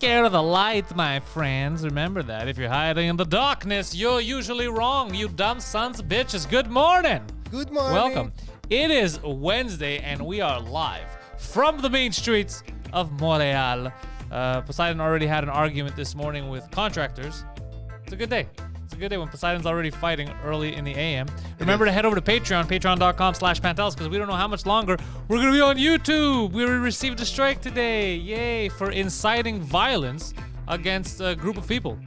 scared of the light, my friends. Remember that. If you're hiding in the darkness, you're usually wrong, you dumb sons of bitches. Good morning. Good morning. Welcome. It is Wednesday, and we are live from the main streets of Montreal. Poseidon already had an argument this morning with contractors. It's a good day. It's a good day when Poseidon's already fighting early in the AM. Remember to head over to Patreon, patreon.com/Pantelis, because we don't know how much longer we're going to be on YouTube. We received a strike today. Yay, for inciting violence against a group of people.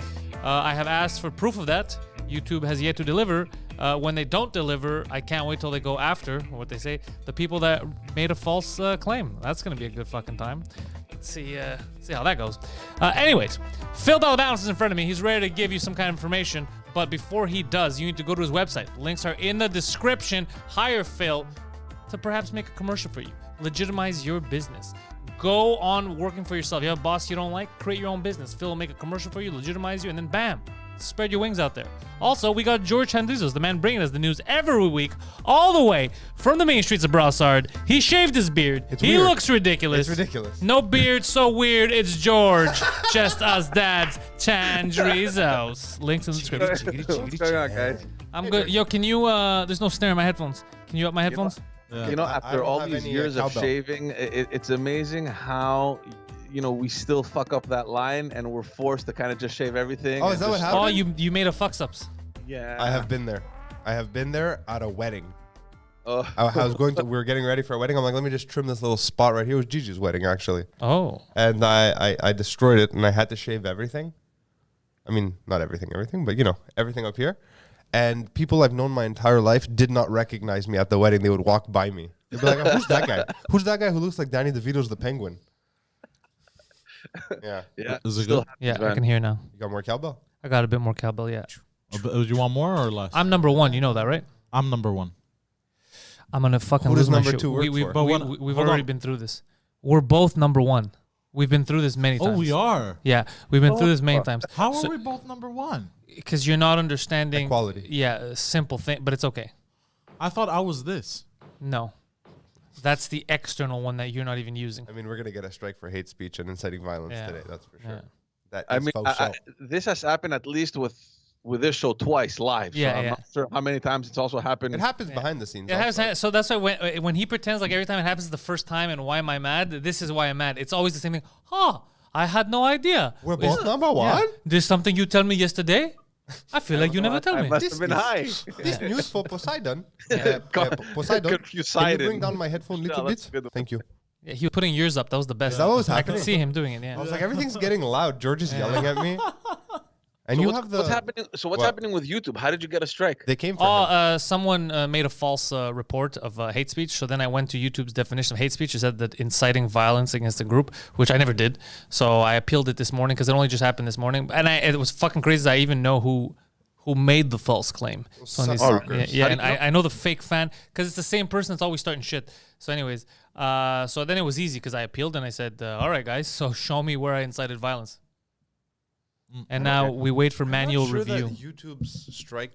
I have asked for proof of that. YouTube has yet to deliver. When they don't deliver, I can't wait till they go after, what they say, the people that made a false claim. That's going to be a good fucking time. Let's see how that goes. Anyways, Phil Dalabounce is in front of me. He's ready to give you some kind of information. But before he does, you need to go to his website. Links are in the description. Hire Phil to perhaps make a commercial for you. Legitimize your business. Go on working for yourself. You have a boss you don't like? Create your own business. Phil will make a commercial for you, legitimize you, and then bam. Spread your wings out there. Also, we got George Handizos, the man bringing us the news every week, all the way from the main streets of Brossard. He shaved his beard. He looks ridiculous. It's ridiculous. No beard, so weird. It's George. Just us dads. Chandrizos. Links in the description. What's going on, guys? I'm good. Yo, can you, there's no snare in my headphones. Can you up my headphones? You know, after all these years of shaving, it's amazing how... we still fuck up that line, and we're forced to kind of just shave everything. Oh, is that what happened? Oh, you made a fucks-ups. Yeah. I have been there. I have been there at a wedding. I was going to. We were getting ready for a wedding. I'm like, let me just trim this little spot right here. It was Gigi's wedding, actually. Oh. And I destroyed it, and I had to shave everything. I mean, not everything, but everything up here. And people I've known my entire life did not recognize me at the wedding. They would walk by me. They'd be like, who's that guy? Who's that guy who looks like Danny DeVito's the Penguin? Yeah. Is it good? Yeah, I can hear now. You got more cowbell? I got a bit more cowbell, yeah. Do you want more or less? I'm number one, you know that, right? I'm number one. I'm gonna fucking Who lose does my number shit. two work for? We've Hold already on. been through this. We're both number one. We've been through this many times. Oh, we are. Yeah, we've been through this many times. How are we both number one? Because you're not understanding Equality. Yeah, a simple thing, but it's okay. I thought I was this. No, that's the external one that you're not even using. I mean, we're going to get a strike for hate speech and inciting violence today. That's for sure. Yeah. This has happened at least with this show twice live. Yeah, so I'm not sure how many times it's also happened. It happens behind the scenes. It has, so that's why when he pretends like every time it happens the first time and why am I mad? This is why I'm mad. It's always the same thing. I had no idea. We're both number one? Yeah. There's something you tell me yesterday? I feel like you never tell I me. must have been high. This news for Poseidon. Poseidon. Can you bring down my headphone a little bit? Thank you. Yeah, he was putting yours up. That was the best. Is that what was I happening? could see him doing it, I yeah. was like, everything's getting loud. George is yelling at me. And What's happening? So what's happening with YouTube? How did you get a strike? They came for him. Someone made a false report of hate speech. So then I went to YouTube's definition of hate speech. It said that inciting violence against a group, which I never did. So I appealed it this morning because it only just happened this morning. And it was fucking crazy that I even know who made the false claim. So and I know the fake fan because it's the same person that's always starting shit. So anyways, so then it was easy because I appealed and I said, all right, guys, so show me where I incited violence. And now we wait for manual review. That YouTube's strike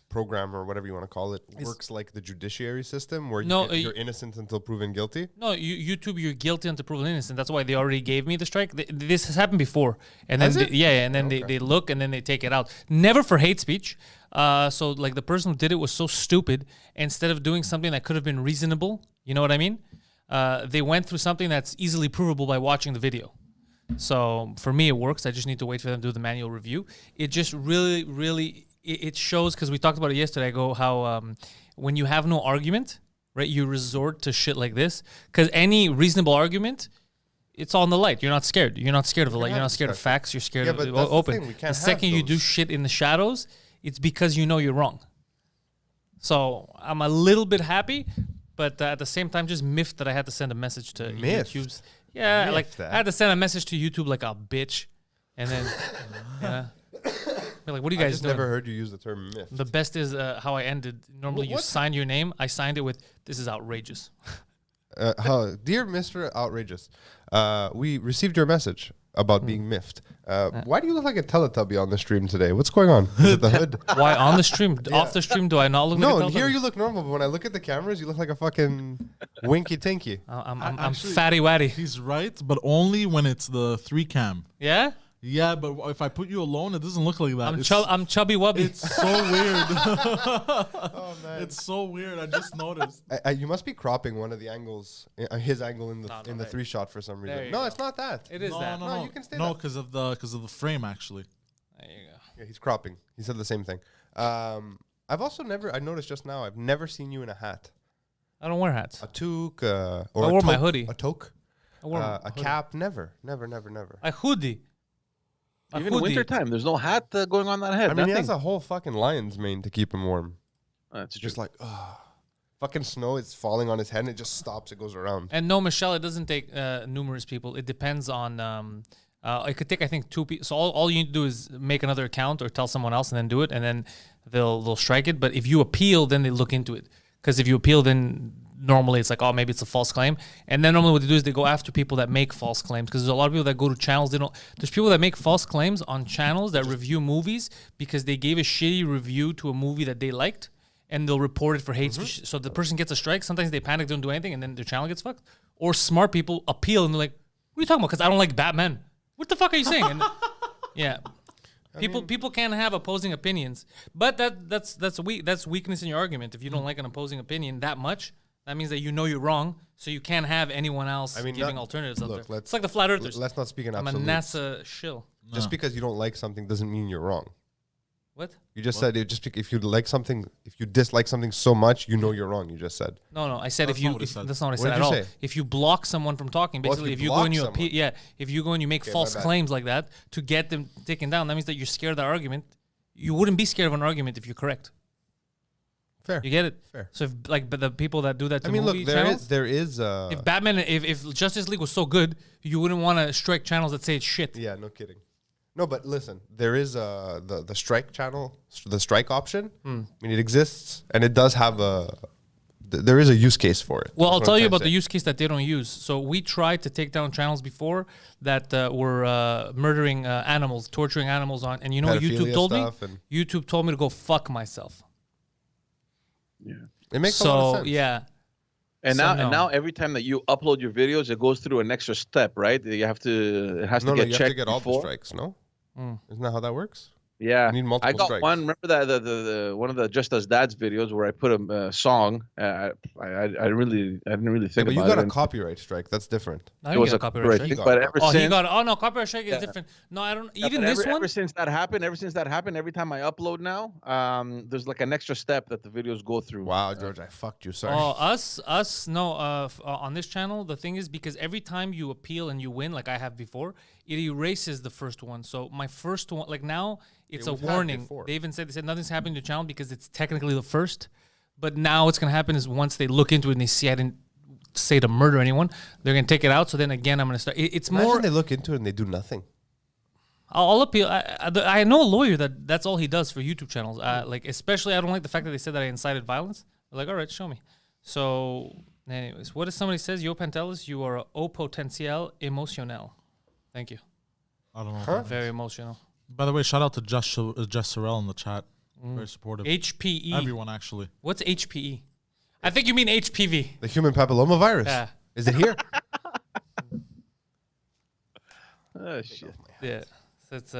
program, or whatever you want to call it, works like the judiciary system where you're innocent until proven guilty. No, YouTube, you're guilty until proven innocent. That's why they already gave me the strike. This has happened before, and then they look and then they take it out. Never for hate speech. So like the person who did it was so stupid. Instead of doing something that could have been reasonable, you know what I mean? They went through something that's easily provable by watching the video. So for me, it works. I just need to wait for them to do the manual review. It just really, it shows, because we talked about it yesterday, I go how when you have no argument, right, you resort to shit like this. Because any reasonable argument, it's all in the light. You're not scared. You're not scared of the light. You're not scared of facts. You're scared of open. The second you do shit in the shadows, it's because you know you're wrong. So I'm a little bit happy, but at the same time, just miffed that I had to send a message to YouTube's. Yeah, like I had to send a message to YouTube like a bitch, and then like, what are you guys doing? Never heard you use the term myth. The best is how I ended. Normally, you sign your name. I signed it with, "This is outrageous." Dear Mr. Outrageous, we received your message about being miffed. Why do you look like a Teletubby on the stream today? What's going on? Is it the hood? Why on the stream? Off the stream, do I not look like a Teletubby? No, here you look normal, but when I look at the cameras, you look like a fucking Winky tinky. I'm Actually, fatty watty. He's right, but only when it's the 3 cam. Yeah? Yeah, but if I put you alone, it doesn't look like that. I'm chubby wubby. It's so weird. Oh man, It's so weird. I just noticed. you must be cropping one of the angles, his angle in the No, in the there- 3 shot for some there reason. you No, go. it's not that. It is that. No, you can stay No, there. because of the frame actually. There you go. Yeah, he's cropping. He said the same thing. I've also never. I noticed just now. I've never seen you in a hat, I don't wear hats. a toque, or I a wore my toque- hoodie. a toque, I wore a cap. Never. a hoodie. A Even hoodie. wintertime, there's no hat going on that head. I mean, he Nothing. has a whole fucking lion's mane to keep him warm. That's Just true. like, fucking snow is falling on his head and it just stops. It goes around. And no, Michelle, it doesn't take numerous people. It depends on. It could take, I think, 2 people. So all you need to do is make another account or tell someone else and then do it, and then they'll strike it. But if you appeal, then they look into it. Because if you appeal, then normally it's like, oh, maybe it's a false claim. And then normally what they do is they go after people that make false claims. Because there's a lot of people that go to channels. There's people that make false claims on channels that review movies because they gave a shitty review to a movie that they liked, and they'll report it for hate speech. So the person gets a strike. Sometimes they panic, don't do anything, and then their channel gets fucked. Or smart people appeal and they're like, what are you talking about? Because I don't like Batman. What the fuck are you saying? And yeah. People can have opposing opinions, but that's weakness in your argument. If you don't like an opposing opinion that much, that means that you know you're wrong, so you can't have anyone else giving alternatives out there. It's like the flat earthers. Let's not speak in I'm a absolutes. NASA shill. Just because you don't like something doesn't mean you're wrong. What? You just said it. Just if you like something, if you dislike something so much, you know you're wrong. You just said. No. I said That's if you. not what it said. That's not what I What said did at you all. say? If you block someone from talking, Well, if basically, you if you go and you block appeal, if you go and you make false my bad. claims like that to get them taken down, that means that you're scared of that argument. You wouldn't be scared of an argument if you're correct. Fair. You get it? Fair. So if but the people that do that to I mean, look, movie there channels, is. if Batman, if Justice League was so good, you wouldn't want to strike channels that say it's shit. Yeah, no kidding. No, but listen, there is the strike channel, the strike option. I mean, it exists, and it does have there is a use case for it. Well, I'll That's what tell I'm you trying about to the say. use case that they don't use. So we tried to take down channels before that were murdering animals, torturing animals on, and you know what YouTube Pedophilia told me? stuff and- YouTube told me to go fuck myself. Yeah. It makes a lot of So sense. yeah, And So now, no. and now, every time that you upload your videos, it goes through an extra step, right? You have to. It has No, to no, get you have checked to get all before. the strikes. No, Mm. isn't that how that works? Yeah, You need multiple I got strikes. one. Remember that the one of the Just As Dad's videos where I put a song. I didn't really Yeah, think but you about got it. a and copyright strike. That's different. now It you was get a a copyright copyright strike. thing, got but it. ever Oh, since he got. Oh no, copyright strike is Yeah. different. No, I don't. Yeah, Even but this one. ever since that happened, every time I upload now, there's like an extra step that the videos go through. Wow, George, I fucked you. Sorry. Oh, us, no. On this channel, the thing is because every time you appeal and you win, like I have before, it erases the first one. So my first one, like now, it's a we've had warning. before. They said nothing's happening to the channel because it's technically the first. But now what's gonna happen is once they look into it and they see I didn't say to murder anyone, they're gonna take it out. So then again, I'm gonna start. It's Imagine more. they look into it and they do nothing. I'll appeal. I know a lawyer that's all he does for YouTube channels. Like especially, I don't like the fact that they said that I incited violence. They're like, all right, show me. So, anyways, what if somebody says, "Yo, Pantelis, you are au potentiel emotionnel." Thank you. I don't know. Huh? Very emotional. By the way, shout out to Jess Sorrell in the chat. Very supportive. HPE. Everyone actually. What's HPE? I think you mean HPV. The human papilloma virus. Yeah. Is it here? Oh shit. Yeah. So it's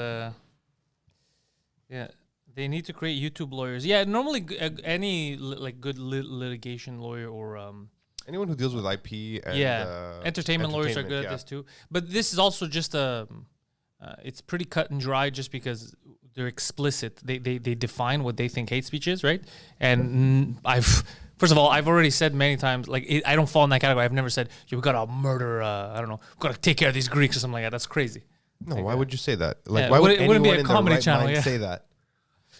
yeah. They need to create YouTube lawyers. Yeah. Normally, any like good litigation lawyer or Anyone who deals with IP and entertainment lawyers are good at this too. But this is also just it's pretty cut and dry just because they're explicit. They define what they think hate speech is, right? And first of all, I've already said many times, like I don't fall in that category. I've never said, "We gotta murder." I don't know. We gotta take care of these Greeks or something like that. That's crazy. No, why would you say that? Like, Yeah, why would it wouldn't be a anyone in their comedy right channel, mind yeah. say that?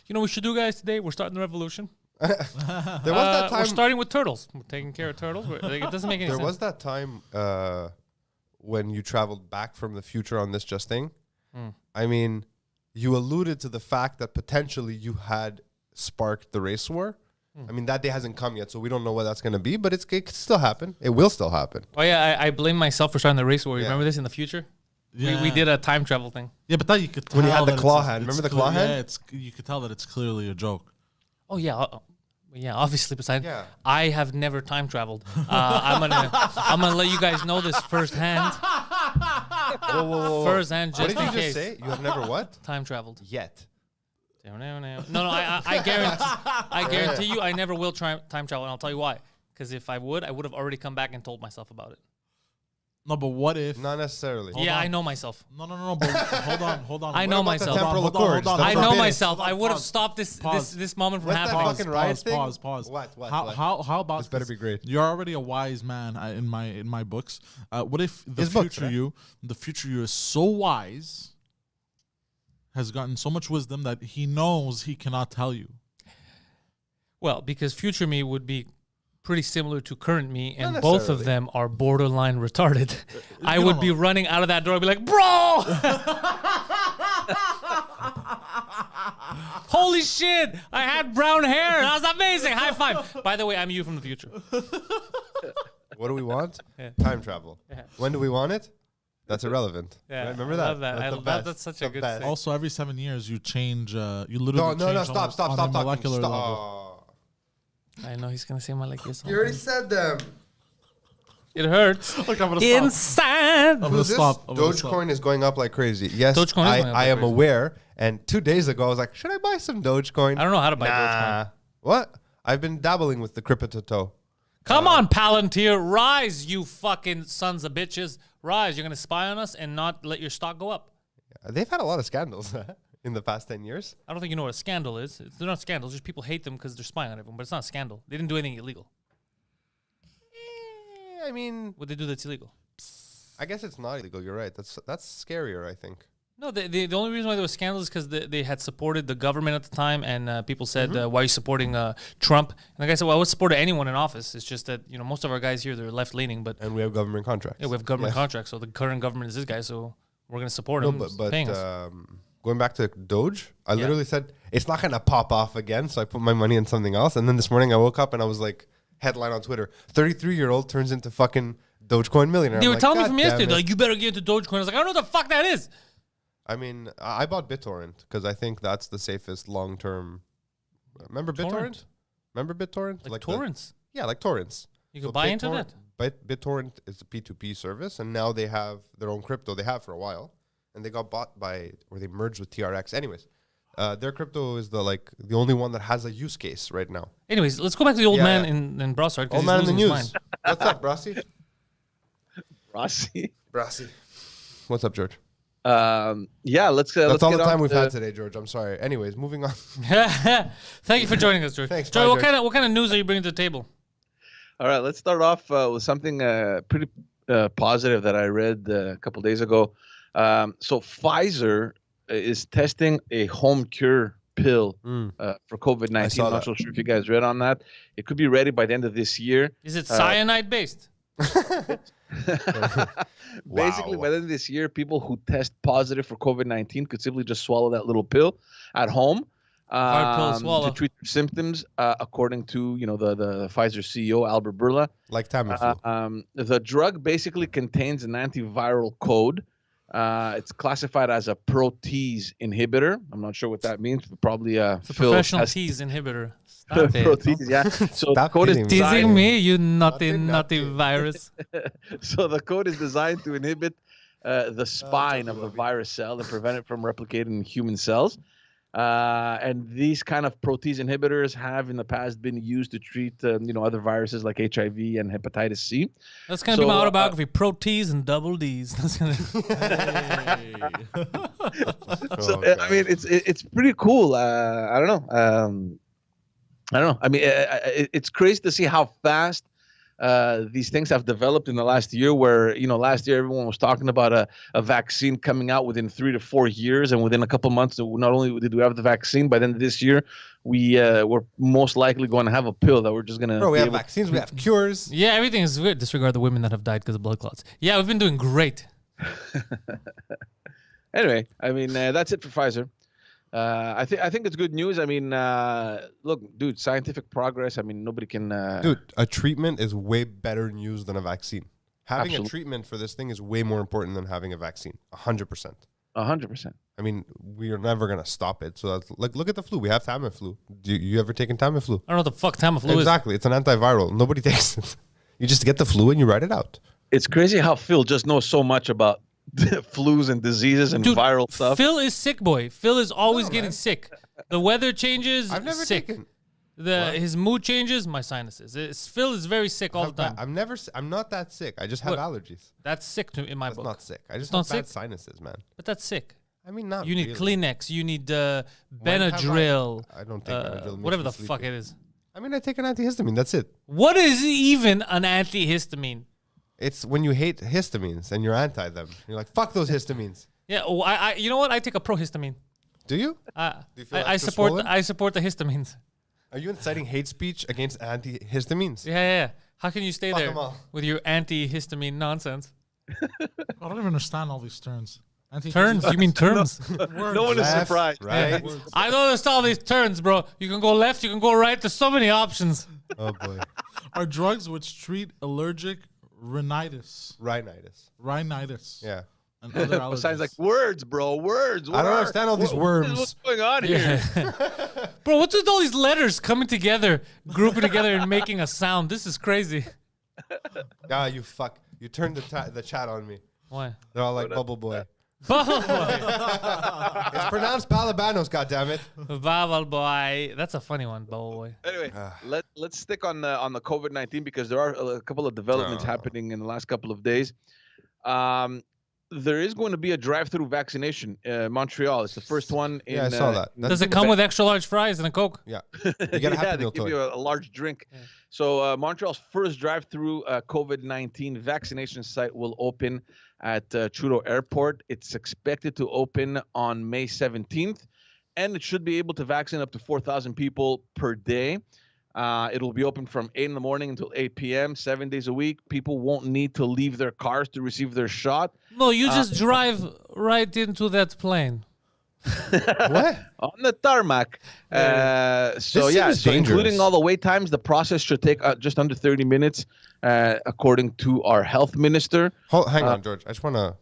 You know what we should do, guys? Today we're starting the revolution. There was that We're time. starting with turtles. We're taking care of turtles. Like, it doesn't make any There sense. was that time when you traveled back from the future on this just thing. I mean, you alluded to the fact that potentially you had sparked the race war. I mean, that day hasn't come yet, so we don't know what that's going to be, but it could still happen. It will still happen. Oh yeah, I blame myself for starting the race war. You Yeah. remember this in the future? Yeah. We did a time travel thing. Yeah, but that you could tell When you had the that claw it's- hand. it's Remember the clear- claw hand? Yeah, you could tell that it's clearly a joke. Oh yeah, Yeah, obviously, Poseidon. Yeah. I have never time traveled. I'm gonna let you guys know this firsthand. Whoa. Firsthand, What just did in you just case. say? You have never what? Time traveled. Yet. No. I guarantee you, I never will try time travel, and I'll tell you why. Because if I would have already come back and told myself about it. No, but what if? Not necessarily. I know myself. No. But hold on. I know about the myself. temporal accords? I That's know forbidden. myself. Hold on, I would have pause. stopped this moment from What's that happening. fucking riot thing? Pause. What? How about This better be great. You're already a wise man in my books. What if the His books, right? the future you is so wise, has gotten so much wisdom that he knows he cannot tell you? Well, because future me would be pretty similar to current me, and Not both of necessarily. them are borderline retarded. I you would don't be know. running out of that door and be like, bro! Holy shit! I had brown hair. That was amazing. High five. By the way, I'm you from the future. What do we want? Yeah. Time travel. Yeah. When do we want it? That's irrelevant. Yeah, Right? Remember I that? love that. That's I the love best. that's such The a good best. thing. Also, every 7 years you change. You literally No, change stop on a talking. molecular Stop. level. I know he's gonna say my like this. You already said them. It hurts. Look, I'm gonna Inside. I'm gonna Who's this? stop. I'm gonna Dogecoin is going up like crazy. Yes, Dogecoin is going up I like am crazy. aware. And 2 days ago, I was like, should I buy some Dogecoin? I don't know how to buy nah. Dogecoin. What? I've been dabbling with the crypto. Come on, Palantir, rise, you fucking sons of bitches. Rise. You're gonna spy on us and not let your stock go up. They've had a lot of scandals in the past 10 years. I don't think you know what a scandal is. They're not scandals. Just people hate them because they're spying on everyone. But it's not a scandal. They didn't do anything illegal. I mean, What they do that's illegal? I guess it's not illegal. You're right. That's scarier, I think. No, the only reason why there was scandals is because they had supported the government at the time, and people said, "Why are you supporting Trump?" And the guy said, "Well, I would support anyone in office. It's just that most of our guys here they're left leaning, but And we have government contracts. yeah, we have government contracts. So the current government is this guy, so we're gonna support No, him. but paying us. going back to Doge, I literally said it's not gonna pop off again, so I put my money in something else. And then this morning I woke up and I was like, headline on Twitter: 33-year-old turns into fucking Dogecoin millionaire. They I'm were like, telling me "God from damn yesterday, it." they're like, you better get into Dogecoin. I was like, I don't know what the fuck that is. I mean, I bought BitTorrent because I think that's the safest long-term. Remember BitTorrent? Remember BitTorrent? Like the- torrents. yeah, like torrents. You could buy BitTorrent- internet. BitTorrent is a P2P service, and now they have their own crypto. They have for a while, and they got bought or they merged with TRX. Anyways, their crypto is the only one that has a use case right now. Anyways, let's go back to the old Yeah, man yeah. in Brossard. Old man in the news. What's up, Brassi? Rossi. Brassi. What's up, George? Yeah, let's. That's let's all get the time on we've to- had today, George. I'm sorry. Anyways, moving on. Thank you for joining us, George. Thanks, George, bye, what kind of news are you bringing to the table? All right, let's start off with something pretty positive that I read a couple days ago. So Pfizer is testing a home cure pill for COVID-19. I saw I'm not that. so sure if you guys read on that. It could be ready by the end of this year. Is it cyanide based? Basically, Wow. by the end of this year, people who test positive for COVID-19 could simply just swallow that little pill at home Hard pill to swallow. to treat their symptoms, according to the Pfizer CEO Albert Bourla. Like Tamiflu. The drug basically contains an antiviral code. It's classified as a protease inhibitor. I'm not sure what that means, but probably It's a Phil professional has- tease inhibitor. Stop it. protease, yeah. So the Stop code is kidding me. Teasing designed, me, you naughty Nothing. virus. so the code is designed to inhibit the spine of the virus cell and prevent it from replicating in human cells. And these kind of protease inhibitors have in the past been used to treat other viruses like HIV and hepatitis C. That's gonna be So, my autobiography: protees and double D's. That's gonna. So Oh, I mean, it's pretty cool. I don't know. I mean, it's crazy to see how fast these things have developed in the last year. Where last year everyone was talking about a vaccine coming out within 3 to 4 years, and within a couple months, not only did we have the vaccine, by the end of this year, we're most likely going to have a pill that we're just gonna. Bro, we be have able- vaccines, we have cures. Yeah, everything is good. Disregard the women that have died because of blood clots. Yeah, we've been doing great. Anyway, I mean, that's it for Pfizer. I think it's good news. I mean, look, dude, scientific progress. I mean, nobody can. Dude, a treatment is way better news than a vaccine. Having Absolutely. a treatment for this thing is way more important than having a vaccine. 100%. 100%. I mean, we are never gonna stop it. So that's like, look at the flu. We have Tamiflu. Do you ever taken Tamiflu? I don't know what the fuck Tamiflu is. Exactly. It's an antiviral. Nobody takes it. You just get the flu and you ride it out. It's crazy how Phil just knows so much about flus and diseases and Dude, viral stuff. Phil is sick, boy. Phil is always getting sick. The weather changes, I've never sick. taken. His mood changes, my sinuses. Phil is very sick all the time. I'm not that sick. I just have What? allergies. That's sick in my That's book. not sick. I just not have bad sick? sinuses, man. But that's sick. I mean, not You need really. Kleenex. You need When have Benadryl. I don't take Benadryl. It makes Whatever me the fuck sleepy. it is. I mean, I take an antihistamine. That's it. What is even an antihistamine? It's when you hate histamines and you're anti them. You're like, fuck those histamines. Yeah, you know what? I take a prohistamine. Do you? Do you feel I extra support. swollen? I support the histamines. Are you inciting hate speech against antihistamines? Yeah. How can you stay Fuck there 'em all. with your antihistamine nonsense? I don't even understand all these turns. Turns? You mean terms? No one is Left, surprised. Right? I don't understand all these turns, bro. You can go left, you can go right. There's so many options. Oh boy. Are drugs which treat allergic rhinitis, Rhinitis. Yeah. and other allergies. Besides, like words, bro, words. I don't understand all these worms. What's going on here? Bro, what's with all these letters coming together, grouping together, and making a sound? This is crazy. Ah, you fuck. You turned the chat on me. Why? They're all like Bubble Boy. Bubble boy. It's pronounced Balabanos, goddammit. Bubble boy. That's a funny one, bubble boy. Anyway, let's stick on the COVID-19 because there are a couple of developments happening in the last couple of days. There is going to be a drive-through vaccination in Montreal. It's the first one in. Yeah, I saw that. Does it come with extra large fries and a Coke? Yeah. You get a Happy they Meal give toy. you a large drink. Yeah. So Montreal's first drive-through COVID-19 vaccination site will open at Trudeau Airport. It's expected to open on May 17th, and it should be able to vaccinate up to 4,000 people per day. It'll be open from 8 in the morning until 8 p.m., 7 days a week. People won't need to leave their cars to receive their shot. No, you just drive right into that plane. What? On the tarmac. So seems dangerous. including all the wait times, the process should take just under 30 minutes, according to our health minister. Hang on, George. I just want to,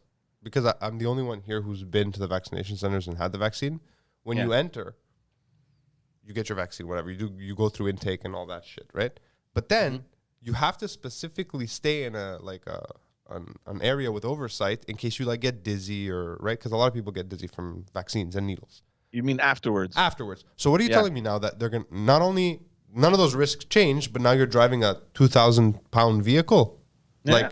because I'm the only one here who's been to the vaccination centers and had the vaccine. When you enter, you get your vaccine, whatever. You go through intake and all that shit, right? But then you have to specifically stay in an area with oversight in case you like get dizzy or right, because a lot of people get dizzy from vaccines and needles. You mean afterwards? Afterwards. So what are you telling me now that they're gonna not only none of those risks change, but now you're driving a 2,000-pound vehicle? Try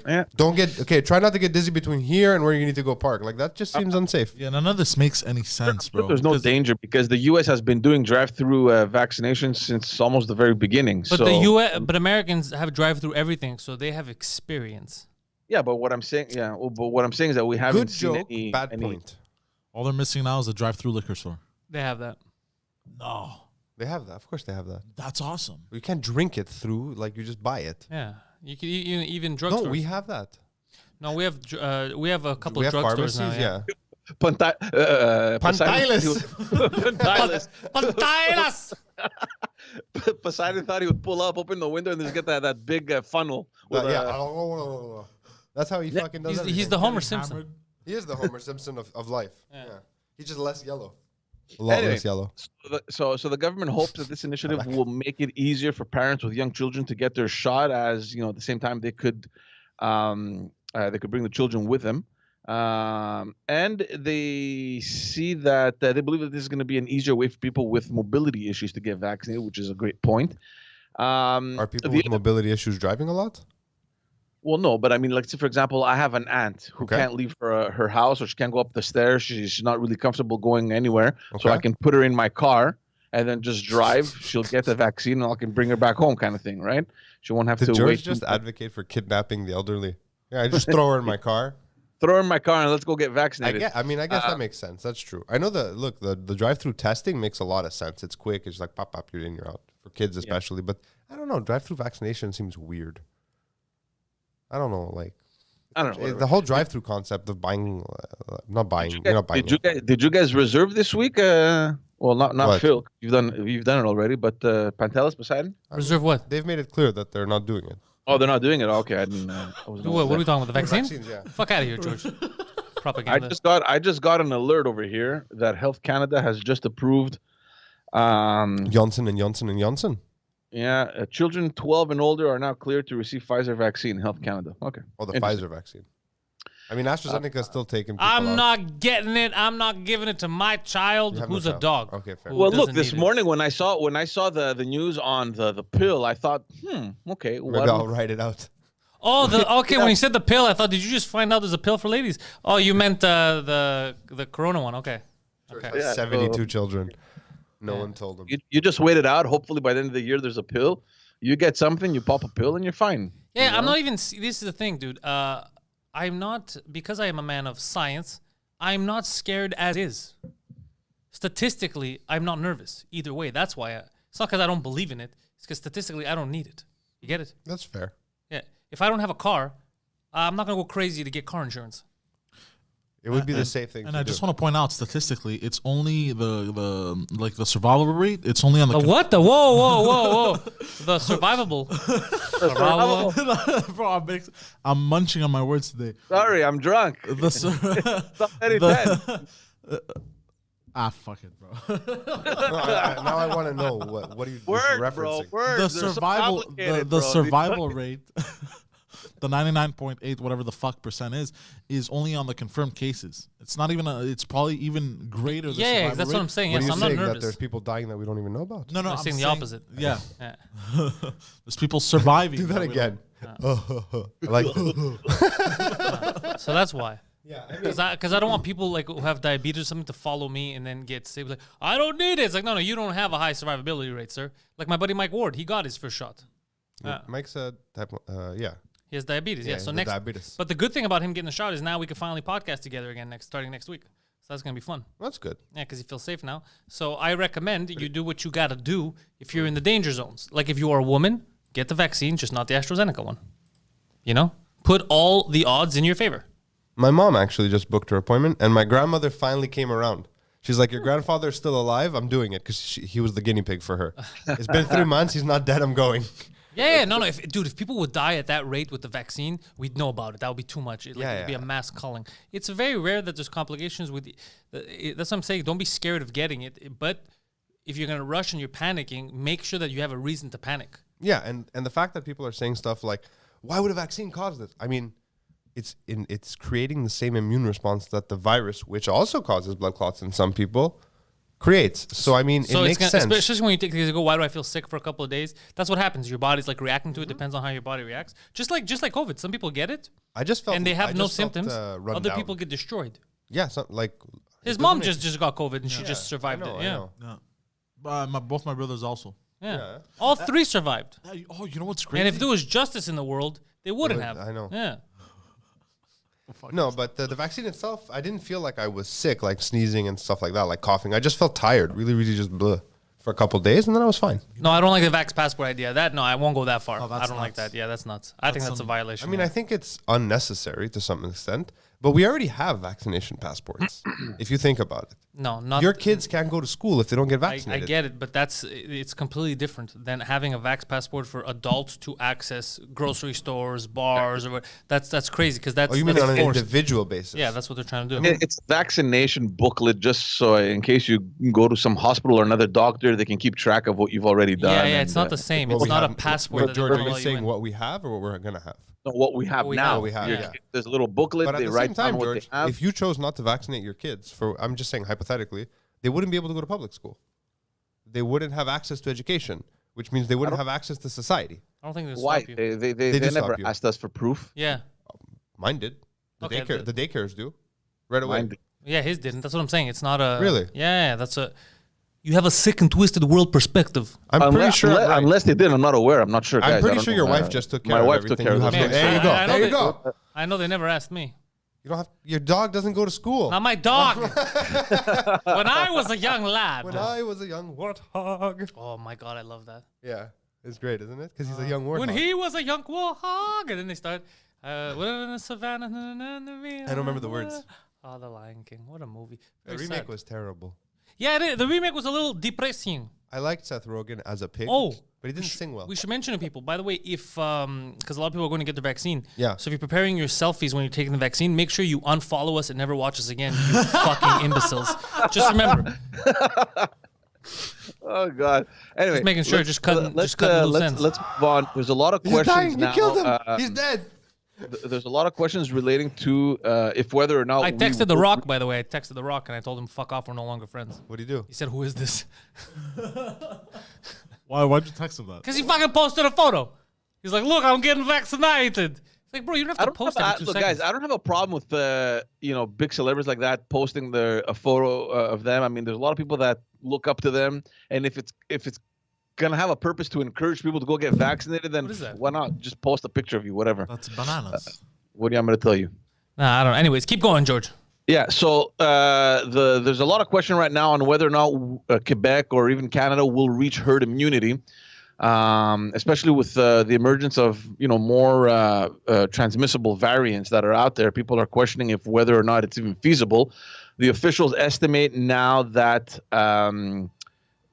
not to get dizzy between here and where you need to go park. Like that just seems unsafe. Yeah, none of this makes any sense, bro. There's no danger because the U.S. has been doing drive-through vaccinations since almost the very beginning. But but Americans have drive-through everything, so they have experience. Yeah, but what I'm saying, is that we haven't Good seen joke, any. bad point. All they're missing now is a drive-through liquor store. They have that. No, They have that. Of course they have that. that's awesome. You can't drink it through, like you just buy it. Yeah, you can even drugstores. No, we have that. No, we have a couple We of have drugstores pharmacies, now. yeah. Pantelis. Pantelis. Poseidon thought he would pull up, open the window, and just get that big funnel. With That's how he fucking does it. He's the Homer Simpson. He is the Homer Simpson of life. Yeah. Yeah. He's just less yellow. A lot less yellow. So the government hopes that this initiative will make it easier for parents with young children to get their shot, as at the same time they could bring the children with them. And they see that they believe that this is going to be an easier way for people with mobility issues to get vaccinated, which is a great point. Are people with mobility issues driving a lot? Well, no, but I mean, like, say, for example, I have an aunt who can't leave her house, or she can't go up the stairs. She's not really comfortable going anywhere. So I can put her in my car and then just drive. She'll get the vaccine and I can bring her back home, kind of thing, right? She won't have to George wait. Just advocate for kidnapping the elderly. Yeah, I just throw her in my car. Throw her in my car and let's go get vaccinated. I guess that makes sense. That's true. I know the drive-through testing makes a lot of sense. It's quick. It's like pop, you're in, you're out. For kids especially. But I don't know. Drive-through vaccination seems weird. I don't know. Like, I don't know. The whole drive-through concept of buying, not buying. You're not buying. Did you guys reserve this week? Well, not What? Phil. You've done it already. But Pantelis, Poseidon. Reserve what? They've made it clear that they're not doing it. Oh, they're not doing it. Okay, I didn't. I was What are we talking about? The vaccine? Vaccines, yeah. Fuck out of here, George. propaganda. I just got an alert over here that Health Canada has just approved. Johnson and Johnson and Johnson. Yeah, children 12 and older are now cleared to receive Pfizer vaccine. Health Canada. Okay. Oh, the Interesting. Pfizer vaccine. I mean, AstraZeneca is still taking people I'm out. not getting it. I'm not giving it to my child You have no who's a child. dog. Okay, fair. who Well, look, doesn't this need it. morning when I saw the news on the pill, I thought, okay, Maybe I'll write it out. Oh, okay. When you said the pill, I thought, did you just find out there's a pill for ladies? Oh, you meant the Corona one. Okay. Okay. Yeah, 72 children. No one told them. you just wait it out. Hopefully by the end of the year, there's a pill. You get something, you pop a pill, and you're fine. Yeah, you I'm know? not even. This is the thing, dude. I'm not, because I am a man of science. I'm not scared as is. Statistically, I'm not nervous either way. That's why it's not because I don't believe in it. It's because statistically, I don't need it. You get it? That's fair. Yeah. If I don't have a car, I'm not gonna go crazy to get car insurance. It would be the safe thing And to I do. just want to point out, statistically, it's only the survival rate. It's only on the The what? The whoa. The survivable. Survivable. Bro, I'm munching on my words today. Sorry, I'm drunk. The sur- fuck it, bro. Now I want to know what are you Words, referencing? bro. Words. The They're so survival, complicated, the bro. survival rate, the 99.8 whatever the fuck percent is only on the confirmed cases. It's not even. It's probably even greater. The Yeah, survival that's rate. what I'm saying. What Yes, are you I'm not saying, that nervous. there's people dying that we don't even know about? No, I'm saying the opposite. Yeah, Yeah. there's people surviving. Do that we again. I like So that's why. Yeah, Because I don't want people like who have diabetes or something to follow me and then get sick. Like, I don't need it. It's like, no, you don't have a high survivability rate, sir. Like my buddy Mike Ward, he got his first shot. Mike's a type. Yeah. He has diabetes. Yeah. he's So the next, diabetes. but the good thing about him getting the shot is now we can finally podcast together again starting next week. So that's gonna be fun. That's good. Yeah, because he feels safe now. So I recommend you do what you gotta do if you're in the danger zones. Like if you are a woman, get the vaccine, just not the AstraZeneca one. You know, put all the odds in your favor. My mom actually just booked her appointment, and my grandmother finally came around. She's like, "Your grandfather's still alive. I'm doing it because he was the guinea pig for her. It's been 3 months. He's not dead. I'm going." Yeah, no. If people would die at that rate with the vaccine, we'd know about it. That would be too much. It'd be a mass culling. It's very rare that there's complications with. That's what I'm saying. Don't be scared of getting it. But if you're gonna rush and you're panicking, make sure that you have a reason to panic. Yeah, and the fact that people are saying stuff like, "Why would a vaccine cause this?" I mean, it's creating the same immune response that the virus, which also causes blood clots in some people, creates. So I mean, it makes sense. Especially when you take these, you go, why do I feel sick for a couple of days? That's what happens. Your body's like reacting to it. Depends on how your body reacts. Just like COVID. Some people get it I just felt and they have I no just felt, symptoms. run Other down. people get destroyed. Yeah, like His it mom doesn't make- just got COVID and she just I survived know, it. I Yeah. know. Yeah, both my brothers also. Yeah. All three survived. Oh, you know what's crazy? And if there was justice in the world, they wouldn't would- have. I know. Yeah. No, but the vaccine itself, I didn't feel like I was sick, like sneezing and stuff like that, like coughing. I just felt tired, really, really just bleh, for a couple of days, and then I was fine. No, I don't like the vax passport idea. That no, I won't go that far. Oh, I that's don't like nuts. that. Yeah, that's nuts. I think that's a violation. I mean, I think it's unnecessary to some extent, but we already have vaccination passports, if you think about it. no, not Your kids can't go to school if they don't get I vaccinated. get it, but it's completely different than having a vax passport for adults to access grocery stores, bars, or what. That's crazy because that's Oh, you mean that's on an forced. individual basis? Yeah, that's what they're trying to do. It's vaccination booklet just so in case you go to some hospital or another doctor, they can keep track of what you've already done. Yeah, and, it's not the same. What It's we not a have- passport. What, that George, they are you allow you saying in. what we have or what we're going to have? what we have What we now. have. What we have, Your yeah. kid- There's a little booklet. But at They the write same time, down what George, they have. if you chose not to vaccinate your kids, I'm just saying hypothetically, they wouldn't be able to go to public school. They wouldn't have access to education, which means they wouldn't have access to society. I don't think they Why? stop you. They do never stop you. asked us for proof. Yeah, Mine did. Okay, The daycares do. Right away. Mine did. yeah, his didn't. That's what I'm saying. It's not a Really? Yeah, that's a. You have a sick and twisted world perspective. I'm pretty Unless, sure. unless, right. unless they did, I'm not aware. I'm not sure. I'm guys. I pretty don't sure know. your wife just took care My of wife everything. took care You of have everything. to- There you go. I know There you they- go. I know they never asked me. You don't have. Your dog doesn't go to school. Not my dog. When I was a young lad. When I was a young warthog. Oh my god, I love that. Yeah, it's great, isn't it? Because he's a young warthog. When he was a young warthog, and then they start. We're in the savannah. I don't remember the words. Oh, The Lion King. What a movie. The Very remake sad. was terrible. Yeah, the remake was a little depressing. I liked Seth Rogen as a pig. Oh. But he didn't sing well. We should mention to people, by the way, if because a lot of people are going to get the vaccine. Yeah. So if you're preparing your selfies when you're taking the vaccine, make sure you unfollow us and never watch us again, you fucking imbeciles. Just remember. Oh God. Anyway, Just making sure, just cutting loose ends. Let's move on. There's a lot of He's questions dying. now. You killed him. He's dead. There's a lot of questions relating to if whether or not I texted The Rock, by the way. I texted The Rock and I told him, fuck off, we're no longer friends. What'd he do? He said, who is this? Why'd you text him that? Because he fucking posted a photo. He's like, look, I'm getting vaccinated. It's like, bro, you don't have to post every 2 look, seconds. guys, I don't have a problem with big celebrities like that posting a photo of them. I mean, there's a lot of people that look up to them, and if it's gonna have a purpose to encourage people to go get vaccinated, then What is that? why not just post a picture of you, whatever. That's bananas. What do you want me to tell you? Nah, I don't know. Anyways, keep going, George. Yeah, so there's a lot of question right now on whether or not Quebec or even Canada will reach herd immunity, especially with the emergence of more transmissible variants that are out there. People are questioning if whether or not it's even feasible. The officials estimate now that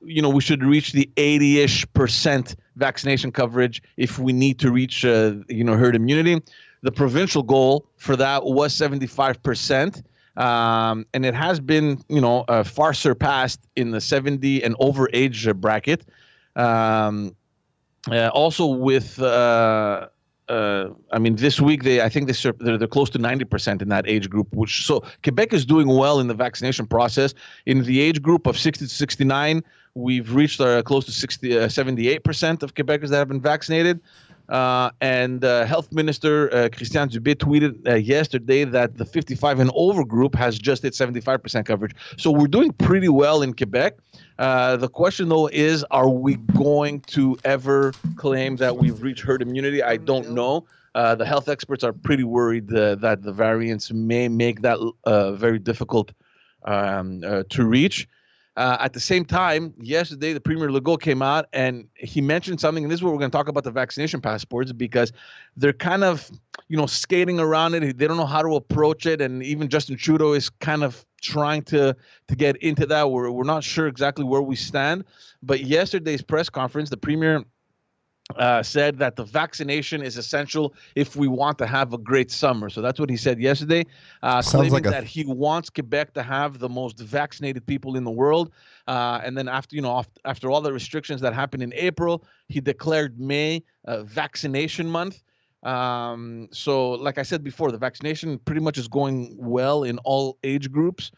we should reach the 80-ish% vaccination coverage if we need to reach herd immunity. The provincial goal for that was 75%. And it has been, far surpassed in the 70 and over age bracket. Also with, this week I think they're close to 90% in that age group. So Quebec is doing well in the vaccination process. In the age group of 60 to 69, we've reached close to 78% of Quebecers that have been vaccinated. And Health Minister Christian Dubé tweeted yesterday that the 55 and over group has just hit 75% coverage. So we're doing pretty well in Quebec. The question, though, is, are we going to ever claim that we've reached herd immunity? I don't know. The health experts are pretty worried that the variants may make that very difficult to reach. At the same time, yesterday, the Premier Legault came out and he mentioned something, and this is where we're going to talk about the vaccination passports, because they're kind of, skating around it. They don't know how to approach it, and even Justin Trudeau is kind of trying to get into that. We're not sure exactly where we stand, but yesterday's press conference, the Premier said that the vaccination is essential if we want to have a great summer. So that's what he said yesterday, claiming that he wants Quebec to have the most vaccinated people in the world. And then after all the restrictions that happened in April, he declared May vaccination month. So like I said before, the vaccination pretty much is going well in all age groups.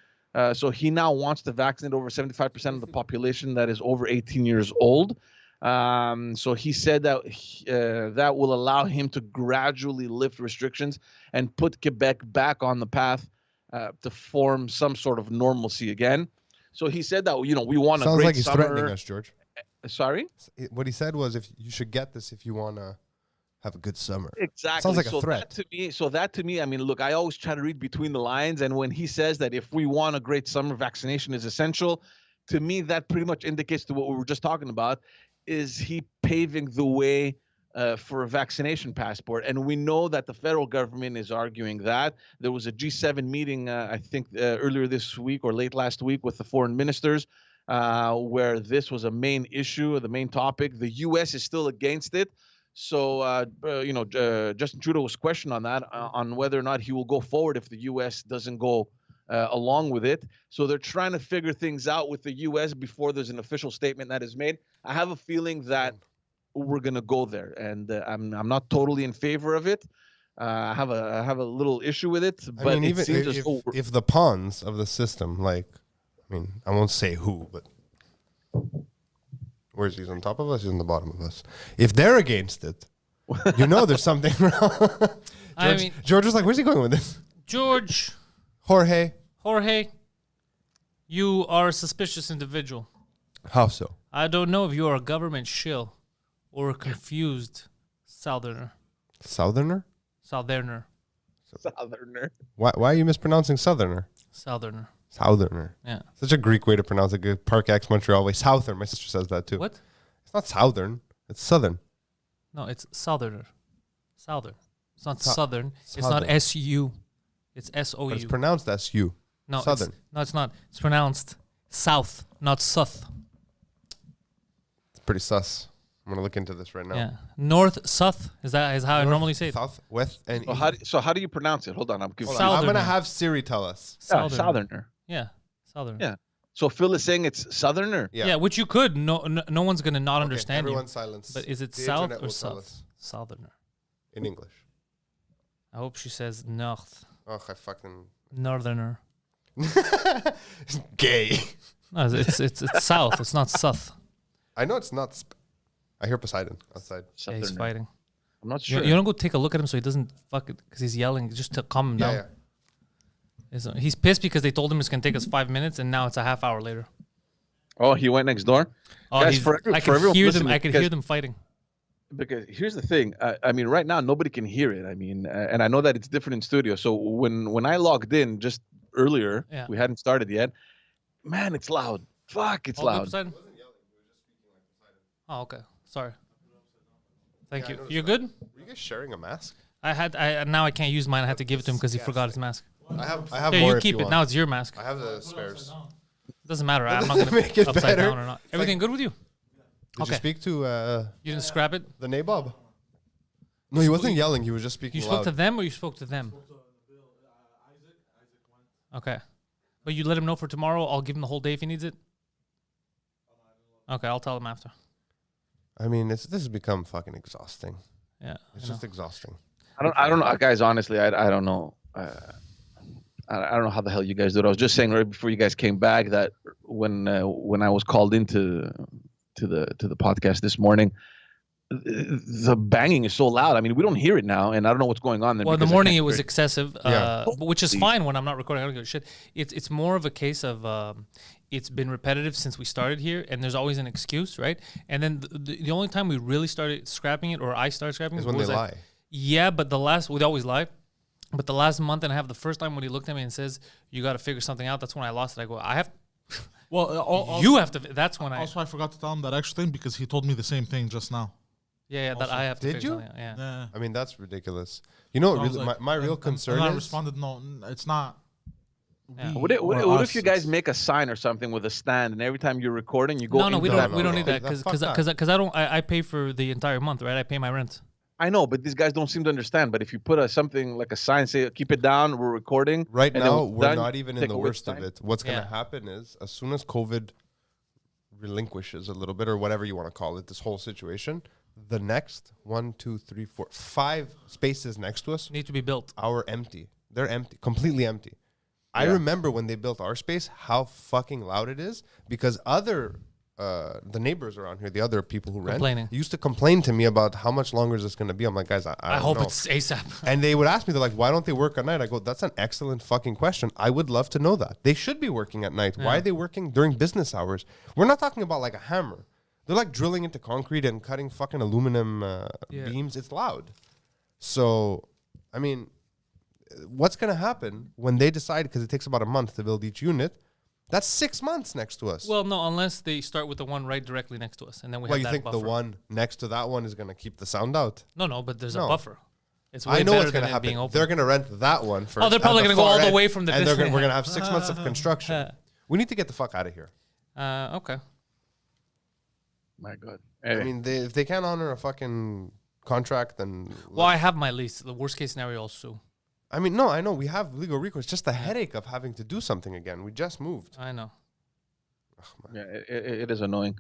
So he now wants to vaccinate over 75% of the population that is over 18 years old. So he said that that will allow him to gradually lift restrictions and put Quebec back on the path to form some sort of normalcy again. So he said that we want a great summer. Sounds like he's threatening us, George. Sorry? What he said was, if you should get this if you want to have a good summer. Exactly. Sounds like a threat. That to me, I mean, look, I always try to read between the lines, and when he says that if we want a great summer, vaccination is essential, to me that pretty much indicates to what we were just talking about. Is he paving the way for a vaccination passport? And we know that the federal government is arguing that. There was a G7 meeting, I think, earlier this week or late last week with the foreign ministers, where this was a main issue, the main topic. The U.S. is still against it. So, Justin Trudeau was questioned on that, on whether or not he will go forward if the U.S. doesn't go along with it. So they're trying to figure things out with the U.S. before there's an official statement that is made. I have a feeling that we're going to go there, and I'm not totally in favor of it. I have a little issue with it, but I mean, even if the pawns of the system, I won't say who, but where's he's on top of us? He's on the bottom of us. If they're against it, there's something wrong. George was like, where's he going with this? Jorge, you are a suspicious individual. How so? I don't know if you are a government shill or a confused southerner. Southerner? Southerner. Why are you mispronouncing southerner? Southerner. Yeah. Such a Greek way to pronounce it. Park X Montreal way. Southern. My sister says that too. What? It's not southern. It's southern. No, it's southerner. Southern. It's not southern. It's not S-U. It's S-O-U. But it's pronounced S-U. No, Southern. It's not. It's pronounced South, not south. It's pretty sus. I'm gonna look into this right now. Yeah. North, south. Is how I normally say it. South, west, and So east. how do you pronounce it? Hold on, I'm confused. Hold on, I'm Southerner. gonna have Siri tell us. Southerner. Yeah. Southerner. Yeah. So Phil is saying it's Southerner. Yeah, which you could. No one's gonna not understand you. Everyone silence. But is it The south internet or will tell south? us Southerner. in English. I hope she says north. Oh, I fucking Northerner. gay. No, it's south. It's not south. I know it's not. I hear Poseidon outside. Yeah, he's Southerner. fighting. I'm not You, sure. you don't go take a look at him so he doesn't fuck it because he's yelling just to calm him down. Yeah, He's pissed because they told him it's gonna take us 5 minutes and now it's a half hour later. Oh, he went next door. Oh, Guys, he's- for I everyone could hear them. listening, I could hear them fighting. Because here's the thing. I mean, right now nobody can hear it. I mean, and I know that it's different in studio. So when I logged in just earlier, Yeah. we hadn't started yet. Man, it's loud. Fuck, it's All good, loud. Poseidon? Oh, okay. Sorry. Thank Yeah, I you. noticed You're that. good? Were you guys sharing a mask? Now I can't use mine. I had to give it to him because he forgot his mask. I have Here, more. you if keep it. want. Now it's your mask. I have the spares. Doesn't matter. I'm not gonna Make it upside better. down or not. Everything good with you? Did Okay. you speak to You didn't scrap it. the nabob? No, he wasn't yelling. He was just speaking You spoke loud. to them or you spoke to them? Okay, but you let him know for tomorrow. I'll give him the whole day if he needs it. Okay, I'll tell him after. I mean, this has become fucking exhausting. Yeah, It's I know. just exhausting. I don't know, guys. Honestly, I don't know. I don't know how the hell you guys do it. I was just saying right before you guys came back that when I was called into the podcast this morning, the banging is so loud. I mean, we don't hear it now, and I don't know what's going on. There Well, in the because I morning can't it was hear excessive, Yeah. which is fine when I'm not recording. I don't give a shit. It's more of a case of it's been repetitive since we started here, and there's always an excuse, right? And then the only time we really started scrapping it, or I started scrapping Is it, when was they like, lie. yeah, but we'd always lie. But the last month and a half, the first time when he looked at me and says, "You got to figure something out," that's when I lost it. I go, "I have." Well, You have to. That's when I. Also, I forgot to tell him that extra thing because he told me the same thing just now. Yeah, that I have to. Did figure you? something out, Yeah. Yeah. I mean, that's ridiculous. You know, So I was really, like- my real and- concern and I is responded, no, it's not. Yeah. we What or if us, you guys it's- make a sign or something with a stand, and every time you're recording, you go No, into we that don't. We don't need that Fuck because that. I don't. I pay for the entire month, right? I pay my rent. I know, but these guys don't seem to understand. But if you put something like a sign, say "Keep it down, we're recording." right and then now when we're done, not even in take the away worst of sign. it. What's going to Yeah. happen is as soon as COVID relinquishes a little bit, or whatever you want to call it, this whole situation, the next 1, 2, 3, 4, 5 spaces next to us Need to be built. are empty. They're empty, completely empty. I remember when they built our space, how fucking loud it is because the neighbors around here, the other people who Complaining. rent, used to complain to me about how much longer is this going to be. I'm like, guys, I I don't hope know. it's ASAP. And they would ask me, they're like, why don't they work at night? I go, that's an excellent fucking question. I would love to know that. They should be working at night. Why are they working during business hours? We're not talking about like a hammer. They're like drilling into concrete and cutting fucking aluminum beams. It's loud. So, I mean, what's going to happen when they decide, because it takes about a month to build each unit, that's 6 months next to us. Well, no, unless they start with the one right directly next to us, and then we Well, have you that think buffer. the one next to that one is going to keep the sound out? No, but there's No. a buffer. It's way I know better what's than going to it being happen. open. They're going to rent that one first. Oh, they're probably at gonna go all far the end, way from the and we're distance. going to have 6 months of construction. We need to get the fuck out of here. Okay. My God. I mean, if they can't honor a fucking contract, then Well, I have my lease. The worst case scenario, I'll sue. I mean, no, I know we have legal recourse. Just the headache of having to do something again. We just moved. I know. Yeah, it is annoying.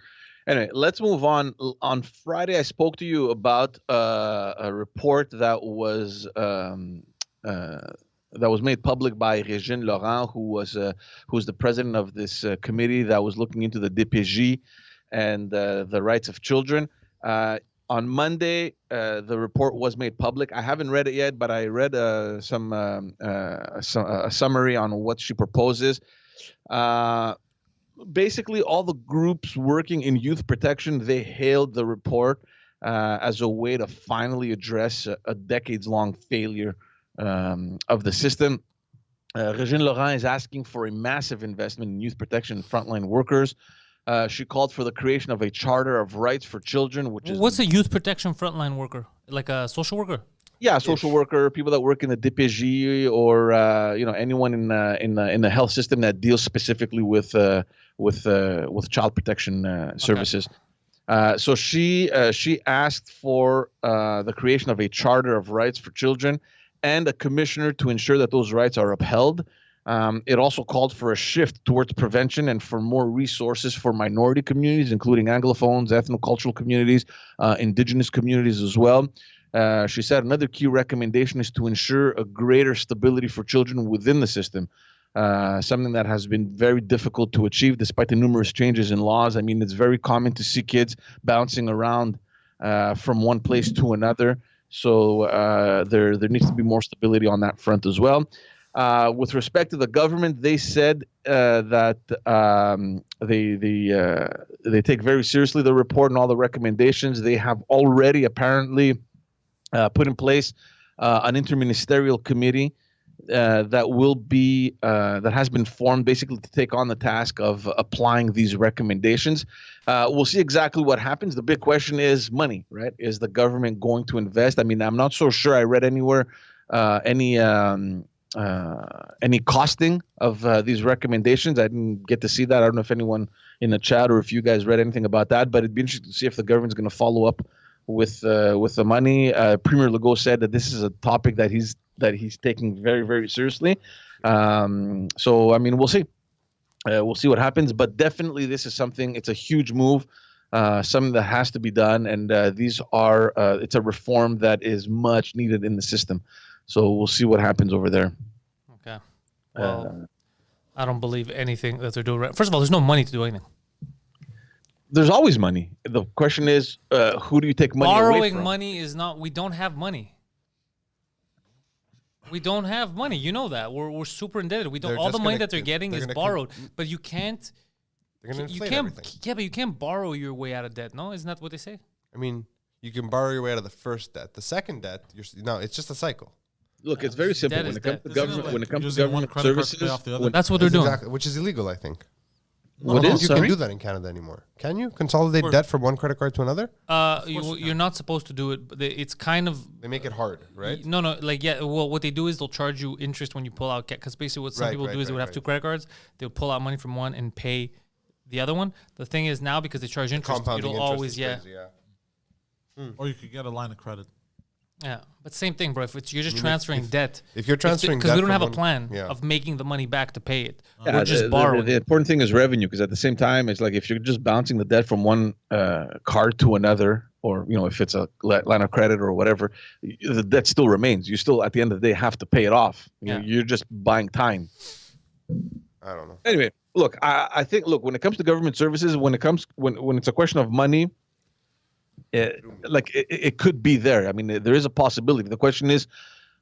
Anyway, let's move on. On Friday, I spoke to you about a report that was made public by Régine Laurent, who's the president of this committee that was looking into the DPJ and the rights of children. On Monday, the report was made public. I haven't read it yet, but I read a summary on what she proposes. Basically, all the groups working in youth protection, they hailed the report as a way to finally address a decades-long failure of the system. Régine Laurent is asking for a massive investment in youth protection and frontline workers. She called for the creation of a charter of rights for children, which is What's a youth protection frontline worker? Like a social worker? Yeah, social worker, people that work in the DPJ, or anyone in the health system that deals specifically with child protection services. So she asked for the creation of a charter of rights for children and a commissioner to ensure that those rights are upheld. It also called for a shift towards prevention and for more resources for minority communities, including Anglophones, ethnocultural communities, indigenous communities as well. She said another key recommendation is to ensure a greater stability for children within the system, something that has been very difficult to achieve despite the numerous changes in laws. I mean, it's very common to see kids bouncing around from one place to another. So there needs to be more stability on that front as well. With respect to the government, they said that they take very seriously the report and all the recommendations. They have already apparently put in place an interministerial committee that has been formed basically to take on the task of applying these recommendations. We'll see exactly what happens. The big question is money, right? Is the government going to invest? I mean, I'm not so sure I read anywhere any costing of these recommendations. I didn't get to see that. I don't know if anyone in the chat or if you guys read anything about that, but it'd be interesting to see if the government's going to follow up with the money. Premier Legault said that this is a topic that he's taking very, very seriously. So I mean, we'll see. We'll see what happens, but definitely this is something. It's a huge move, something that has to be done, and it's a reform that is much needed in the system. So we'll see what happens over there. Okay. Well, I don't believe anything that they're doing right. First of all, there's no money to do anything. There's always money. The question is, who do you take money away Borrowing from? money is not. We don't have money. We don't have money. You know that. We're super indebted. We don't. All the money that they're getting is borrowed. But you can't. They're going to inflate everything. Yeah, but you can't borrow your way out of debt. No, isn't that what they say? I mean, you can borrow your way out of the first debt. The second debt, it's just a cycle. Look, it's very simple. Debt When is it comes debt. to Isn't it government, like when it comes to using one government credit card to pay services, off the other? That's what they're doing. Exactly, which is illegal, I think. What You is? can Sorry? do that in Canada anymore. Can you consolidate debt from one credit card to another? You're not supposed to do it. But it's kind of. They make it hard, right? No, like, yeah. Well, what they do is they'll charge you interest when you pull out. Because basically, what some people do is they would have two credit cards. They'll pull out money from one and pay the other one. The thing is now because they charge interest, Compounding it'll interest always is crazy, Or you could get a line of credit. Yeah, but same thing, bro. If you're just transferring debt, if you're transferring because debt we don't from have a one- plan yeah. of making the money back to pay it. Yeah, We're just borrowing. The important thing is revenue, because at the same time, it's like if you're just bouncing the debt from one card to another, or if it's a line of credit or whatever, the debt still remains. You still, at the end of the day, have to pay it off. You're just buying time. I don't know. Anyway, look, I think when it comes to government services, when it's a question of money, it could be there. I mean, there is a possibility. The question is,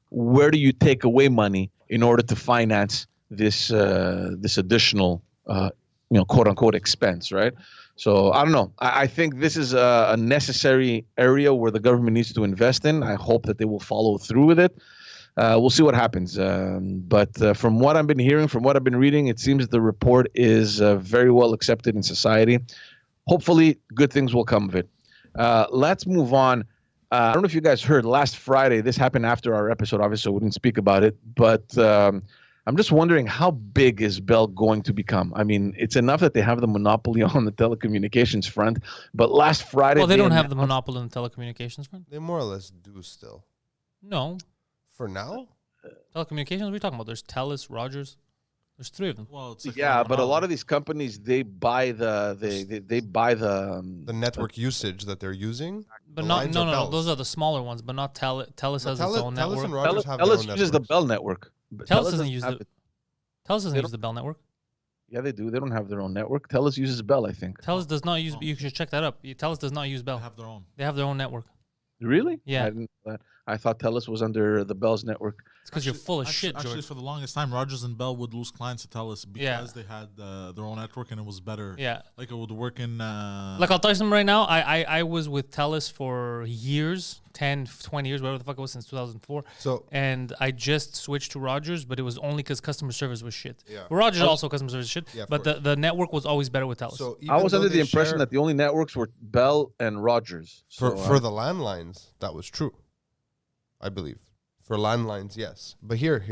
where do you take away money in order to finance this additional, quote unquote expense, right? So I don't know. I think this is a necessary area where the government needs to invest in. I hope that they will follow through with it. We'll see what happens. But from what I've been hearing, from what I've been reading, it seems that the report is very well accepted in society. Hopefully, good things will come of it. Let's move on. I don't know if you guys heard last Friday. This happened after our episode, obviously, so we didn't speak about it. But I'm just wondering, how big is Bell going to become? I mean, it's enough that they have the monopoly on the telecommunications front. But last Friday, Well, they don't have the monopoly on the telecommunications front. They more or less do still. No, For now? telecommunications. What are you talking about? There's Telus, Rogers. There's three of them. Well, it's like Yeah, but a lot of these companies, they buy the The network usage that they're using? But The not lines no are no. Bell's. Those are the smaller ones, but not Telus has its own Telus network. and Rogers have their Telus own uses the networks. Bell network. But Telus doesn't use have the it. Telus doesn't They use the Bell network. Yeah, they do. They don't have their own network. Telus uses Bell, I think. Telus does not use. You should check that up. Telus does not use They Bell. have their own. They have their own network. Really? Yeah. I didn't know that. I thought Telus was under the Bell's network. It's because you're full of shit, Actually, George. for the longest time, Rogers and Bell would lose clients to Telus because Yeah. they had their own network and it was better. Yeah. Like it would work in. Like I'll tell you something right now. I was with Telus for years, 10, 20 years, whatever the fuck it was, since 2004. So And I just switched to Rogers, but it was only because customer service was shit. Yeah. Well, Rogers also customer service is shit, Yeah, of but course. the network was always better with Telus. So I was even under though the they impression share- that the only networks were Bell and Rogers. So, for the landlines, that was true. I believe. For landlines, yes. But here.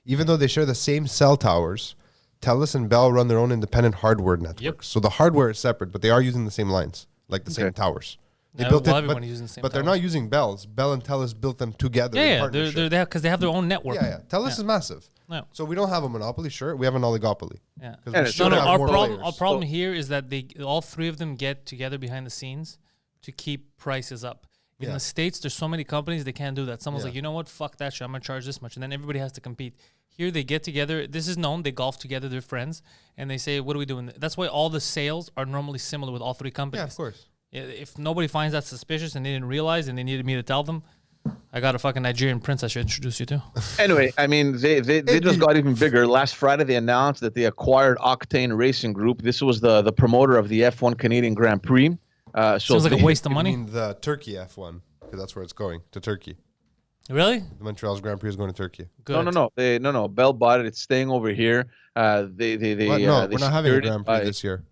Even though they share the same cell towers, Telus and Bell run their own independent hardware networks. Yep. So the hardware is separate, but they are using the same lines, like the same towers. They built it, everyone using the same but they're towers. not using Bell's. Bell and Telus built them together. in Yeah, partnership. they're because they have their own network. Yeah. Telus is massive. Yeah. So we don't have a monopoly, sure. We have an oligopoly. Yeah. 'Cause And we it's should not have Our more problem, players. our problem here is that all three of them get together behind the scenes to keep prices up. In Yeah. the States, there's so many companies they can't do that. Someone's Yeah. like, you know what, fuck that shit. I'm gonna charge this much, and then everybody has to compete. Here they get together. This is known. They golf together. They're friends, and they say, "What are we doing?" That's why all the sales are normally similar with all three companies. Yeah, of course. If nobody finds that suspicious and they didn't realize and they needed me to tell them, I got a fucking Nigerian prince I should introduce you to. Anyway, I mean, they just got even bigger. Last Friday, they announced that they acquired Octane Racing Group. This was the promoter of the F1 Canadian Grand Prix. So Seems like a waste of I money. mean the Turkey F1, because that's where it's going, to Turkey. Really? The Montreal's Grand Prix is going to Turkey. Good. No. Bell bought it. It's staying over here. They What? No, they we're not having a secured it Grand Prix by- this year.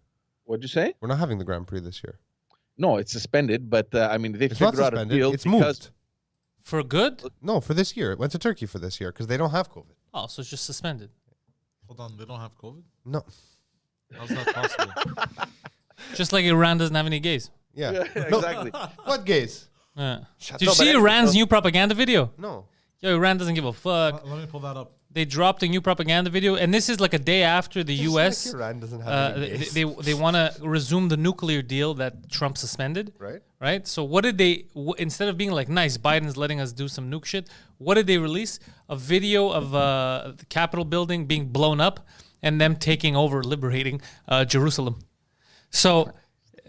What'd you say? We're not having the Grand Prix this year. No, it's suspended. But I mean, they It's not figured out a suspended. deal It's because moved. For good? No, for this year. It went to Turkey for this year because they don't have COVID. Oh, so it's just suspended. Hold on, they don't have COVID? No. How's that possible? Just like Iran doesn't have any gays. Yeah. Yeah, No. exactly. What gays? Yeah. Shut Did you up. see Iran's new propaganda video? No. Yo, Iran doesn't give a fuck. Let me pull that up. They dropped a new propaganda video, and this is like a day after the Just U.S. like Iran doesn't have any gays. they want to resume the nuclear deal that Trump suspended. Right? Right. So what did they? Instead of being like, "Nice, Biden's letting us do some nuke shit," what did they release? A video of the Capitol building being blown up and them taking over, liberating Jerusalem. So,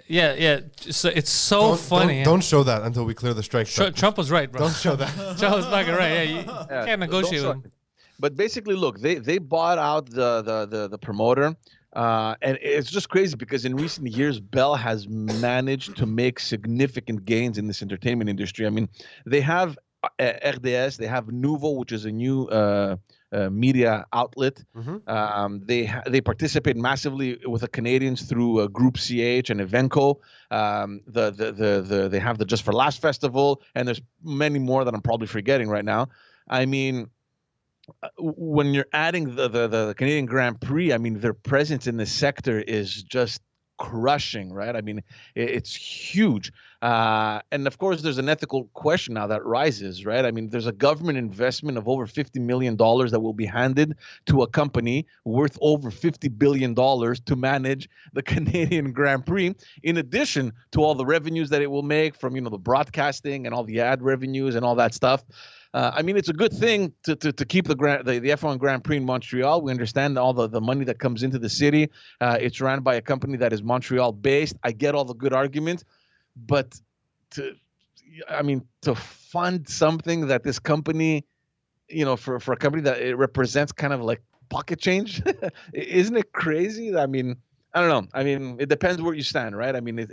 yeah. So it's so funny. Don't show that until we clear the strike. Trump was right, bro. Don't show that. Trump was fucking right. Yeah, you Yeah, can't negotiate with him. But basically, look, they bought out the promoter, and it's just crazy because in recent years, Bell has managed to make significant gains in this entertainment industry. I mean, they have RDS, they have Nouveau, which is a new media outlet. They participate massively with the Canadians through Group CH and Evenco. They have the Just for Laughs festival, and there's many more that I'm probably forgetting right now. I mean, when you're adding the Canadian Grand Prix, I mean, their presence in the sector is just crushing, right? I mean, it's huge. And of course, there's an ethical question now that rises, right? I mean, there's a government investment of over $50 million that will be handed to a company worth over $50 billion to manage the Canadian Grand Prix, in addition to all the revenues that it will make from, the broadcasting and all the ad revenues and all that stuff. I mean, it's a good thing to keep the F1 Grand Prix in Montreal. We understand all the money that comes into the city. It's run by a company that is Montreal-based. I get all the good arguments, but to fund something that this company, for a company that it represents kind of like pocket change, isn't it crazy? I mean, I don't know. I mean, it depends where you stand, right? I mean,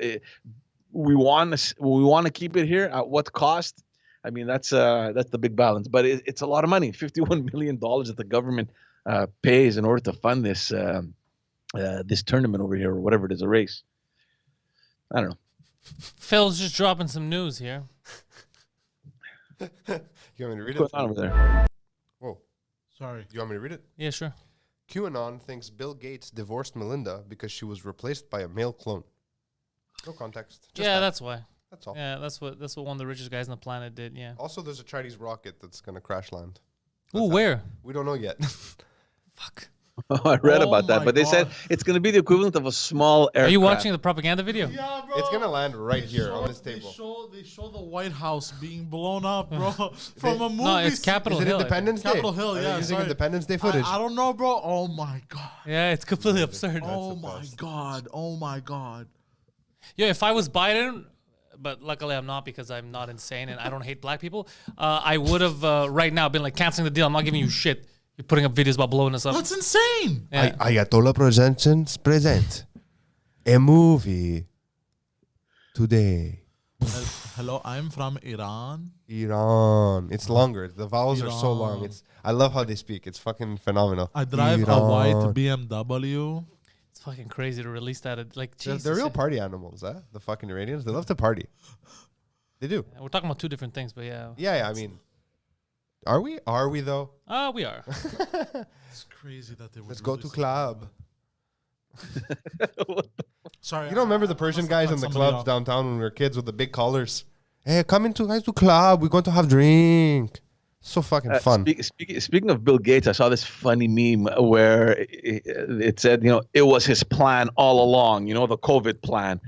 we want to keep it here at what cost? I mean, that's the big balance, but it's a lot of money. $51 million that the government pays in order to fund this this tournament over here, or whatever it is, a race. I don't know. Phil's just dropping some news here. You want me to read What's it? going on over there? Whoa. Sorry. You want me to read it? Yeah, sure. QAnon thinks Bill Gates divorced Melinda because she was replaced by a male clone. No context. Just Yeah, that. that's why. That's all. Yeah, that's what one of the richest guys on the planet did. Yeah. Also, there's a Chinese rocket that's going to crash land. Ooh, where? We don't know yet. Fuck. I read Oh about that, my but they said God. it's going to be the equivalent of a small aircraft. Are you watching the propaganda video? Yeah, bro. It's going to land right They here show- on this table. They show the White House being blown up, bro, from a movie. No, it's Capitol Is it Hill. I think. Independence Day? Capitol Hill, Are they yeah, using sorry. Independence Day footage. I don't know, bro. Oh my god. Yeah, it's completely absurd. Oh a my bust. god. Oh my god. Yeah, if I was Biden, but luckily I'm not because I'm not insane and I don't hate black people, I would have right now been like canceling the deal. I'm not giving you shit. You're putting up videos about blowing us up. That's insane. Yeah. Ayatollah Productions present a movie today. Hello, I'm from Iran. Iran. It's longer. The vowels are so long. Iran. I love how they speak. It's fucking phenomenal. I drive a white BMW. It's fucking crazy to release that. Like, They're, Jesus. they're real party animals, huh? The fucking Iranians. They love to party. They do. We're talking about two different things, but yeah. Yeah, I mean, Are we? Are we though? We are. It's crazy that they were. Let's go to club. Sorry, You don't remember the I Persian must have guys cut in the somebody clubs off. downtown when we were kids with the big collars? Hey, come into guys to club. We're going to have drink. So fucking fun. Speaking of Bill Gates, I saw this funny meme where it said, it was his plan all along, the COVID plan.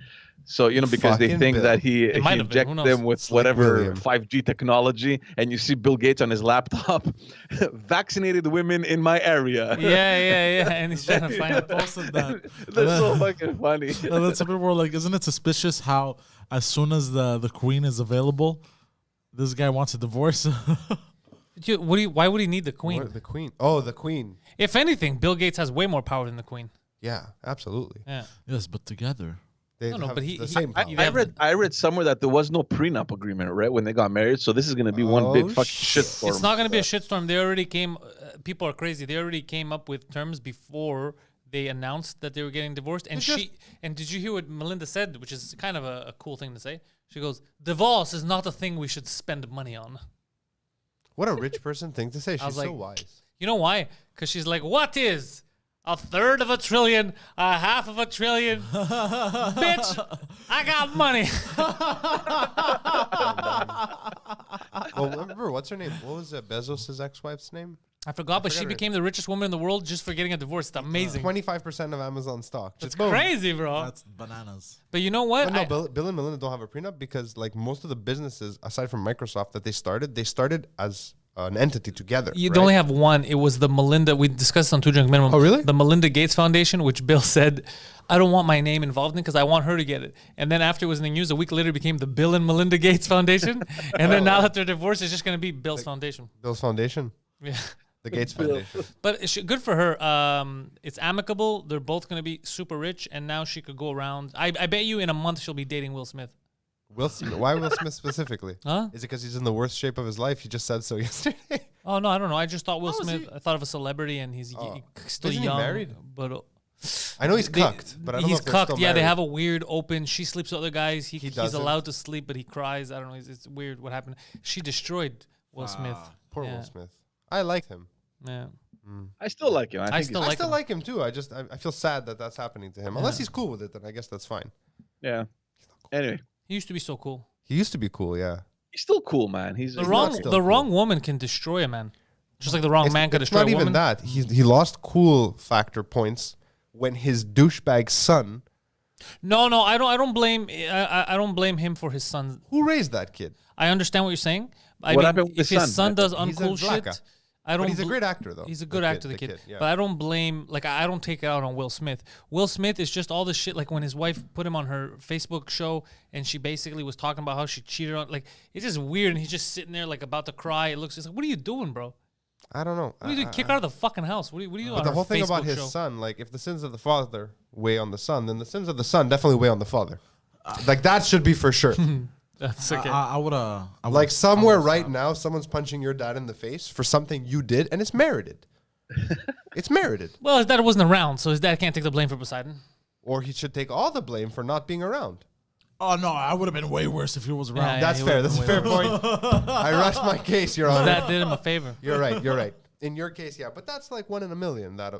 So, because they Fucking think Bill. that he might have been. Who injected knows? them with Slick whatever William. 5G technology. And you see Bill Gates on his laptop, vaccinated women in my area. Yeah. And he's trying to find I it. posted that. That's so fucking funny. And then some people were like, "Isn't it suspicious how as soon as the queen is available, this guy wants a divorce?" Why would he need the queen? What, the queen. Oh, the queen. If anything, Bill Gates has way more power than the queen. Yeah, absolutely. Yeah. Yes, but together. They No, have but he- the he- same I- power. I read somewhere that there was no prenup agreement, right, when they got married. So this is going to be one big Oh, fucking shit. shitstorm. It's not going to be a shitstorm. They already came. People are crazy. They already came up with terms before they announced that they were getting divorced. And did you hear what Melinda said, which is kind of a cool thing to say? She goes, "Divorce is not a thing we should spend money on." What a rich person thing to say. She's was so like- wise. You know why? Because she's like, "What is a third of a trillion, a half of a trillion? Bitch, I got money." Well, remember, what's her name? What was Bezos' ex-wife's name? I forgot, but she forgot her- became the richest woman in the world just for getting a divorce. It's amazing. 25% of Amazon stock. It's Just boom. crazy, bro. That's bananas. But you know what? But no, Bill and Melinda don't have a prenup because, like, most of the businesses, aside from Microsoft, that they started as an entity together. You right? only have one. It was the Melinda. We discussed on Two Drink Minimum. Oh, really? The Melinda Gates Foundation, which Bill said, "I don't want my name involved in because I want her to get it." And then after it was in the news, a week later, it became the Bill and Melinda Gates Foundation. And then now that they're divorced, it's just going to be Bill's foundation. Bill's Foundation, Yeah. the Gates Foundation. But good for her. It's amicable. They're both going to be super rich, and now she could go around. I bet you in a month she'll be dating Will Smith. Will Smith. Why Will Smith specifically? Huh? Is it because he's in the worst shape of his life? He just said so yesterday. Oh no, I don't know. I just thought Will How is Smith. he- I thought of a celebrity, and he's still Isn't he young. married? But I know he's cucked, but I don't know he's if they're cucked. still Yeah, they married. have a weird open. She sleeps with other guys. He's doesn't? allowed to sleep, but he cries. I don't know. It's weird what happened. She destroyed Will Smith. Poor Yeah. Will Smith. I like him. Yeah. I still like him. I think still I like still him. like him too. I feel sad that that's happening to him. Unless he's cool with it, then I guess that's fine. yeah. Anyway, He used to be so cool. He used to be cool, yeah. he's still cool, man. He's The he's wrong not still the cool. wrong woman can destroy a man, just like the wrong man could It's destroy not a even woman. that. He lost cool factor points when his douchebag son. No, I don't blame. I don't blame him for his son. Who raised that kid? I understand what you're saying. I What mean, happened with if his his son? son does He's a uncool blacker. shit, I don't. But he's a bl- great actor, though. He's a good actor, the kid. yeah. But I don't blame. Like I don't take it out on Will Smith. Will Smith is just all this shit. Like when his wife put him on her Facebook show, and she basically was talking about how she cheated on. Like it's just weird, and he's just sitting there like about to cry. It looks just like, what are you doing, bro? I don't know. What are you doing? Kick her out of the fucking house. What are you doing? But on the her whole thing about Facebook his show? son, like, if the sins of the father weigh on the son, then the sins of the son definitely weigh on the father. Like, that should be for sure. That's okay. I would Like, somewhere right now, someone's punching your dad in the face for something you did, and it's merited. It's merited. Well, his dad wasn't around, so his dad can't take the blame for Poseidon. Or he should take all the blame for not being around. Oh no, I would have been way worse if he was around. Yeah, That's he fair. would've That's a been fair way point. I rest my case, Your Honor. That did him a favor. You're right. You're right. In your case, yeah. But that's like 1 in a million, that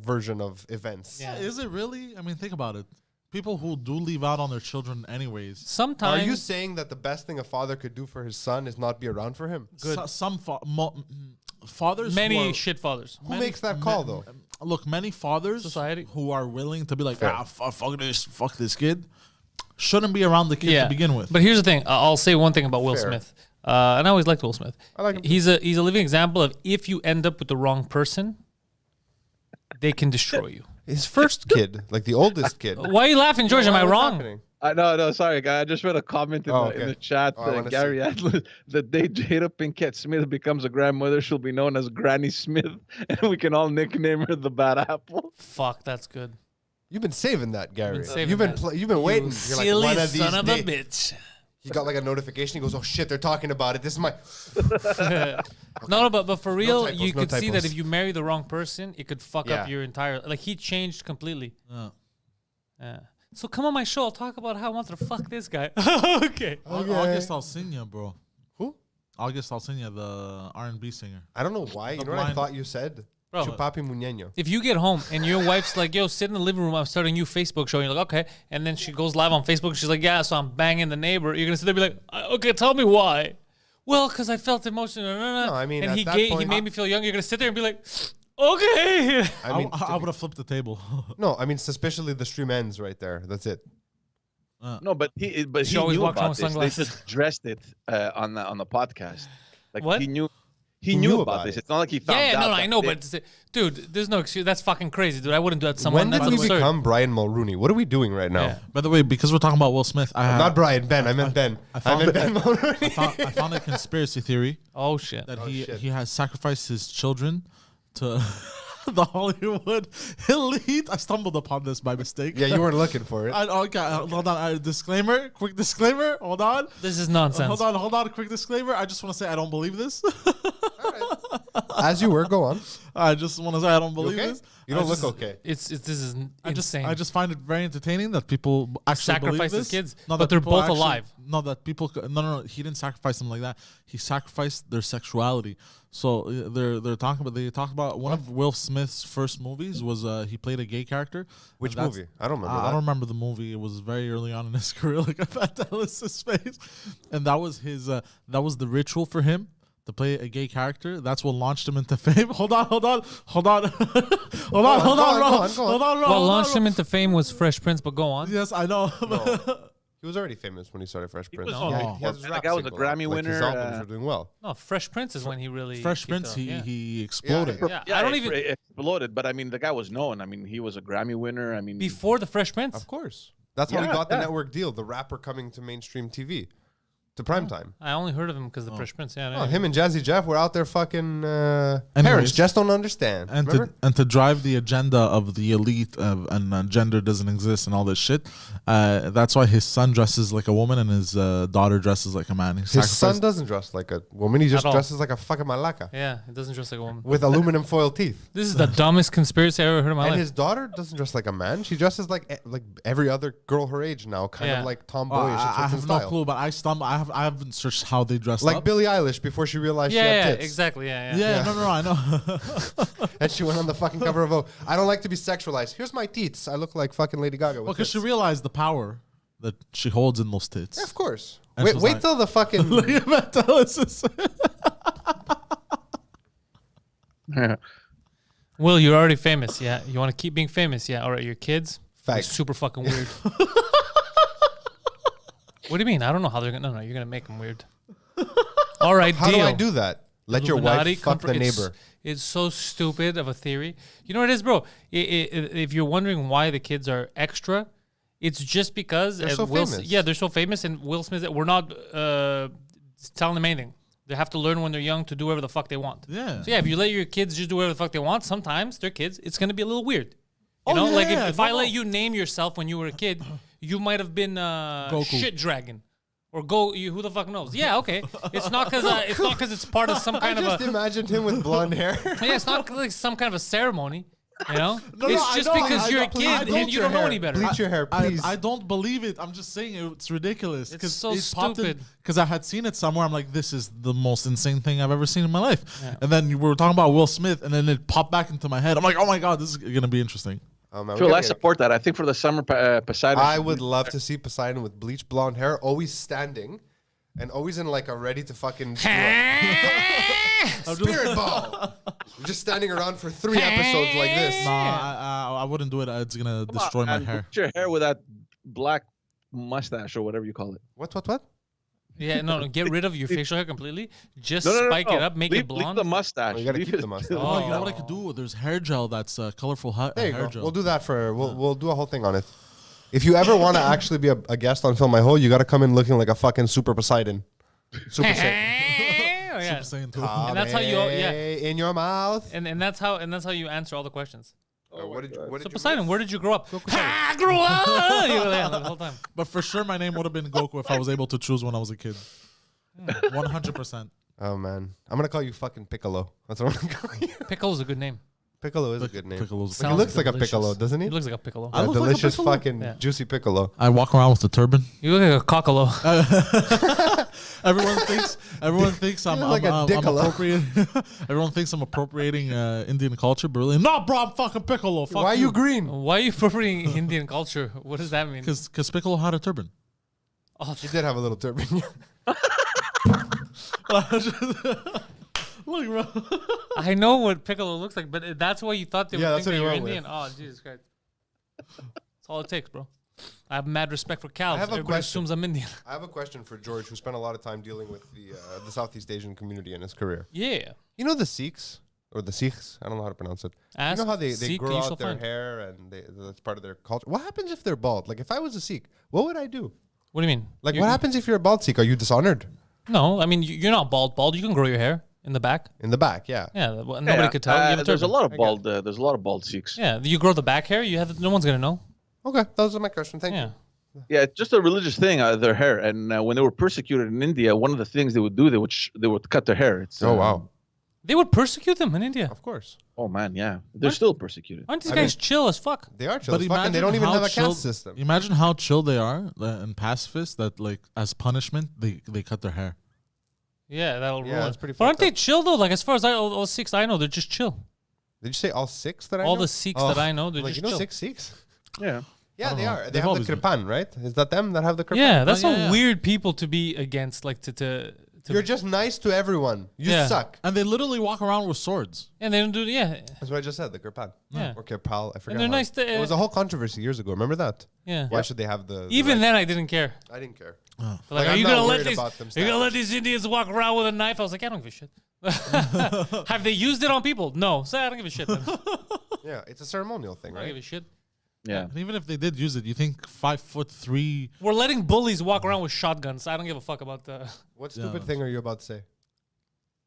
version of events. Yeah. Is it really? I mean, think about it. People who do leave out on their children anyways. Sometimes Are you saying that the best thing a father could do for his son is not be around for him? Fathers many who are, shit fathers. Who makes that call, though? Look, many fathers Society. who are willing to be like, Fair. fuck this kid, shouldn't be around the kid to begin with. But here's the thing. I'll say one thing about Will Fair. Smith. And I always liked Will Smith. I like him He's a living example of if you end up with the wrong person, they can destroy you. His first kid, like the oldest kid. Why are you laughing, George? Am I What's wrong? happening? No, sorry, guy. I just read a comment in, Oh, in okay. the chat. Oh, I wanna Gary Adler, the day Jada Pinkett Smith becomes a grandmother, she'll be known as Granny Smith, and we can all nickname her the Bad Apple. Fuck, that's good. You've been saving that, Gary. saving You've been that. you've been waiting. You're Silly like, one of these son of a days. bitch. He got like a notification. He goes, "Oh shit, they're talking about it. This is my." No, but for real, typos, you no could see that typos. if you marry the wrong person, it could fuck Yeah. up your entire. Like he changed completely. Yeah. Yeah. So come on my show. I'll talk about how I wanted to fuck this guy. Okay. August Alsina, bro. Who? August Alsina, the R&B singer. I don't know why. You The know what I blind- thought you said? Bro. Chupapi Muñeño. If you get home and your wife's like, yo, sit in the living room, I'm starting a new Facebook show. And you're like, okay. And then she goes live on Facebook. She's like, yeah, so I'm banging the neighbor. You're going to sit there and be like, okay, tell me why. Well, because I felt emotional. No, I mean, and at he that he point- made me feel young. You're going to sit there and be like, okay. I mean, I would have flipped the table. no, I mean, suspiciously the stream ends right there. That's it. No, but he She always knew walks around about with this. They sunglasses. just addressed it on the podcast. Like What? he knew about this. it. It's not like he found Yeah, out. no, I that know, day. but dude, there's no excuse. That's fucking crazy, dude. I wouldn't do that to someone. When did That's we absurd. become Brian Mulrooney? What are we doing right now? Yeah. By the way, because we're talking about Will Smith, Not Brian, Ben. I meant Ben. I meant Ben Mulrooney. I found a conspiracy theory Oh shit. that Oh, he shit. has sacrificed his children to the Hollywood elite. I stumbled upon this by mistake. Yeah, you weren't looking for it. Okay, hold on. Disclaimer. Quick disclaimer. Hold on. This is nonsense. Hold on. Quick disclaimer. I just want to say I don't believe this. As you were, go on. I just want to say I don't believe Okay? this. You don't I look just- okay. This is insane. I just find it very entertaining that people actually Sacrifice believe his this. kids, No, but that they're people both actually- alive. No, that people. No. He didn't sacrifice them like that. He sacrificed their sexuality. So they're talking about. They talk about one of Will Smith's first movies was he played a gay character. Which and that's- movie? I don't remember I that. don't remember the movie. It was very early on in his career, like a Pantelis' face, and that was his. That was the ritual for him to play a gay character. That's what launched him into fame. Hold on, go on. What launched him into fame was Fresh Prince, but go on. Yes, I know. He was already famous when he started Fresh Prince. was- No. He has his That rap guy was a single Grammy out. Like, his winner, albums are doing well. No, Fresh Prince is when he really. Fresh kicked Prince, it off, yeah. he exploded. Yeah, I don't even. It exploded, but I mean, the guy was known. I mean, he was a Grammy winner. I mean, Before the Fresh Prince? Of course. That's how he Yeah, got the yeah. network deal, the rapper coming to mainstream TV, to primetime. I only heard of him because of the Fresh Prince. Yeah, Oh, him and Jazzy Jeff were out there fucking. Anyways. Parents just don't understand. And Remember? to drive the agenda of the elite and gender doesn't exist and all this shit. That's why his son dresses like a woman and his daughter dresses like a man. He His son sacrificed- doesn't dress like a woman. He just At all. dresses like a fucking malaka Yeah, it doesn't dress like a woman. with aluminum foil teeth. This is the dumbest conspiracy I ever heard in my And life. his daughter doesn't dress like a man. She dresses like every other girl her age now, kind Yeah. of like Oh, tomboyish. I in have style. no clue, but I haven't searched how they dress Like up. Billie Eilish before she realized she yeah, had tits. exactly. Yeah. Yeah, no, I know. And she went on the fucking cover of Vogue. I don't like to be sexualized. Here's my teats. I look like fucking Lady Gaga. With Because she tits. realized the power that she holds in those tits. Yeah, of course. And Wait, she was wait like- till the fucking. Will, you're already famous. Yeah. You want to keep being famous? Yeah. All right. Your kids? Facts. Super fucking weird. What do you mean? I don't know how they're gonna. No, you're gonna make them weird. All right. How deal. do I do that? Let your Illuminati, wife fuck the it's- neighbor. It's so stupid of a theory. You know what it is, bro? If you're wondering why the kids are extra, it's just because They're so Will, famous. yeah, they're so famous, and Will Smith. We're not telling them anything. They have to learn when they're young to do whatever the fuck they want. Yeah. So yeah, if you let your kids just do whatever the fuck they want, sometimes they're kids. It's gonna be a little weird. You Oh, know, like yeah, if no, I let no. you name yourself when you were a kid, you might have been Goku. Shit Dragon. Or who the fuck knows? Yeah, okay. It's not because it's part of some I kind of just a imagined him with blonde hair. yeah, it's not like some kind of a ceremony, you know? No, it's I just know, because I you're know. a Please kid bleach and you your don't know hair. any better. Bleach your hair, please. I don't believe it. I'm just saying it's ridiculous. It's so popped in- stupid. Because I had seen it somewhere. I'm like, this is the most insane thing I've ever seen in my life. And then we were talking about Will Smith, and then it popped back into my head. I'm like, oh my god, this is gonna be interesting. Oh, man, we Phil, gotta I get- support that. I think for the summer, Poseidon. I would love to see Poseidon with bleached blonde hair, always standing, and always in like a ready to fucking spirit ball. Just standing around for 3 episodes like this. Nah, I wouldn't do it. It's gonna destroy my hair. Put your hair with that black mustache or whatever you call it. What? Yeah, no, get rid of your facial hair completely. Just No. spike it up, make leave, it blonde. Leave the mustache. Oh, you gotta Leave keep it- the mustache. Oh, you know what I could do? There's hair gel that's colorful There you hair go. gel. We'll do that for. We'll do a whole thing on it. If you ever want to actually be a guest on Film My Hole, you got to come in looking like a fucking Super Poseidon. Super Saiyan. Oh, yeah. Super Saiyan 2. And that's how you- yeah. In your mouth. And that's how you answer all the questions. What did So you Poseidon, miss? where did you grow up? I grew up. You were there the whole time. But for sure, my name would have been Goku if I was able to choose when I was a kid. 100%. Oh man, I'm gonna call you fucking Piccolo. That's what I'm gonna call you. Piccolo's a good name. Piccolo is a good name. Piccolo's- He Sounds looks like a delicious. Piccolo, doesn't he? He looks like a piccolo. I A look like a delicious Piccolo? fucking Yeah. juicy Piccolo. I walk around with the turban. You look like a cockalo. Everyone thinks I'm like a Dickolo. appropriating. Everyone thinks I'm appropriating Indian culture. But really, no, bro, I'm fucking Piccolo. Fuck Why are you green? Why are you appropriating Indian culture? What does that mean? Because Piccolo had a turban. Oh, You did have a little turban. Look, bro. I know what Piccolo looks like, but that's why you thought they Yeah, would that's think that what you're he went Indian. Oh, Jesus Christ. That's all it takes, bro. I have mad respect for cows. have a Everybody question. assumes I'm Indian. I have a question for George, who spent a lot of time dealing with the Southeast Asian community in his career. Yeah. You know the Sikhs or the Sikhs? I don't know how to pronounce it. Ask, you know how they seek, grow and you shall out their find. hair and that's part of their culture. What happens if they're bald? Like if I was a Sikh, what would I do? What do you mean? Like You- what happens if you're a bald Sikh? Are you dishonored? No, I mean, you're not bald. Bald, you can grow your hair in the back. In the back, yeah. Yeah, well, nobody could tell. You have a There's a turban. lot of bald. There's a lot of bald Sikhs. Yeah, you grow the back hair. You have. No one's gonna know. Okay, those are my questions. Thank Yeah. you. Yeah, it's just a religious thing. Their hair, and when they were persecuted in India, one of the things they would do, they would cut their hair. It's Oh wow, They would persecute them in India. of course Oh man, yeah, they're still persecuted. Aren't these I guys chill as fuck? they are chill. But as fuck, and they imagine don't even how have a chill- caste system. Imagine how chill they are and pacifist that like as punishment they cut their hair. Yeah, that'll Yeah, ruin. it's pretty But aren't fucked they up. chill though? Like as far as all Sikhs I know, they're just chill. Did you say all six that I All know? the Sikhs that I know, they're like just you know chill. 6 Sikhs? Yeah, Yeah, don't they know. are. They They've have always the been. kirpan, right? Is that them that have the kirpan? Yeah, that's yeah, some yeah. weird people to be against. Like to You're just nice to everyone. You Yeah. suck. And they literally walk around with swords. and they don't do. Yeah, That's what I just said. The kirpan. Yeah. Or kirpal. I forgot. they're how- nice to- It was a whole controversy years ago. Remember that? yeah. Why should they have the? Even right- then, I didn't care. I didn't care. Like, Like, are I'm you not gonna let worried these? about them Are you gonna let standing. these Indians walk around with a knife? I was like, I don't give a shit. Have they used it on people? No. So I don't give a shit. Then. Yeah, it's a ceremonial thing, I don't give right? a shit. yeah. And even if they did use it, you think 5'3" We're letting bullies walk around with shotguns. I don't give a fuck about the. What Yeah, stupid thing are you about to say?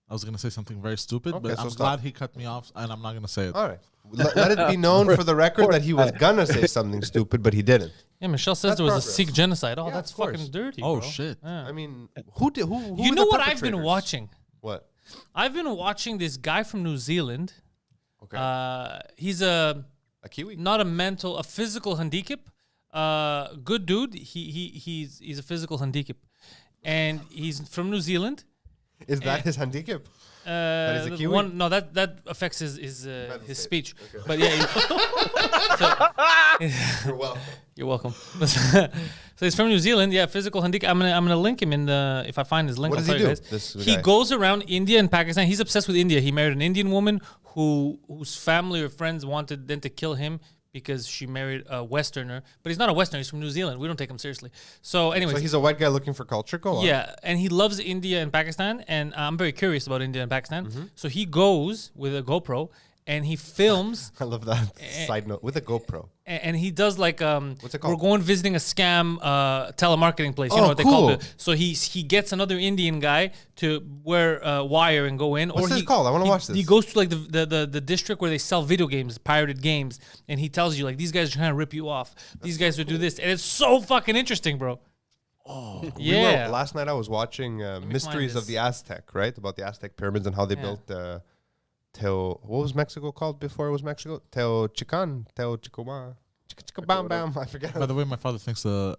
I was gonna say something very stupid, Okay, but so I'm stop. glad he cut me off, and I'm not gonna say it. All right. Let it be known for the record that he was gonna say something stupid, but he didn't. Yeah, Michelle says That's there was progress. a Sikh genocide. Oh, Yeah, that's of course. fucking dirty. Oh, bro. shit. Yeah. I mean, who did? Who You were know the what I've been perpetrators? watching? What? I've been watching this guy from New Zealand. Okay. He's A Kiwi. not a physical handicap. Good dude. He's a physical handicap, and he's from New Zealand. Is that his handicap? he's a The Kiwi? that affects his state. speech. Okay. But yeah, You're welcome. you're welcome. So he's from New Zealand. Yeah, physical handicap. I'm gonna link him in the if I find his link. What I'll does he tell you do, guys. this He guy? goes around India and Pakistan. He's obsessed with India. He married an Indian woman whose family or friends wanted then to kill him because she married a Westerner. But he's not a Westerner. He's from New Zealand. We don't take him seriously. So, anyways, So he's a white guy looking for culture. Go on. yeah, and he loves India and Pakistan, and I'm very curious about India and Pakistan. Mm-hmm. So he goes with a GoPro and he films, I love that. Side note with a GoPro. and he does like What's it called? we're going visiting a scam telemarketing place. You know Oh, what they call cool. it. So he gets another Indian guy to wear a wire and go in. What's or this he, called? I wanna he- watch this. He goes to like the district where they sell video games, pirated games, and he tells you like these guys are trying to rip you off. These guys would do this, and it's so fucking interesting, bro. Yeah. Last night I was watching Mysteries find of the Aztec, right? About the Aztec pyramids and how they built what was Mexico called before it was Mexico? Teotihuacan. Bam bam. I forget. By the way, my father thinks the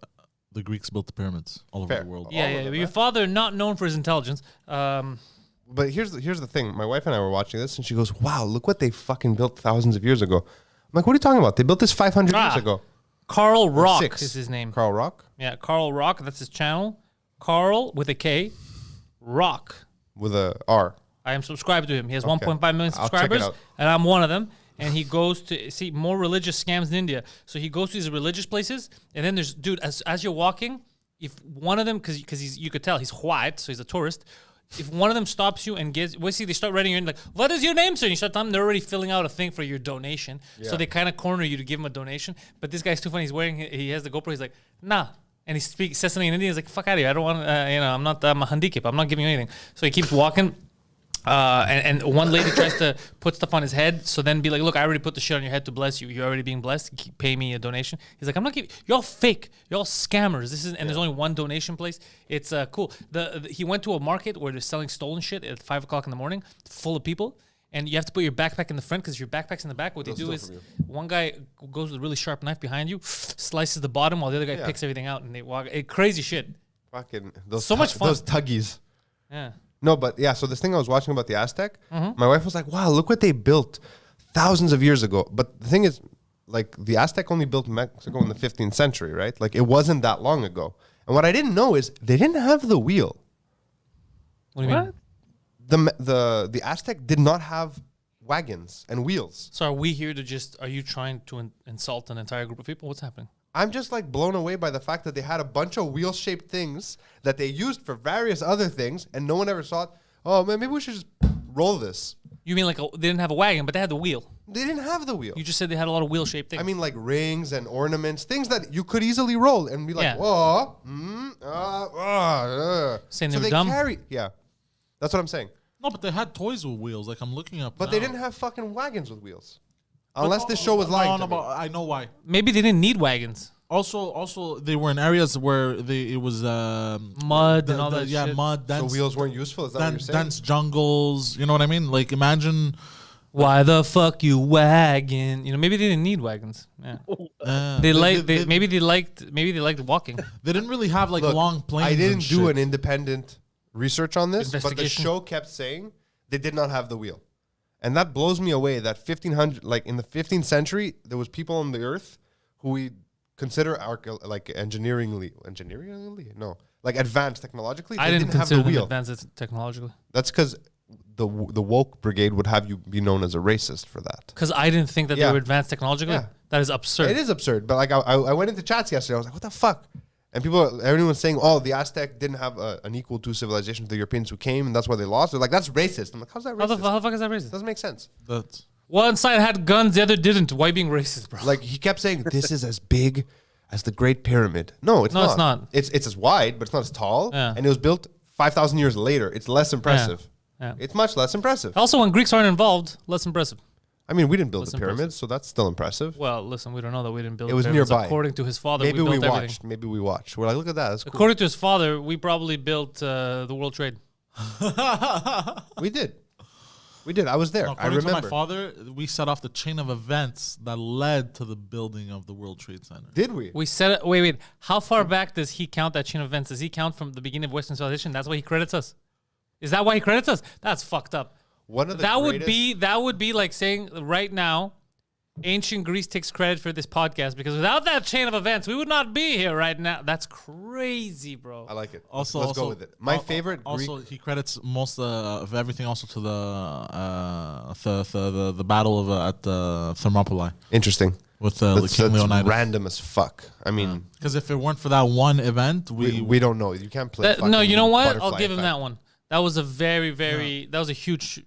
Greeks built the pyramids all over Fair. the world. Yeah, All of yeah. them, Your huh? father not known for his intelligence. But here's the thing. My wife and I were watching this, and she goes, "Wow, look what they fucking built thousands of years ago." I'm like, "What are you talking about? They built this 500 years Ah. ago." Carl Rock Six. is his name. Carl Rock Yeah, Carl Rock. That's his channel. Carl with a K. Rock. with a R. I am subscribed to him. He has Okay. 1.5 million I'll check it subscribers, out. and I'm one of them. And he goes to see more religious scams in India. So he goes to these religious places, and then there's as you're walking, if one of them because you could tell he's white, so he's a tourist. If one of them stops you and gets, they start writing you in like, "What is your name, sir?" And you start telling them, they're already filling out a thing for your donation. So Yeah. they kind of corner you to give him a donation. But this guy's too funny. He has the GoPro. He's like, "Nah." And says something in Indian. He's like, "Fuck out of here. I don't want, I'm a handicap. I'm not giving you anything." So he keeps walking. And one lady tries to put stuff on his head. So then be like, "Look, I already put the shit on your head to bless you. You're already being blessed. Pay me a donation." He's like, "I'm not giving. You're all fake. You're all scammers. There's only one donation place. It's cool." He went to a market where they're selling stolen shit at 5:00 in the morning, full of people. And you have to put your backpack in the front because your backpack's in the back. What they do is one guy goes with a really sharp knife behind you, slices the bottom while the other guy picks everything out, and they walk. Crazy shit. Fucking those So much fun. Those tuggies. Yeah. No, but yeah. So this thing I was watching about the Aztec, Mm-hmm. my wife was like, "Wow, look what they built thousands of years ago." But the thing is, like the Aztec only built Mexico in the 15th century, right? Like it wasn't that long ago. And what I didn't know is they didn't have the wheel. What do you mean? The Aztec did not have wagons and wheels. So are we here to just? Are you trying to insult an entire group of people? What's happening? I'm just like blown away by the fact that they had a bunch of wheel-shaped things that they used for various other things, and no one ever thought, "Oh man, maybe we should just roll this." You mean like they didn't have a wagon, but they had the wheel? They didn't have the wheel. You just said they had a lot of wheel-shaped things. I mean, like rings and ornaments, things that you could easily roll and be like, Yeah. "Whoa, Saying so they were they dumb? yeah, that's what I'm saying. No, but they had toys with wheels. Like I'm looking up. But now. they didn't have fucking wagons with wheels, unless this show was lying No, to no, me. but I know why. Maybe they didn't need wagons. Also, they were in areas where it was Mud and all that yeah, shit. mud, So dense, wheels weren't useful. Is that what you're saying? dense jungles. You know what I mean? Like imagine. Why the fuck you wagon? You know, maybe they didn't need wagons. Yeah. Maybe they liked walking. They didn't really have like Look, long planes. I didn't and do shit. an independent research on this, but the Investigation? show kept saying they did not have the wheel, and that blows me away. That 1500, like in the 15th century, there was people on the earth who we consider like engineeringly, no, like advanced technologically. I They didn't have consider the them wheel. advanced technologically That's because the woke brigade would have you be known as a racist for that. because I didn't think that Yeah. they were advanced technologically. Yeah. That is absurd. It is absurd, but like I went into chats yesterday. I was like, "What the fuck?" And everyone was saying, "Oh, the Aztec didn't have an equal to civilization to the Europeans who came, and that's why they lost." They're like, "That's racist." I'm like, "How's that How the racist?" fuck is that racist? Doesn't make sense. That's One side had guns, the other didn't. Why being racist, bro? Like he kept saying, "This is as big as the Great Pyramid." No, it's No, not. it's not. It's as wide, but it's not as tall. Yeah. And it was built 5,000 years later. It's less impressive. Yeah. It's much less impressive. Also, when Greeks aren't involved, less impressive. I mean, we didn't build Less the pyramids, so that's still impressive. Well, listen, we don't know that we didn't build. It was pyramids. nearby. According to his father, Maybe we we built watched. everything. Maybe we watched. We're like, look at that. That's cool. According to his father, we probably built the World Trade. We did. We did. I was there. I according to my remember. father. We set off the chain of events that led to the building of the World Trade Center. Did we? We said it. Wait. How far back does he count that chain of events? Does he count from the beginning of Western civilization? That's why he credits us. Is that why he credits us? That's fucked up. One of the That greatest- would be like saying right now, ancient Greece takes credit for this podcast because without that chain of events, we would not be here right now. That's crazy, bro. I like it. Also, Let's go with it. My favorite Also, Greek. he credits most of everything also to the battle of at Thermopylae Interesting. with That's King Leonidas. random as fuck. I mean, Because if it weren't for that one event, we don't know. You can't play. No, you know what? I'll butterfly give him effect. that one. That was a that was a huge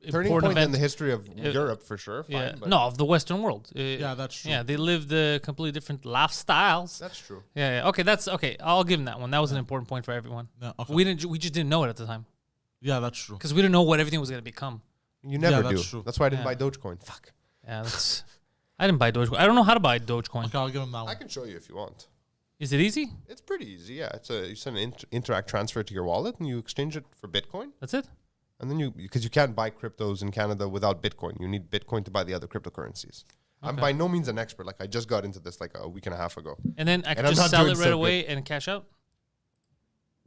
Turning important point event. in the history of Europe for sure. Fine, Yeah, but no, of the Western world. Yeah, that's true. Yeah, they lived completely different lifestyles. that's true. Yeah. Okay, that's okay. I'll give him that one. That was an important point for everyone. Yeah, okay. We just didn't know it at the time Yeah, that's true. because we didn't know what everything was gonna become. You never that's do. true. That's why I didn't Yeah. buy Dogecoin. Fuck. Yeah, that's. I didn't buy Dogecoin. I don't know how to buy Dogecoin. Okay, I'll give him that I one. can show you if you want. Is it easy? It's pretty easy. Yeah, you send an Interact transfer to your wallet and you exchange it for Bitcoin, That's it. and then because you can't buy cryptos in Canada without Bitcoin. You need Bitcoin to buy the other cryptocurrencies. I'm by no means an expert. Like I just got into this like a week and a half ago. And then I And can I'm just not sell doing it right so away and cash out.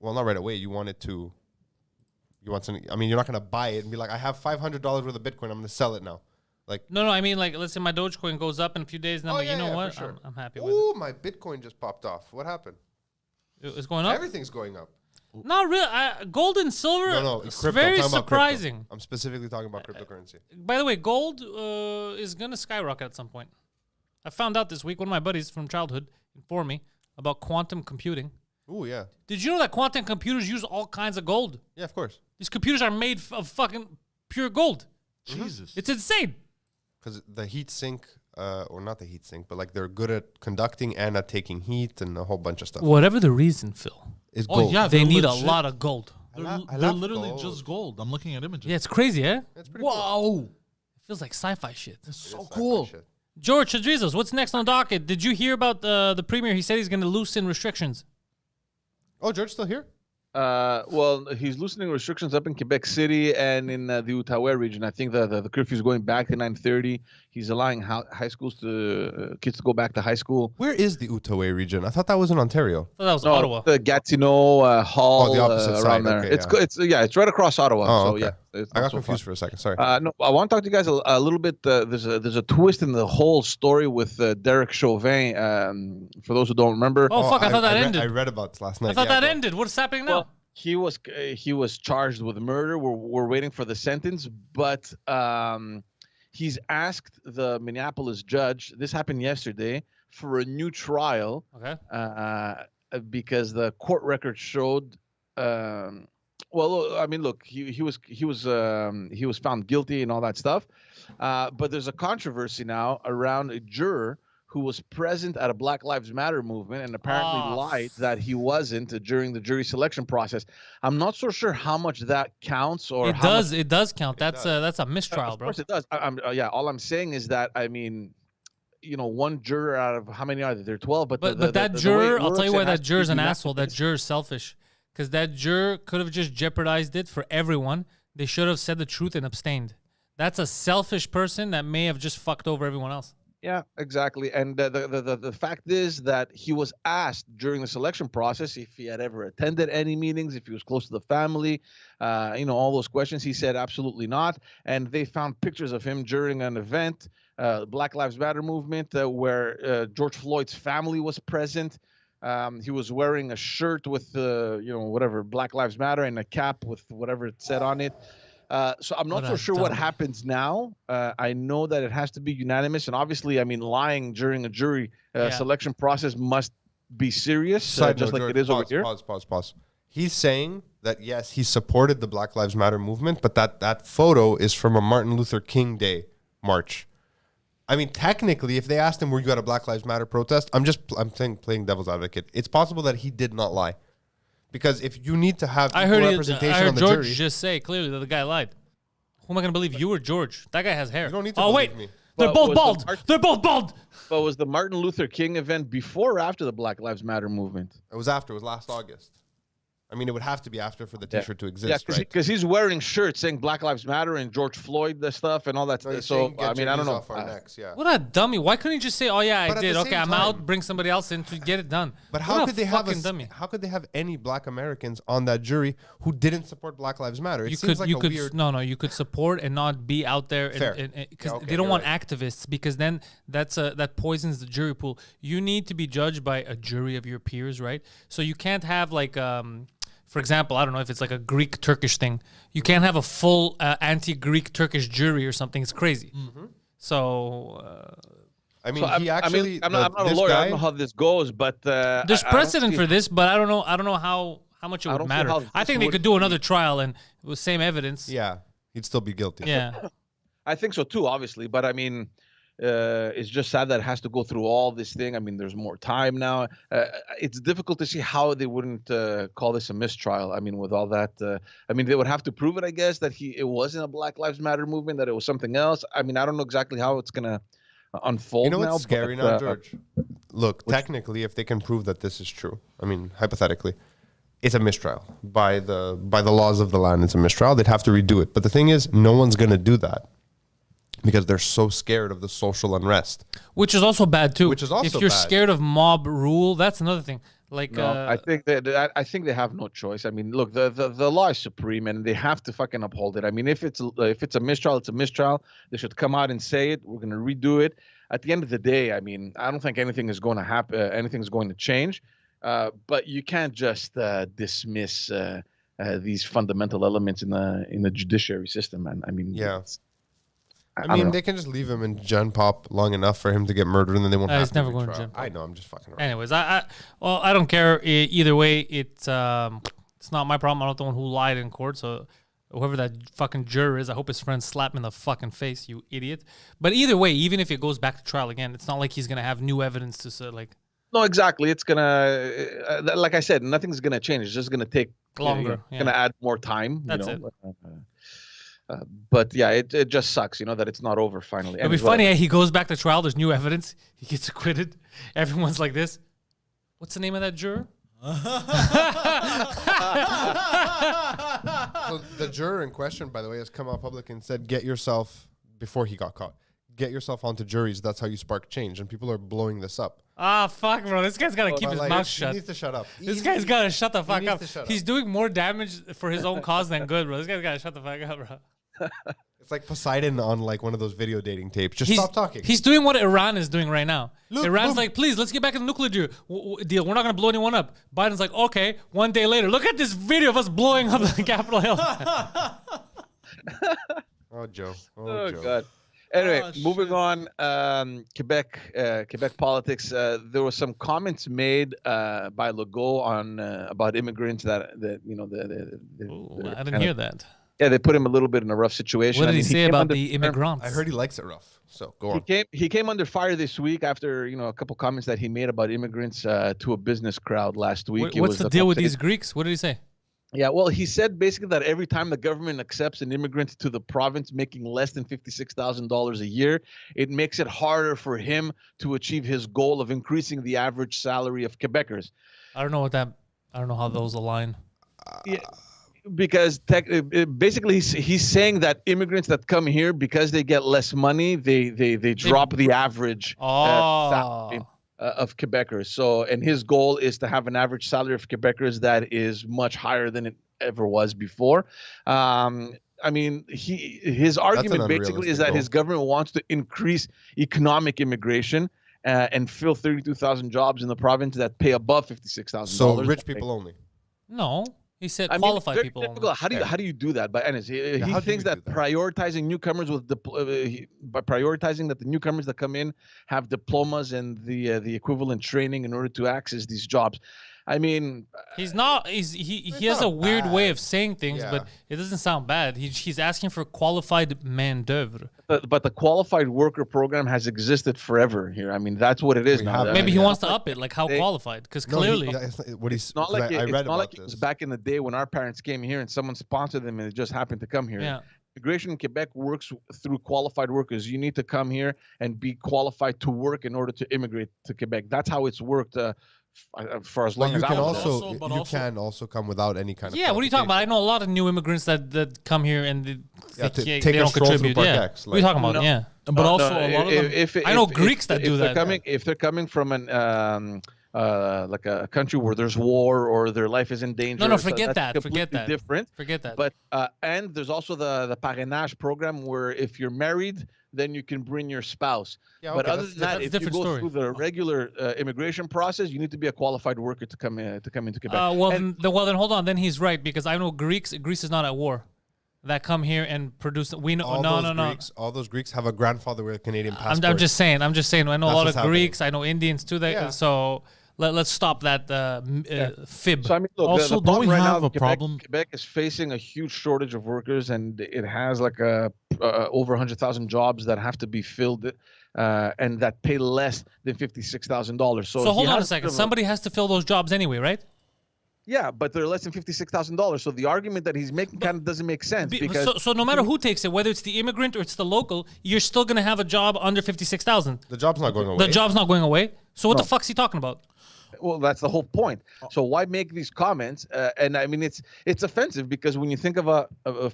Well, not right away. You want it to. You want something. I mean, you're not gonna buy it and be like, I have $500 worth of Bitcoin. I'm gonna sell it now. Like, No, I mean like let's say my Dogecoin goes up in a few days, and I'm like, you know for what? sure. I'm happy with Ooh, my Bitcoin just popped off. What happened? it. It's going up. Everything's going up. Not really. Gold and silver. No, It's crypto. very I'm talking about crypto. surprising. I'm specifically talking about cryptocurrency. By the way, gold is gonna skyrocket at some point. I found out this week. One of my buddies from childhood informed me about quantum computing. Ooh, yeah, Did you know that quantum computers use all kinds of gold? yeah, of course. These computers are made of fucking pure gold. Jesus. It's insane. Because the heat sink, or not the heat sink, but like they're good at conducting and at taking heat and a whole bunch of stuff. Whatever the reason, Phil, Is Oh, gold. yeah. they They're need a legit. lot of gold. They're, I they're love literally gold. just gold. I'm looking at images. Yeah, it's crazy, eh? That's pretty cool. Wow. It feels like sci-fi shit. It's so It's cool. sci-fi shit. George Chadrizos, what's next on the docket? Did you hear about the premier? He said he's going to loosen restrictions. Oh, George's still here? Well, he's loosening restrictions up in Quebec City and in the Outaouais region. I think the curfew is going back to 9:30. He's allowing high schools to kids to go back to high school. Where is the Outaouais region? I thought that was in Ontario. I thought that was No, Ottawa. the Gatineau, Hull, Oh, the opposite around side. there. Okay, It's right across Ottawa. Oh, so okay. yeah, it's I not got so confused far. for a second. Sorry. No, I want to talk to you guys a little bit. There's a twist in the whole story with Derek Chauvin. For those who don't remember, Oh, fuck, I thought that ended. I read about this last night. I thought Yeah, that go. ended. What's happening now? Well, he was charged with murder. We're waiting for the sentence, but he's asked the Minneapolis judge. This happened yesterday for a new trial. Okay. Because the court record showed. Well, I mean, look, he was found guilty and all that stuff, but there's a controversy now around a juror who was present at a Black Lives Matter movement and apparently lied that he wasn't during the jury selection process. I'm not so sure how much that counts or It how does. much, it does count. That's a mistrial, of bro. course it does. Yeah, all I'm saying is that, I mean, one juror out of how many are there? There are 12, but That the way juror, it I'll tell works, you it why has that to juror's be an asshole. That unanimous. juror's selfish, because that juror could have just jeopardized it for everyone. They should have said the truth and abstained. That's a selfish person that may have just fucked over everyone else. Yeah, exactly. And the fact is that he was asked during the selection process if he had ever attended any meetings, if he was close to the family, all those questions. He said absolutely not. And they found pictures of him during an event, Black Lives Matter movement, where George Floyd's family was present. He was wearing a shirt with whatever Black Lives Matter and a cap with whatever it said on it. So I'm not What so a sure what dummy. happens now. I know that it has to be unanimous, and obviously, I mean, lying during a jury selection process must be serious, Side just note, like George, it is over pause, here. Pause. He's saying that yes, he supported the Black Lives Matter movement, but that photo is from a Martin Luther King Day march. I mean, technically, if they asked him, "Were you at a Black Lives Matter protest?" I'm playing devil's advocate. It's possible that he did not lie, because if you need to have I equal heard representation on the George jury, just say clearly that the guy lied. Who am I gonna believe, you or George? That guy has hair. you don't need to oh believe wait, me. they're But both was the bald. march- They're both bald. But was the Martin Luther King event before or after the Black Lives Matter movement? It was after. It was last August. I mean, it would have to be after for the T-shirt to exist, Yeah, right? because he's wearing shirts saying Black Lives Matter and George Floyd the stuff and all that No, stuff. he's So saying, "Get I your mean, I don't knees know. off our necks," yeah. What a dummy! Why couldn't he just say, "Oh yeah, But I at did. the Okay, same I'm time- out. Bring somebody else in to get it done." But What how a could they have fucking dummy? how could they have any Black Americans on that jury who didn't support Black Lives Matter? It You seems could, like you a could, weird. no, you could support and not be out there, Fair. because Yeah, okay, they don't you're want right. activists, because then that poisons the jury pool. You need to be judged by a jury of your peers, right? So you can't have like, for example, I don't know if it's like a Greek-Turkish thing. You can't have a full anti-Greek Turkish jury or something. It's crazy. So I mean, So, he actually. I'm not a this lawyer. I guy- don't know how this goes, but there's I don't precedent see- for this, but I don't know how much it I would don't see matter. how I this think they would could do another be- trial and with same evidence. Yeah, he'd still be guilty. Yeah. I think so too, obviously. But I mean, it's just sad that it has to go through all this thing. I mean, there's more time now. It's difficult to see how they wouldn't call this a mistrial. I mean, with all that, I mean, they would have to prove it, I guess, that it wasn't a Black Lives Matter movement, that it was something else. I mean, I don't know exactly how it's gonna unfold. You know now, what's scary but, now, George? Look, technically, if they can prove that this is true, I mean, hypothetically, it's a mistrial by the laws of the land. It's a mistrial. They'd have to redo it. But the thing is, no one's gonna do that because they're so scared of the social unrest. Which is also bad too. Which is also if you're bad. scared of mob rule, that's another thing. Like No, I think they have no choice. I mean, look, the law is supreme, and they have to fucking uphold it. I mean, if it's a mistrial, it's a mistrial. They should come out and say it. We're gonna redo it. At the end of the day, I mean, I don't think anything is going to happen. Anything's going to change. But you can't just dismiss these fundamental elements in the judiciary system, man. I mean, Yeah. I I don't mean, know. they can just leave him in gen pop long enough for him to get murdered, and then they won't have he's to never do a going to trial. gen pop. I know. I'm just fucking around. anyways, I don't care either way. It's not my problem. I'm not the one who lied in court. So whoever that fucking juror is, I hope his friends slap him in the fucking face, you idiot. But either way, even if it goes back to trial again, it's not like he's gonna have new evidence to say like No, exactly. It's gonna, like I said, nothing's gonna change. It's just gonna take Longer, It's gonna add more time. That's it. But yeah, it just sucks, that it's not over finally. It'd be funny. He goes back to trial. There's new evidence. He gets acquitted. Everyone's like this. What's the name of that juror? So the juror in question, by the way, has come out public and said, "Get yourself," before he got caught, "get yourself onto juries. That's how you spark change." And people are blowing this up. Ah, fuck, bro. This guy's got to keep his mouth He shut. needs to shut up. This guy's got to shut the fuck needs up. to shut He's up. doing more damage for his own cause than good, bro. This guy's got to shut the fuck up, bro. It's like Poseidon on like one of those video dating tapes. Just stop talking. He's doing what Iran is doing right now. Look, Iran's boom. like, please, let's get back in the nuclear deal. We're not going to blow anyone up. Biden's like, okay. One day later, look at this video of us blowing up the Capitol Hill. Oh, Joe. Oh, Joe. God. Anyway, Oh, moving shit. on. Quebec politics. There were some comments made by Legault on about immigrants that you know Ooh, I didn't hear that. Yeah, they put him a little bit in a rough situation. What did I he mean, say came about under the fire- immigrants? I heard he likes it rough. So go on. He came under fire this week after a couple comments that he made about immigrants to a business crowd last week. It What's was the a deal with conversation- these Greeks? What did he say? Yeah, well, he said basically that every time the government accepts an immigrant to the province making less than $56,000 a year, it makes it harder for him to achieve his goal of increasing the average salary of Quebecers. I don't know how those align. Yeah, because basically he's saying that immigrants that come here, because they get less money, they drop the average salary of Quebecers. So, and his goal is to have an average salary of Quebecers that is much higher than it ever was before. I mean, his argument basically is that his government wants to increase economic immigration and fill 32,000 jobs in the province that pay above $56,000. So rich people only. No, he said I mean, qualified very people. difficult. How do you do that? But anyways, he how do thinks you that do that? prioritizing newcomers by prioritizing that the newcomers that come in have diplomas and the equivalent training in order to access these jobs. I mean, He has a not weird way bad. of saying things, Yeah. but it doesn't sound bad. He's asking for qualified main d'oeuvre. but the qualified worker program has existed forever here. I mean, that's what it is We now. have- I Maybe mean, he wants to up it, like how qualified? Because clearly, what he's It's not like I read it's not about like it was this. back in the day when our parents came here and someone sponsored them and it just happened to come here. yeah. Immigration in Quebec works through qualified workers. You need to come here and be qualified to work in order to immigrate to Quebec. That's how it's worked for as long But you as can I was there. also But you also- can also come without any kind of. Yeah, what are you talking about? I know a lot of new immigrants that come here and Yeah, to they take a don't stroll through contribute. Park Yeah. X, What are you talking like- about? No. Yeah. But also, a lot of them. I know Greeks that do they're that. Coming, if they're coming from an like a country where there's war or their life is in danger. No, so forget that's that. Forget completely that. Different. Forget that. But and there's also the parrainage program where if you're married, then you can bring your spouse. Yeah, But okay, other that's than that, different. if you Different go story. through the regular immigration process, you need to be a qualified worker to come into Quebec. And- then hold on. Then he's right because I know Greece is not at war. That come here and produce. We know. All those Greeks have a grandfather with a Canadian passport. I'm just saying. I know That's a lot of what's happening. Greeks. I know Indians too. Yeah. So let's stop that fib. So I mean, look, Also, the don't we problem right have now, a problem- Quebec is facing a huge shortage of workers, and it has like over 100,000 jobs that have to be filled, and that pay less than $56,000. So hold on a second. Somebody has to fill those jobs anyway, right? Yeah, but they're less than $56,000. So the argument that he's making kind of doesn't make sense because So no matter who takes it, whether it's the immigrant or it's the local, you're still gonna have a job under 56,000. The job's not going away. The job's not going away. So what the fuck's he talking about? well, that's the whole point. So why make these comments? And I mean, it's offensive because when you think of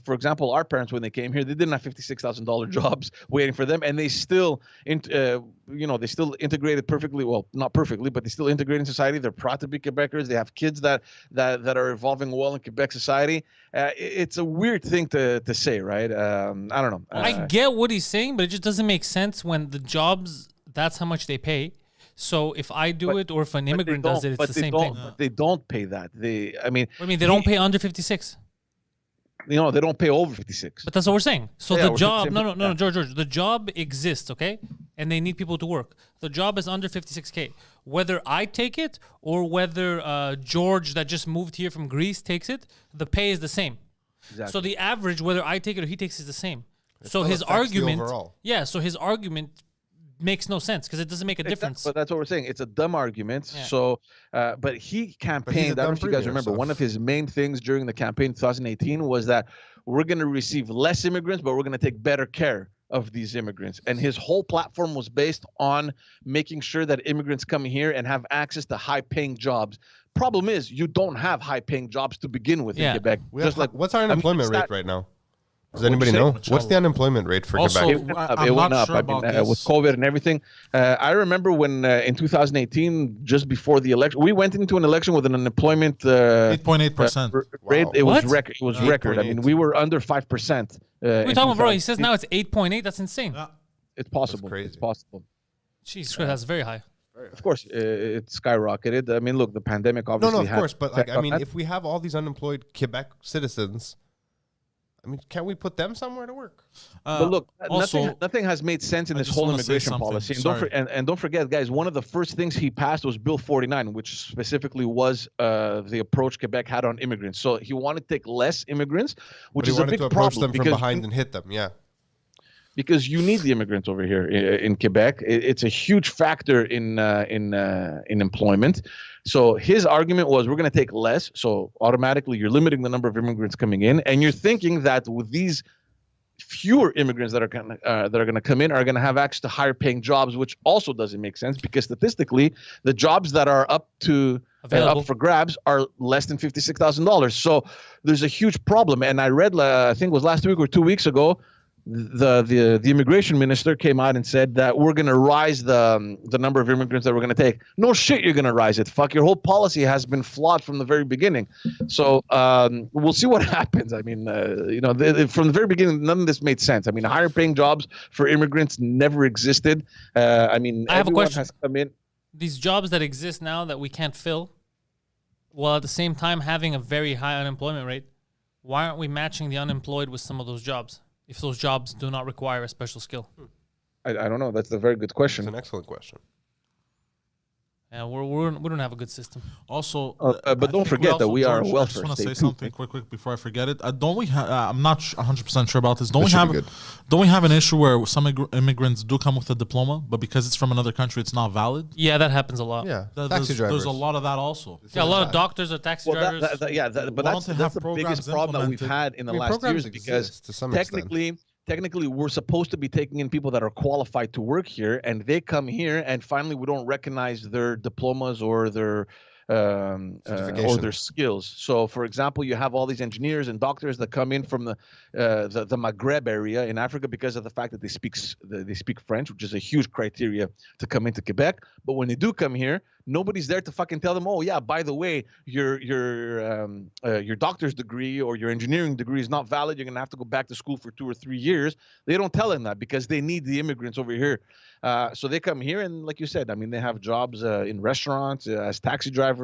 for example, our parents when they came here, they didn't have $56,000 jobs waiting for them, and they still, they still integrated perfectly. Well, not perfectly, but they still integrate in society. They're proud to be Quebecers. They have kids that are evolving well in Quebec society. It's a weird thing to say, right? I don't know. I get what he's saying, but it just doesn't make sense when the jobs. That's how much they pay. So if I do it or if an immigrant does it, it's the same thing. But they don't pay that. I mean, What do you mean they don't pay under 56? they don't pay over 56. But that's what we're saying. So Yeah, the we're job, saying- no, George, the job exists, okay? And they need people to work. The job is under 56K. Whether I take it or whether George that just moved here from Greece takes it, the pay is the same. Exactly. So the average, whether I take it or he takes it, is the same. So still his affects the argument, overall. so his argument makes no sense because it doesn't make a difference. But that's what we're saying. It's a dumb argument. Yeah. So, but he campaigned. I don't know if you guys remember. One of his main things during the campaign 2018 was that we're going to receive less immigrants, but we're going to take better care of these immigrants, and his whole platform was based on making sure that immigrants come here and have access to high-paying jobs. Problem is, you don't have high-paying jobs to begin with in Quebec. What's our unemployment rate right now? Does anybody say? know? What's the unemployment rate for Also, Quebec? It went up. sure I mean, about this. with COVID and everything. I remember when in 2018, just before the election, we went into an election with an unemployment 8.8%. rate. Wow. It was What? record. It was record. I mean, 8.8. we were under 5%. What are you talking about, bro? He says now it's 8.8. That's insane. Yeah. It's possible. That's crazy. It's possible. Jesus Christ, that's very high. Of course, it skyrocketed. I mean, look, the pandemic No, obviously. of course, but like, effect I on mean, that. if we have all these unemployed Quebec citizens, I mean, can't we put them somewhere to work? But look, also, nothing has made sense in I this just whole wanna say immigration something. policy. And Sorry. and don't forget, guys, one of the first things he passed was Bill 49, which specifically was the approach Quebec had on immigrants. So he wanted to take less immigrants, which But he is a wanted big to approach problem them from because behind and hit them. Yeah. because you need the immigrants over here in Quebec. It's a huge factor in employment. So his argument was, we're going to take less, so automatically you're limiting the number of immigrants coming in, and you're thinking that with these fewer immigrants that are going to come in are going to have access to higher paying jobs, which also doesn't make sense because statistically, the jobs that are up for grabs are less than $56,000. So there's a huge problem. And I read, I think it was last week or 2 weeks ago, the immigration minister came out and said that we're going to rise the number of immigrants that we're going to take. No shit, you're going to rise it. Fuck, your whole policy has been flawed from the very beginning. So we'll see what happens. I mean, from the very beginning, none of this made sense. I mean, higher paying jobs for immigrants never existed. I mean, I have a question. has come in. These jobs that exist now that we can't fill, while at the same time having a very high unemployment rate, why aren't we matching the unemployed with some of those jobs if those jobs do not require a special skill? I don't know. That's a very good It's question. an excellent question. Yeah, we don't have a good system. Also, But I don't think forget that also, we are a George, I welfare just want to state say too, something right? quick before I forget it. Don't we have? I'm not 100% sure about this. Don't This we should have? be good. Don't we have an issue where some immigrants do come with a diploma, but because it's from another country, it's not valid? Yeah, that happens a lot. Yeah. There's, Taxi drivers. there's a lot of that also. Yeah, a lot of doctors or taxi drivers. But Why that's don't they that's have the programs biggest problem that we've implemented? had in the I mean, last programs years because exist to some extent. technically we're supposed to be taking in people that are qualified to work here, and they come here and finally we don't recognize their diplomas or their Certifications. skills. So, for example, you have all these engineers and doctors that come in from the Maghreb area in Africa because of the fact that they speak French, which is a huge criteria to come into Quebec. But when they do come here, nobody's there to fucking tell them, oh yeah, by the way, your doctor's degree or your engineering degree is not valid. You're gonna have to go back to school for 2 or 3 years. They don't tell them that because they need the immigrants over here. So they come here and, like you said, I mean, they have jobs in restaurants as taxi drivers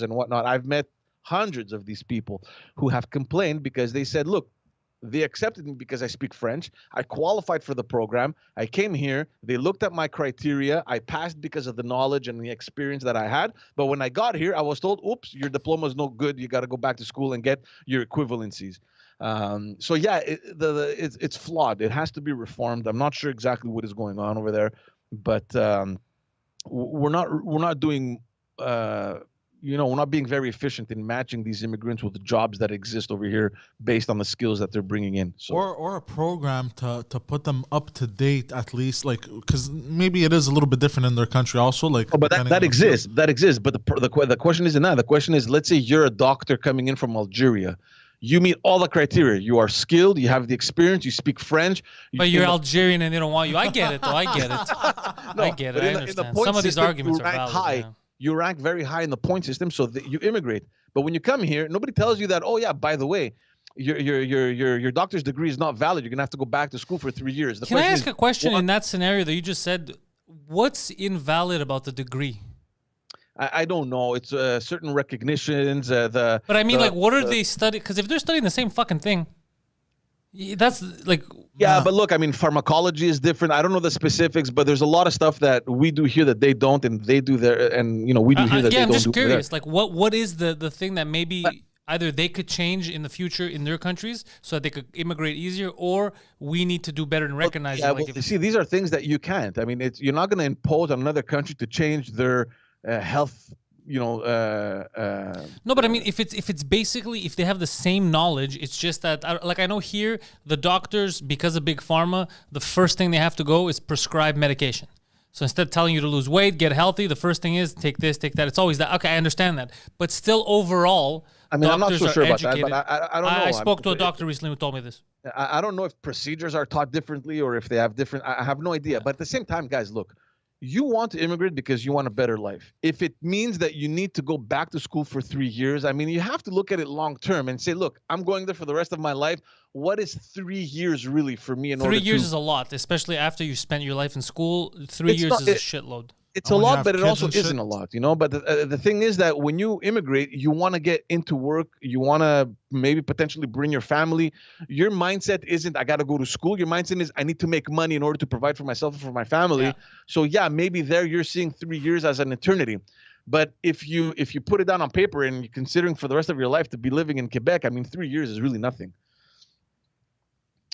and whatnot. I've met hundreds of these people who have complained because they said, look, they accepted me because I speak French. I qualified for the program. I came here. They looked at my criteria. I passed because of the knowledge and the experience that I had. But when I got here, I was told, oops, your diploma is no good. You got to go back to school and get your equivalencies. So yeah, it's flawed. It has to be reformed. I'm not sure exactly what is going on over there, but we're not doing we're not being very efficient in matching these immigrants with the jobs that exist over here based on the skills that they're bringing in. So Or a program to put them up to date at least, like, because maybe it is a little bit different in their country also. Like, but depending that on the exists. That exists. But the question isn't that. The question is, let's say you're a doctor coming in from Algeria. You meet all the criteria. You are skilled. You have the experience. You speak French. But you're Algerian and they don't want you. I get it, though. I get it. I get but it. I in the understand. point Some of these system, arguments you are rank valid. high. Yeah. You rank very high in the point system, so that you immigrate. But when you come here, nobody tells you that. Oh yeah, by the way, your doctor's degree is not valid. You're gonna have to go back to school for 3 years. Can I ask a question in that scenario that you just said? What's invalid about the degree? I don't know. It's certain recognitions. But I mean, what are they studying? Because if they're studying the same fucking thing, that's like. Yeah, but look, I mean, pharmacology is different. I don't know the specifics, but there's a lot of stuff that we do here that they don't, and they do there, and we do here that they I'm don't just do curious. there. Like, what is the thing that maybe either they could change in the future in their countries so that they could immigrate easier, or we need to do better in recognizing. Yeah, like, well, see, these are things that you can't. I mean, you're not going to impose on another country to change their health No, but I mean, if it's basically if they have the same knowledge, it's just that like I know here the doctors, because of big pharma, the first thing they have to go is prescribe medication. So instead of telling you to lose weight, get healthy, the first thing is take this, take that. It's always that. Okay, I understand that, but still overall, I mean, I'm not doctors so sure are about that, educated. but I don't know. I spoke to a doctor recently who told me this. I don't know if procedures are taught differently or if they have different. I have no idea. But at the same time, guys, look, you want to immigrate because you want a better life. If it means that you need to go back to school for 3 years, I mean, you have to look at it long term and say, look, I'm going there for the rest of my life. What is 3 years really for me? 3 years is a lot, especially after you spent your life in school. 3 years is a shitload. It's a lot, but it also isn't a lot, But the thing is that when you immigrate, you want to get into work. You want to maybe potentially bring your family. Your mindset isn't, I got to go to school. Your mindset is, I need to make money in order to provide for myself and for my family. Yeah. So, yeah, maybe there you're seeing 3 years as an eternity. But if you put it down on paper and you're considering for the rest of your life to be living in Quebec, I mean, 3 years is really nothing.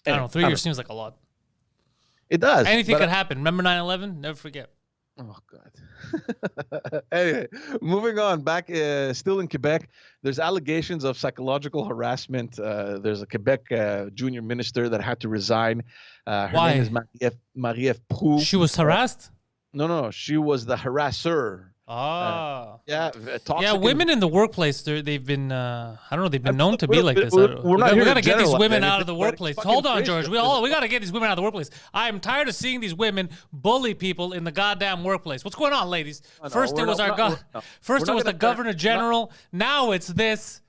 I don't know. 3 years seems like a lot. It does. Anything could happen. Remember 9/11? Never forget. Oh, God. Anyway, moving on. Back still in Quebec, there's allegations of psychological harassment. There's a Quebec junior minister that had to resign. Her Why? name is Marie-Ève Proulx. She was harassed? No. She was the harasser. Ah. Toxic women in the workplace, they've been, I don't know, they've been known to be like this. We're not We here got to to get these generalize women out anything, of the but workplace. it's Hold on, fucking George. crazy. We got to get these women out of the workplace. I am tired of seeing these women bully people in the goddamn workplace. What's going on, ladies? First it was the governor general. Now it's this.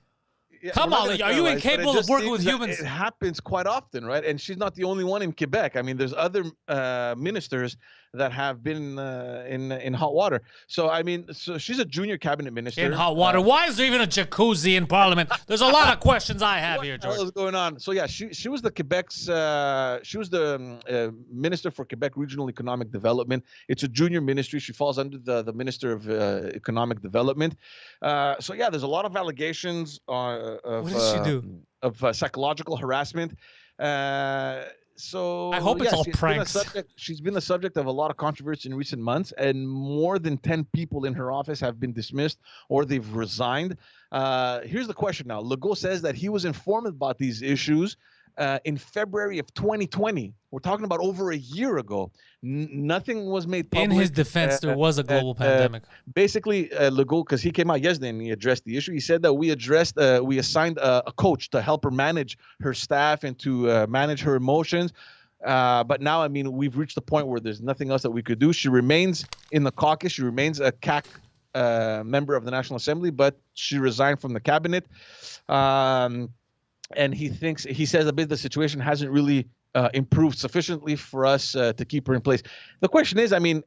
Come on, are you incapable of working with humans? It happens quite often, right? And she's not the only one in Quebec. I mean, there's other ministers that have been in hot water. So, I mean, she's a junior cabinet minister. In hot water. Why is there even a jacuzzi in Parliament? There's a lot of questions I have here, George. What the hell is going on? So, yeah, she was the she was the Minister for Quebec Regional Economic Development. It's a junior ministry. She falls under the Minister of Economic Development. So, yeah, there's a lot of allegations of, what did she do? Of psychological harassment. So I hope it's all pranks. She's been the subject of a lot of controversy in recent months, and more than 10 people in her office have been dismissed or they've resigned. Here's the question now. Legault says that he was informed about these issues in February of 2020. We're talking about over a year ago. Nothing was made public. In his defense, there was a global pandemic. Basically, Legault, because he came out yesterday and he addressed the issue, he said that we assigned a coach to help her manage her staff and to manage her emotions. But now, I mean, we've reached the point where there's nothing else that we could do. She remains in the caucus. She remains a CAC member of the National Assembly, but she resigned from the cabinet. And he says a bit the situation hasn't really improved sufficiently for us to keep her in place. The question is, I mean,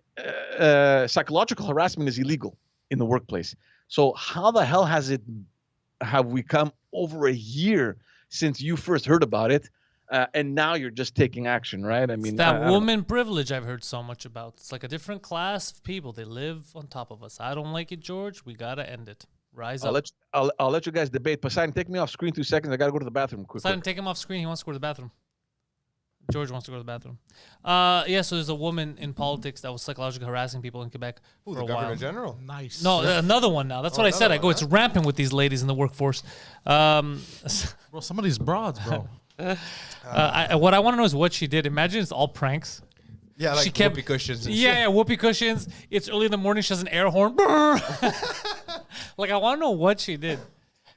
psychological harassment is illegal in the workplace. So how the hell have we come over a year since you first heard about it, and now you're just taking action, right? I mean, it's that woman privilege I've heard so much about. It's like a different class of people. They live on top of us. I don't like it, George. We gotta end it. Rise up. I'll let you guys debate. Poseidon, take me off screen 2 seconds. I got to go to the bathroom quick. Poseidon, take him off screen. He wants to go to the bathroom. George wants to go to the bathroom. So there's a woman in politics that was psychologically harassing people in Quebec for a while. Governor General? Nice. No, another one now. That's what I said. I go, it's rampant with these ladies in the workforce. Bro, some of these broads, bro. What I want to know is what she did. Imagine it's all pranks. Yeah, like she kept, whoopee cushions. And yeah, whoopee cushions. It's early in the morning. She has an air horn. Like, I want to know what she did.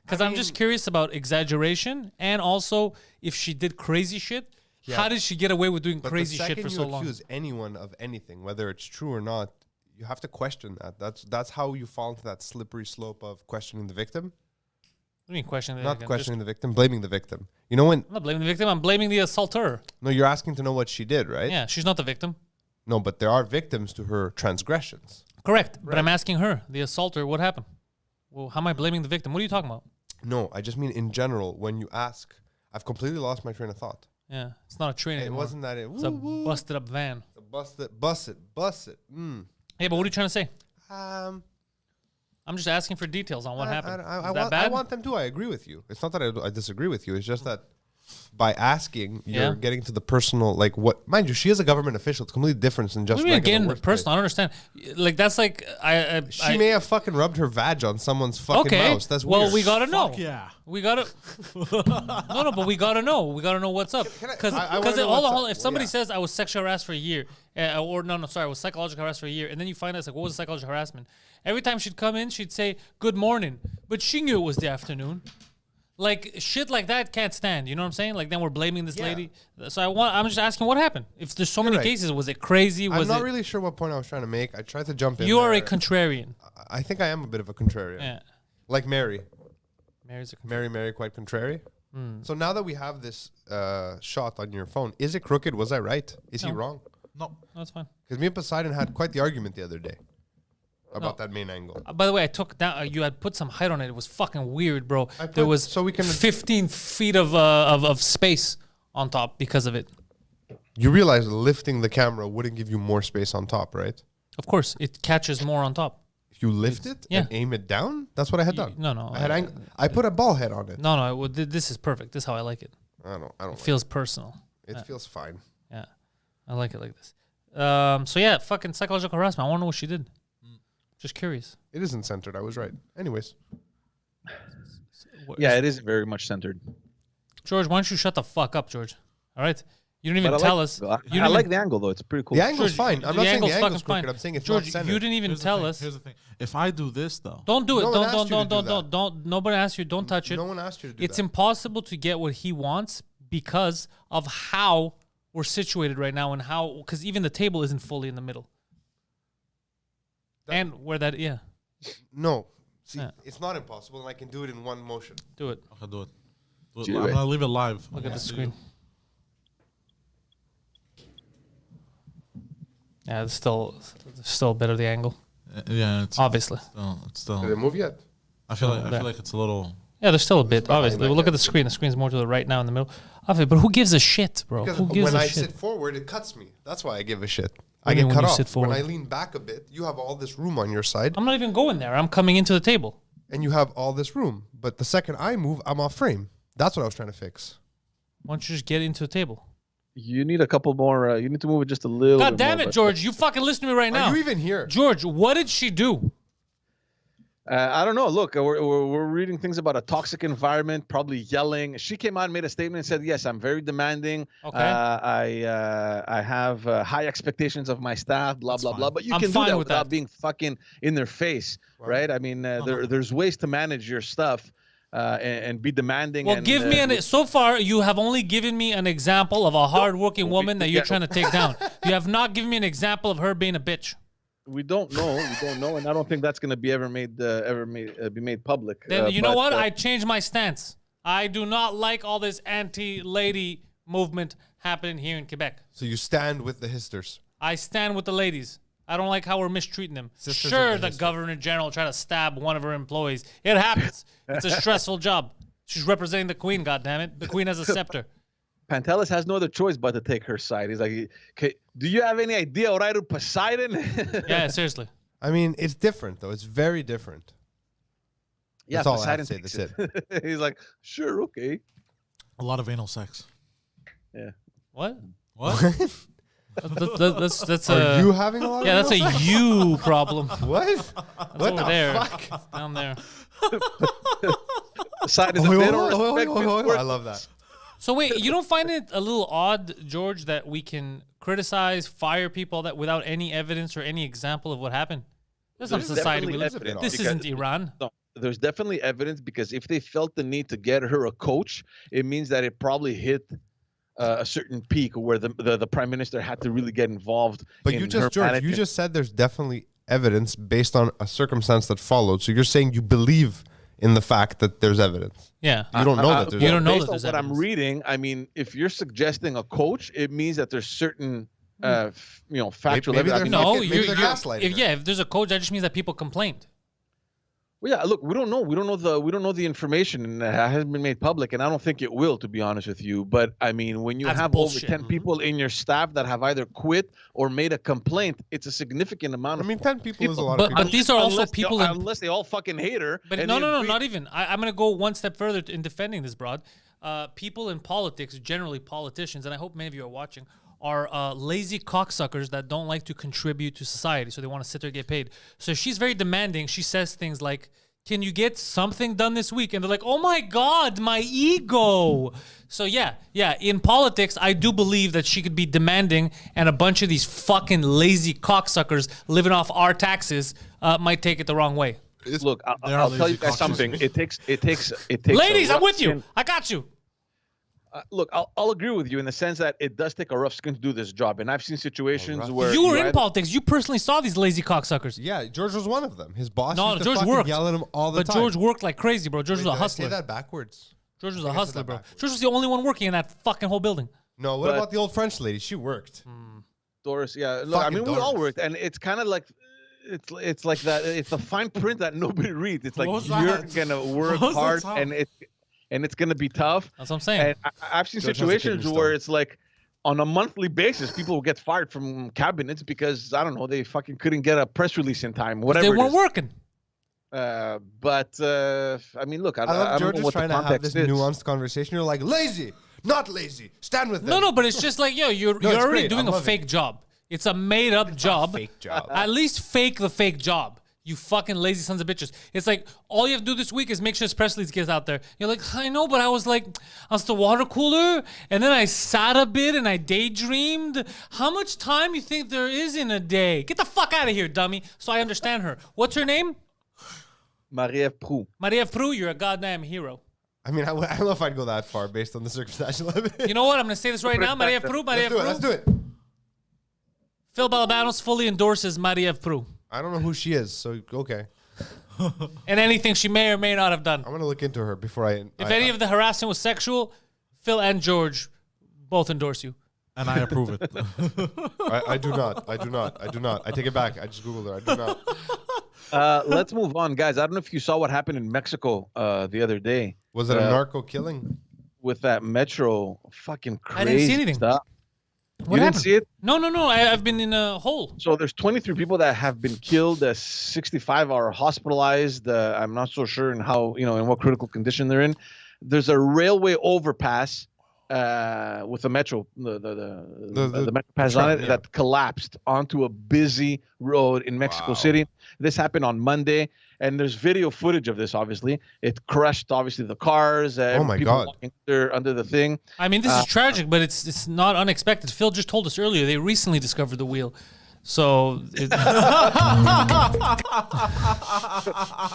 Because I'm just curious about exaggeration and also if she did crazy shit. Yeah. How did she get away with doing crazy shit for so long? If you accuse anyone of anything, whether it's true or not, you have to question that. That's how you fall into that slippery slope of questioning the victim. What do you mean questioning the Not victim? questioning the victim, blaming the victim. You know when? I'm not blaming the victim. I'm blaming the assaulter. No, you're asking to know what she did, right? Yeah, she's not the victim. No, but there are victims to her transgressions. Correct. Right. But I'm asking her, the assaulter, what happened? Well, how am I blaming the victim? What are you talking about? No, I just mean in general, when you ask, I've completely lost my train of thought. Yeah, it's not a train anymore. It wasn't that. It's a busted up van. Bust it. Hey, but what are you trying to say? I'm just asking for details on what happened. I want them to. I agree with you. It's not that I disagree with you. It's just that by asking, you're Yeah. getting to the personal, like what, mind you, she is a government official. It's completely different than just What do you mean regular getting workplace. personal? I don't understand. Like that's like She may have fucking rubbed her vag on someone's fucking okay. mouse. That's well, weird. we gotta know. Fuck yeah. We gotta. no, but we gotta know. We gotta know what's up. Because I wanna know what's up. if somebody Yeah. says I was sexually harassed for a year, or no, sorry, I was psychological harassed for a year, and then you find out it's like, what was psychological harassment? Every time she'd come in, she'd say good morning, but she knew it was the afternoon. Like shit like that can't stand. You know what I'm saying? Like then we're blaming this Yeah. lady. So I'm just asking what happened. If there's so many right. cases, was it crazy? I'm Was not it? really sure what point I was trying to make. I tried to jump in. You are a there. contrarian. I think I am a bit of a contrarian. Yeah. Like Mary. Mary's a contrarian. Mary, quite contrary. Hmm. So now that we have this shot on your phone, is it crooked? Was I right? Is he No. wrong? No. That's fine. Because me and Poseidon had quite the argument the other day about that main angle. By the way, I took down. You had put some height on it. It was fucking weird, bro. I There put- was so we can- 15 feet of space on top because of it. You realize lifting the camera wouldn't give you more space on top, right? Of course, it catches more on top. If you lift it Yeah. and aim it down, that's what I had done. No. I had I put a ball head on it. No. This is perfect. This is how I like it. I don't. It Like feels personal. it. It feels fine. Yeah, I like it like this. So yeah, fucking psychological harassment. I want to know what she did. Just curious. It isn't centered. I was right. Anyways, Yeah, it is very much centered. George, why don't you shut the fuck up, George? All right. You didn't even But tell us. I like the angle though. It's pretty cool. the angle's George, fine. I'm not saying the angle's angle's fucking crooked. fine. I'm saying it's George, not centered. you didn't even Here's the tell thing, us. Here's the thing. If I do this though, Don't do it. No one asked you to do that. Don't. Nobody asked you. Don't touch it. No one asked you to do It's that. impossible to get what he wants because of how we're situated right now and how, because even the table isn't fully in the middle. And where that, yeah, No. See, Yeah. it's not impossible, and I can do it in one motion. do it. okay, do it. Do it. Do I'm it. gonna leave it live. Look I at wanna the see screen. you. Yeah, it's still a bit of the angle, Yeah, it's obviously. it's still. Did it move yet? I feel there. like it's a little. Yeah, there's still a bit, behind obviously. my Look at head. the screen. The screen's more to the right now in the middle. Obviously, but who gives a shit, bro? Because Who gives when a I shit? sit forward, it cuts me. That's why I give a shit. What I do you get mean cut when you off. sit forward? When I lean back a bit, you have all this room on your side, I'm not even going there. I'm coming into the table. and you have all this room. But the second I move, I'm off frame. That's what I was trying to fix. Why don't you just get into the table? You need a couple more. You need to move it just a little. God bit damn more, it, but- George! You fucking listen to me right now. Are you even here? George, what did she do? I don't know. Look, we're reading things about a toxic environment, probably yelling. She came out and made a statement and said, "Yes, I'm very demanding. Okay. I have high expectations of my staff. Blah blah blah." But you I'm can do fine that with without that. being fucking in their face, right? I mean, there's ways to manage your stuff and be demanding. Well, and, give me an. So far, you have only given me an example of a hardworking woman that you're trying to take down. You have not given me an example of her being a bitch. We don't know. We don't know, and I don't think that's going to be be made public. Then you know but, what? I changed my stance. I do not like all this anti-lady movement happening here in Quebec. So you stand with the histers. I stand with the ladies. I don't like how we're mistreating them. Sisters Sure, of the the history. governor general tried to stab one of her employees. It happens. It's a stressful job. She's representing the queen, goddammit. The queen has a scepter. Pantelis has no other choice but to take her side. He's like, "Okay, do you have any idea what I do, Poseidon?" Yeah, seriously. I mean, it's different though. It's very different. Yeah, That's all I have to Poseidon say. takes it. He's like, "Sure, okay." A lot of anal sex. Yeah. What? What? That's Are a you having a lot? yeah. of That's a you problem. what? That's What over the there, fuck? down there. Poseidon is a Oh, bit oh, of oh, respect oh, for his oh, work. I love that. So wait, you don't find it a little odd, George, that we can criticize, fire people that without any evidence or any example of what happened? There's some There's society we definitely live. evidence This isn't because- Iran. No, there's definitely evidence because if they felt the need to get her a coach, it means that it probably hit a certain peak where the prime minister had to really get involved. But in you her just, George, you management. just said there's definitely evidence based on a circumstance that followed. So you're saying you believe in the fact that there's evidence. Yeah. You don't know that there's You don't know Based that on there's what I'm evidence. reading. I mean, if you're suggesting a coach, it means that there's certain, factual Maybe evidence. they're No, Maybe you're, they're gaslighting if, her. yeah, if there's a coach, that just means that people complained. Well, yeah, look, we don't know. We don't know the information, and it hasn't been made public, and I don't think it will, to be honest with you. But I mean, when you That's have bullshit. over 10 people in your staff that have either quit or made a complaint, it's a significant amount I of. mean, 10 people is a lot But- of people. but these are also unless people they, in- unless they all fucking hate her. But and no, they no, no, agree- not even. I'm going to go one step further in defending this broad. people in politics, generally politicians, and I hope many of you are watching, are lazy cocksuckers that don't like to contribute to society, so they want to sit there and get paid. So she's very demanding. She says things like, can you get something done this week? And they're like, oh my God, my ego. So yeah, in politics, I do believe that she could be demanding, and a bunch of these fucking lazy cocksuckers living off our taxes might take it the wrong way. Look, I'll tell you guys something. It takes. Ladies, I'm with you. I got you. Look, I'll agree with you in the sense that it does take a rough skin to do this job, and I've seen situations where you were in politics. You personally saw these lazy cocksuckers. Yeah, George was one of them. His boss No, used to George fucking worked. yell at him all the But time. George worked like crazy, bro. George was a Did I hustler. say that backwards? George was a I said hustler, that bro. backwards. George was the only one working in that fucking whole building. No, what But- about the old French lady? She worked. Doris, yeah. Look, I Fucking mean, we all Doris. worked, and it's kind of like. It's like that. It's the fine print that nobody reads. It's like What was you're that? gonna work What was that hard, sound? and it's gonna be tough. That's what I'm saying. And I've seen George has a situations kidney where stone. it's like on a monthly basis, people will get fired from cabinets because I don't know, they fucking couldn't get a press release in time. Whatever. They it weren't is. working. But I mean, look, I I don't love know George is what the trying to have context this is. nuanced conversation. You're like, lazy, not lazy. Stand with them. No, but it's just like, yo, you're it's already great. doing I a love fake job. It's a made up job. fake job. At least fake the fake job. You fucking lazy sons of bitches. It's like all you have to do this week is make sure this press release gets out there. You're like, I know, but I was at the water cooler, and then I sat a bit and I daydreamed. How much time you think there is in a day? Get the fuck out of here, dummy. So I understand her. What's her name? Marie-Ève Proulx. Marie-Ève Proulx. You're a goddamn hero. I mean, I don't know if I'd go that far based on the circumstantial evidence. You know what? I'm gonna say this right now. Marie-Ève Proulx. Marie-Ève Let's Proulx. do it. Phil Balabanos fully endorses Marie-Ève Proulx I don't know who she is, so okay. and anything she may or may not have done. I'm gonna look into her before I. If any of the harassment was sexual, Phil and George both endorse you. And I approve it. I do not. I take it back. I just googled her. I do not. Let's move on, guys. I don't know if you saw what happened in Mexico the other day Was it a narco killing? with that metro fucking crazy I didn't see anything. stuff. What You happened? didn't see it? No. I've been in a hole. So there's 23 people that have been killed. 65 are hospitalized. I'm not so sure in how, in what critical condition they're in. There's a railway overpass with the metro, the metro pass on it, that collapsed onto a busy road in Mexico City. This happened on Monday, and there's video footage of this. Obviously, it crushed obviously the cars. Oh my people God. walking under the thing. I mean, this is tragic, but it's not unexpected. Phil just told us earlier they recently discovered the wheel. So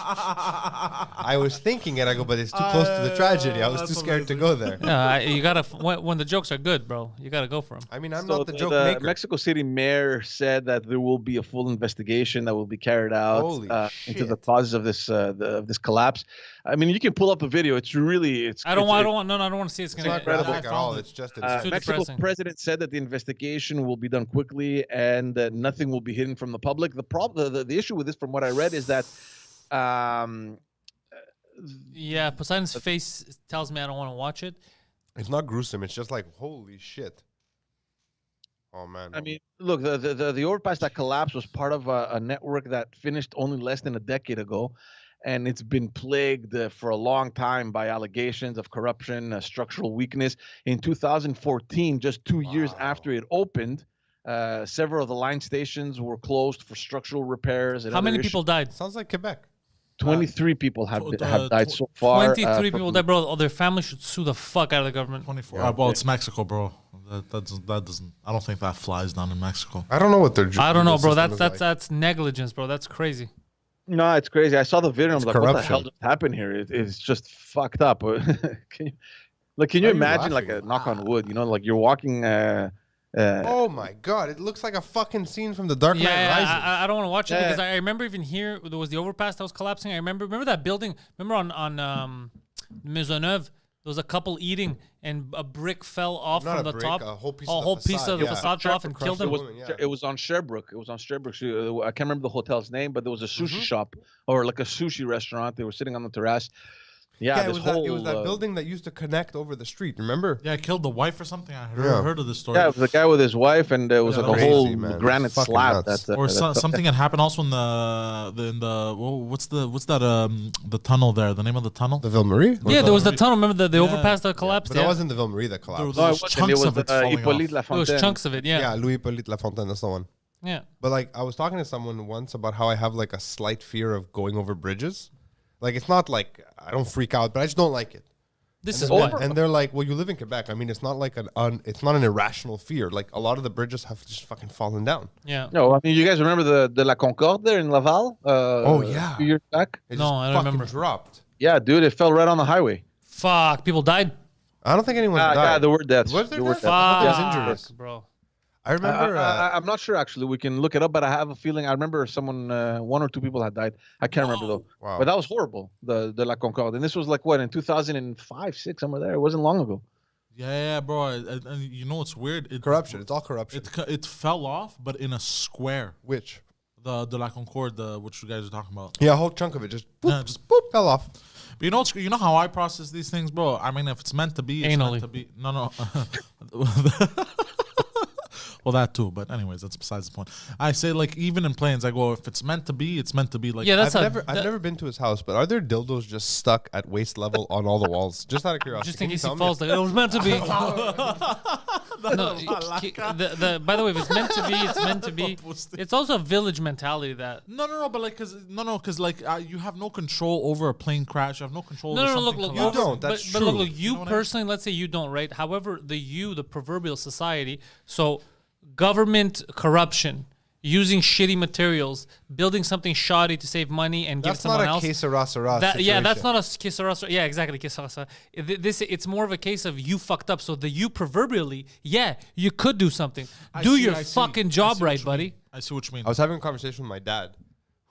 I was thinking it. I go, but it's too close to the tragedy. I was too That's scared to go there. you gotta when the jokes are good, bro. You gotta go for them. I mean, I'm So not the joke maker. Mexico City mayor said that there will be a full investigation that will be carried out Holy into the shit. causes of this collapse. I mean, you can pull up the video. It's really I don't want to see it's It's gonna not get graphic I at all. found it. It's just too Mexico's depressing. president said that the investigation will be done quickly and that nothing will be hidden from the public. The issue with this, from what I read, is that Yeah, Poseidon's face tells me I don't want to watch it. It's not gruesome. It's just like, holy shit. Oh man. I mean, look, the overpass that collapsed was part of a network that finished only less than a decade ago, and it's been plagued for a long time by allegations of corruption, structural weakness. In 2014, just 2 years after it opened, several of the line stations were closed for structural repairs. And How other many issues. people died? Sounds like Quebec. 23 people have tw- have died tw- so far. 23 people from- died, bro. Oh, their family should sue the fuck out of the government. 24. Yeah. Well, it's Mexico, bro. That doesn't. I don't think that flies down in Mexico. I don't know what their. I don't know, bro. system is That's negligence, bro. That's crazy. No, it's crazy. I saw the video. I'm It's like, what the hell corruption. just happened here? It's just fucked up. Can you you imagine, like, laughing? a knock on wood? Like you're walking. Oh my god! It looks like a fucking scene from The Dark Knight Rises. I don't want to watch it Yeah. because I remember even here there was the overpass that was collapsing. I remember that building. Remember on Maisonneuve, there was a couple eating and a brick fell off Not from a the brick, top. a whole piece a of the whole piece facade, of the yeah. facade fell off and killed It them. was, woman, yeah. it was on Sherbrooke. It was on Sherbrooke. I can't remember the hotel's name, but there was a Mm-hmm. sushi shop or like a sushi restaurant. They were sitting on the terrace. Yeah, it this was whole that. It was that building that used to connect over the street. Remember? Yeah, killed the wife or something. I Yeah. heard of this story. Yeah, it was a guy with his wife, and it was Yeah, like a crazy, whole man. granite It's fucking slab. nuts. That, Or something had happened also in what's that the tunnel there? The name of the tunnel? The Ville Marie. Yeah, there was the tunnel. Remember the Yeah. overpass that collapsed? But that wasn't the Ville Marie that collapsed. There No, was it wasn't. chunks It was of it falling Hippolyte off. There was Lafontaine. chunks of it. Yeah, Yeah. Louis Hippolyte Lafontaine. That's the one. Yeah. But like, I was talking to someone once about how I have like a slight fear of going over bridges. Like, it's not like I don't freak out, but I just don't like it. This And is then- what. And they're like, well, you live in Quebec. I mean, it's not like it's not an irrational fear. Like, a lot of the bridges have just fucking fallen down. Yeah. No, I mean, you guys remember the La Concorde there in Laval? Yeah. A few years back. It No, just I don't fucking remember. dropped. Yeah, dude, it fell right on the highway. Fuck. People died. I don't think anyone died. Yeah, there were deaths. Was there There were deaths? deaths. I thought there was Fuck, injuries. bro. I remember. I'm not sure actually. We can look it up, but I have a feeling. I remember someone, one or two people had died. I can't remember though. Wow. But that was horrible. The La Concorde, and this was like what in 2005, 6, somewhere there. It wasn't long ago. Yeah, bro. And you know what's weird? corruption. It's all corruption. It fell off, but in a square. Which? The La Concorde, which you guys are talking about. Yeah, a whole chunk of it just boop, Yeah, just boop, fell off. But you know how I process these things, bro. I mean, if it's meant to be, it's Anally. meant to be. No. Well, that too. But anyways, that's besides the point. I say like even in planes, I go if it's meant to be, it's meant to be. Like Yeah, that's I've never been to his house, but are there dildos just stuck at waist level on all the walls? Just out of curiosity. Just in Can you case he tell me? falls, like it was meant to be. No, by the way, if it's meant to be, it's meant to be. It's also a village mentality that. No, but like, cause like you have no control over a plane crash. You have no control. No, over no, look, something look, collapsing. You don't, that's but look, true. you know what I mean? personally, let's say you don't, right? However, the proverbial society, so government corruption, using shitty materials, building something shoddy to save money and give That's someone not a else. que sera sera Yeah, that's situation. not a que sera sera. Yeah, exactly. Que sera sera. This it's more of a case of you fucked up. So the you proverbially, yeah, you could do something. Do your fucking job right, buddy. I see what you mean. I was having a conversation with my dad,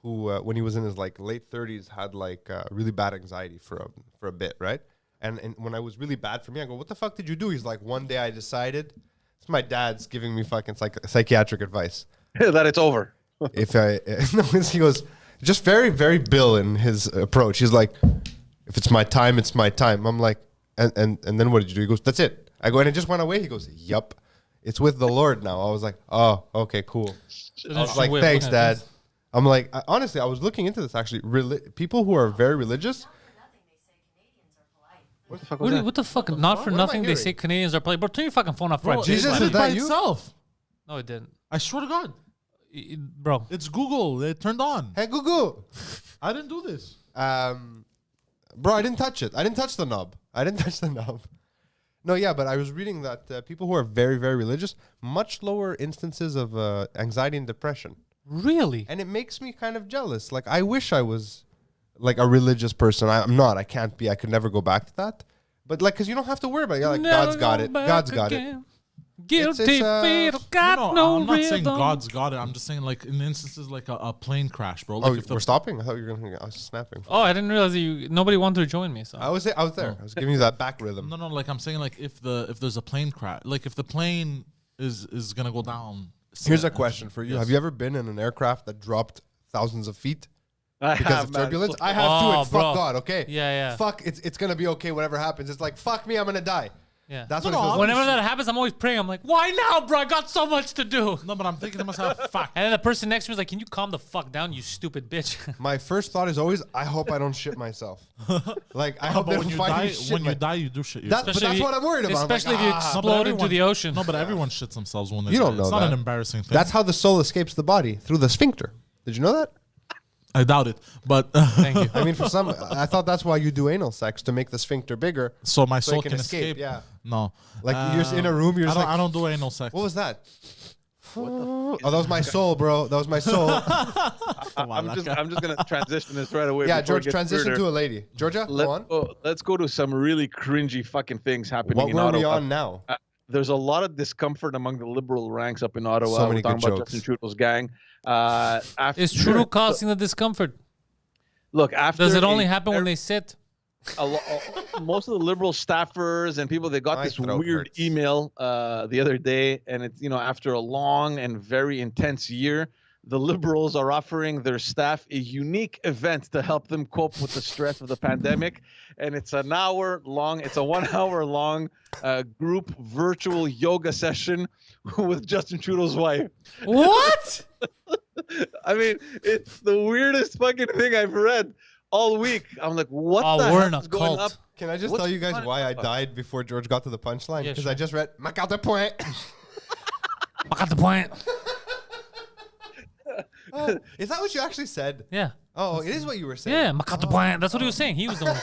who, when he was in his like late 30s, had like really bad anxiety for a bit, right? And when I was really bad for me, I go, "What the fuck did you do?" He's like, "One day I decided." It's my dad's giving me fucking psychiatric advice. That it's over. If I no, he goes just very very Bill in his approach. He's like, "If it's my time, it's my time." I'm like, and then what did you do? He goes, "That's it." I go, and it just went away. He goes, "Yup, it's with the Lord now." I was like, "Oh, okay, cool." I was like, "Thanks, Dad." I'm like, honestly, I was looking into this actually. People who are very religious. What the fuck was that? What the fuck? Not for What am I nothing, they hearing? say Canadians are polite. Bro, turn your fucking phone off, Bro, French. Jesus, it is did that by you? itself. No, it didn't. I swear to God, Bro, it's Google. It turned on. Hey, Google. I didn't do this. Bro, I didn't touch it. I didn't touch the knob. No, yeah, but I was reading that people who are very, very religious, much lower instances of anxiety and depression. really? And it makes me kind of jealous. Like, I wish I was like a religious person. I'm not. I can't be. I could never go back to that. But like, because you don't have to worry about it. You're like, Never God's got go it. back God's got it. again. Guilty It's, feet got No, no I'm not saying rhythm. God's got it. I'm just saying like in instances like a plane crash, bro. Oh, Like if we're stopping? I thought you were going to. I was snapping. Oh, I didn't realize nobody wanted to join me. So I was there. I was giving you that back rhythm. No, like I'm saying like if there's a plane crash, like if the plane is gonna go down. Here's a question for you. Yes. Have you ever been in an aircraft that dropped thousands of feet I because have, of man. turbulence? I have Oh, to. And bro. fuck God, okay? Yeah. Fuck, it's going to be okay, whatever happens. It's like, fuck me, I'm going to die. Yeah. That's No, what it no, feels Whenever that happens, I'm always praying. I'm like, why now, bro? I got so much to do. No, but I'm thinking to myself, fuck. And then the person next to me is like, can you calm the fuck down, you stupid bitch? My first thought is always, I hope I don't shit myself. Like, I hope they But don't when you find die, me shit. you do shit That's, yourself. but that's what I'm worried about. I'm like, Especially if you No, but explode into everyone- the ocean. No, but everyone shits themselves when they You die. don't know It's not that. an embarrassing thing. That's how the soul escapes the body, through the sphincter. Did you know that? I doubt it. But Thank you. I mean, for some, I thought that's why you do anal sex, to make the sphincter bigger. so my So soul it can can escape, escape. yeah. No. Like, you're just in a room, you're just I like, don't do anal sex. what was that? Oh, that was my soul, bro. That was my soul. I'm just gonna transition this right away. Yeah, before it George, gets transition weirder. to a lady. Georgia, go on. Let's go to some really cringy fucking things happening What in were Ottawa. we on now? There's a lot of discomfort among the liberal ranks up in Ottawa. So many We're talking good about jokes. Justin Trudeau's gang. After, Is Trudeau causing the discomfort? Look, after Does it only a- happen when they sit? most of the liberal staffers and people, they got My this throat weird hurts. email the other day, and it's after a long and very intense year, the Liberals are offering their staff a unique event to help them cope with the stress of the pandemic. And it's a 1 hour long group virtual yoga session with Justin Trudeau's wife. What? I mean, it's the weirdest fucking thing I've read all week. I'm like, what the We're hell in a is going cult. up? Can I just What's tell you guys going why I on? died before George got to the punchline? Yeah, Because sure. I just read "Ma carte de point." I got the point. Oh, is that what you actually said? Yeah. Oh, it is what you were saying. Yeah, I got the point. That's what he was saying. He was the one.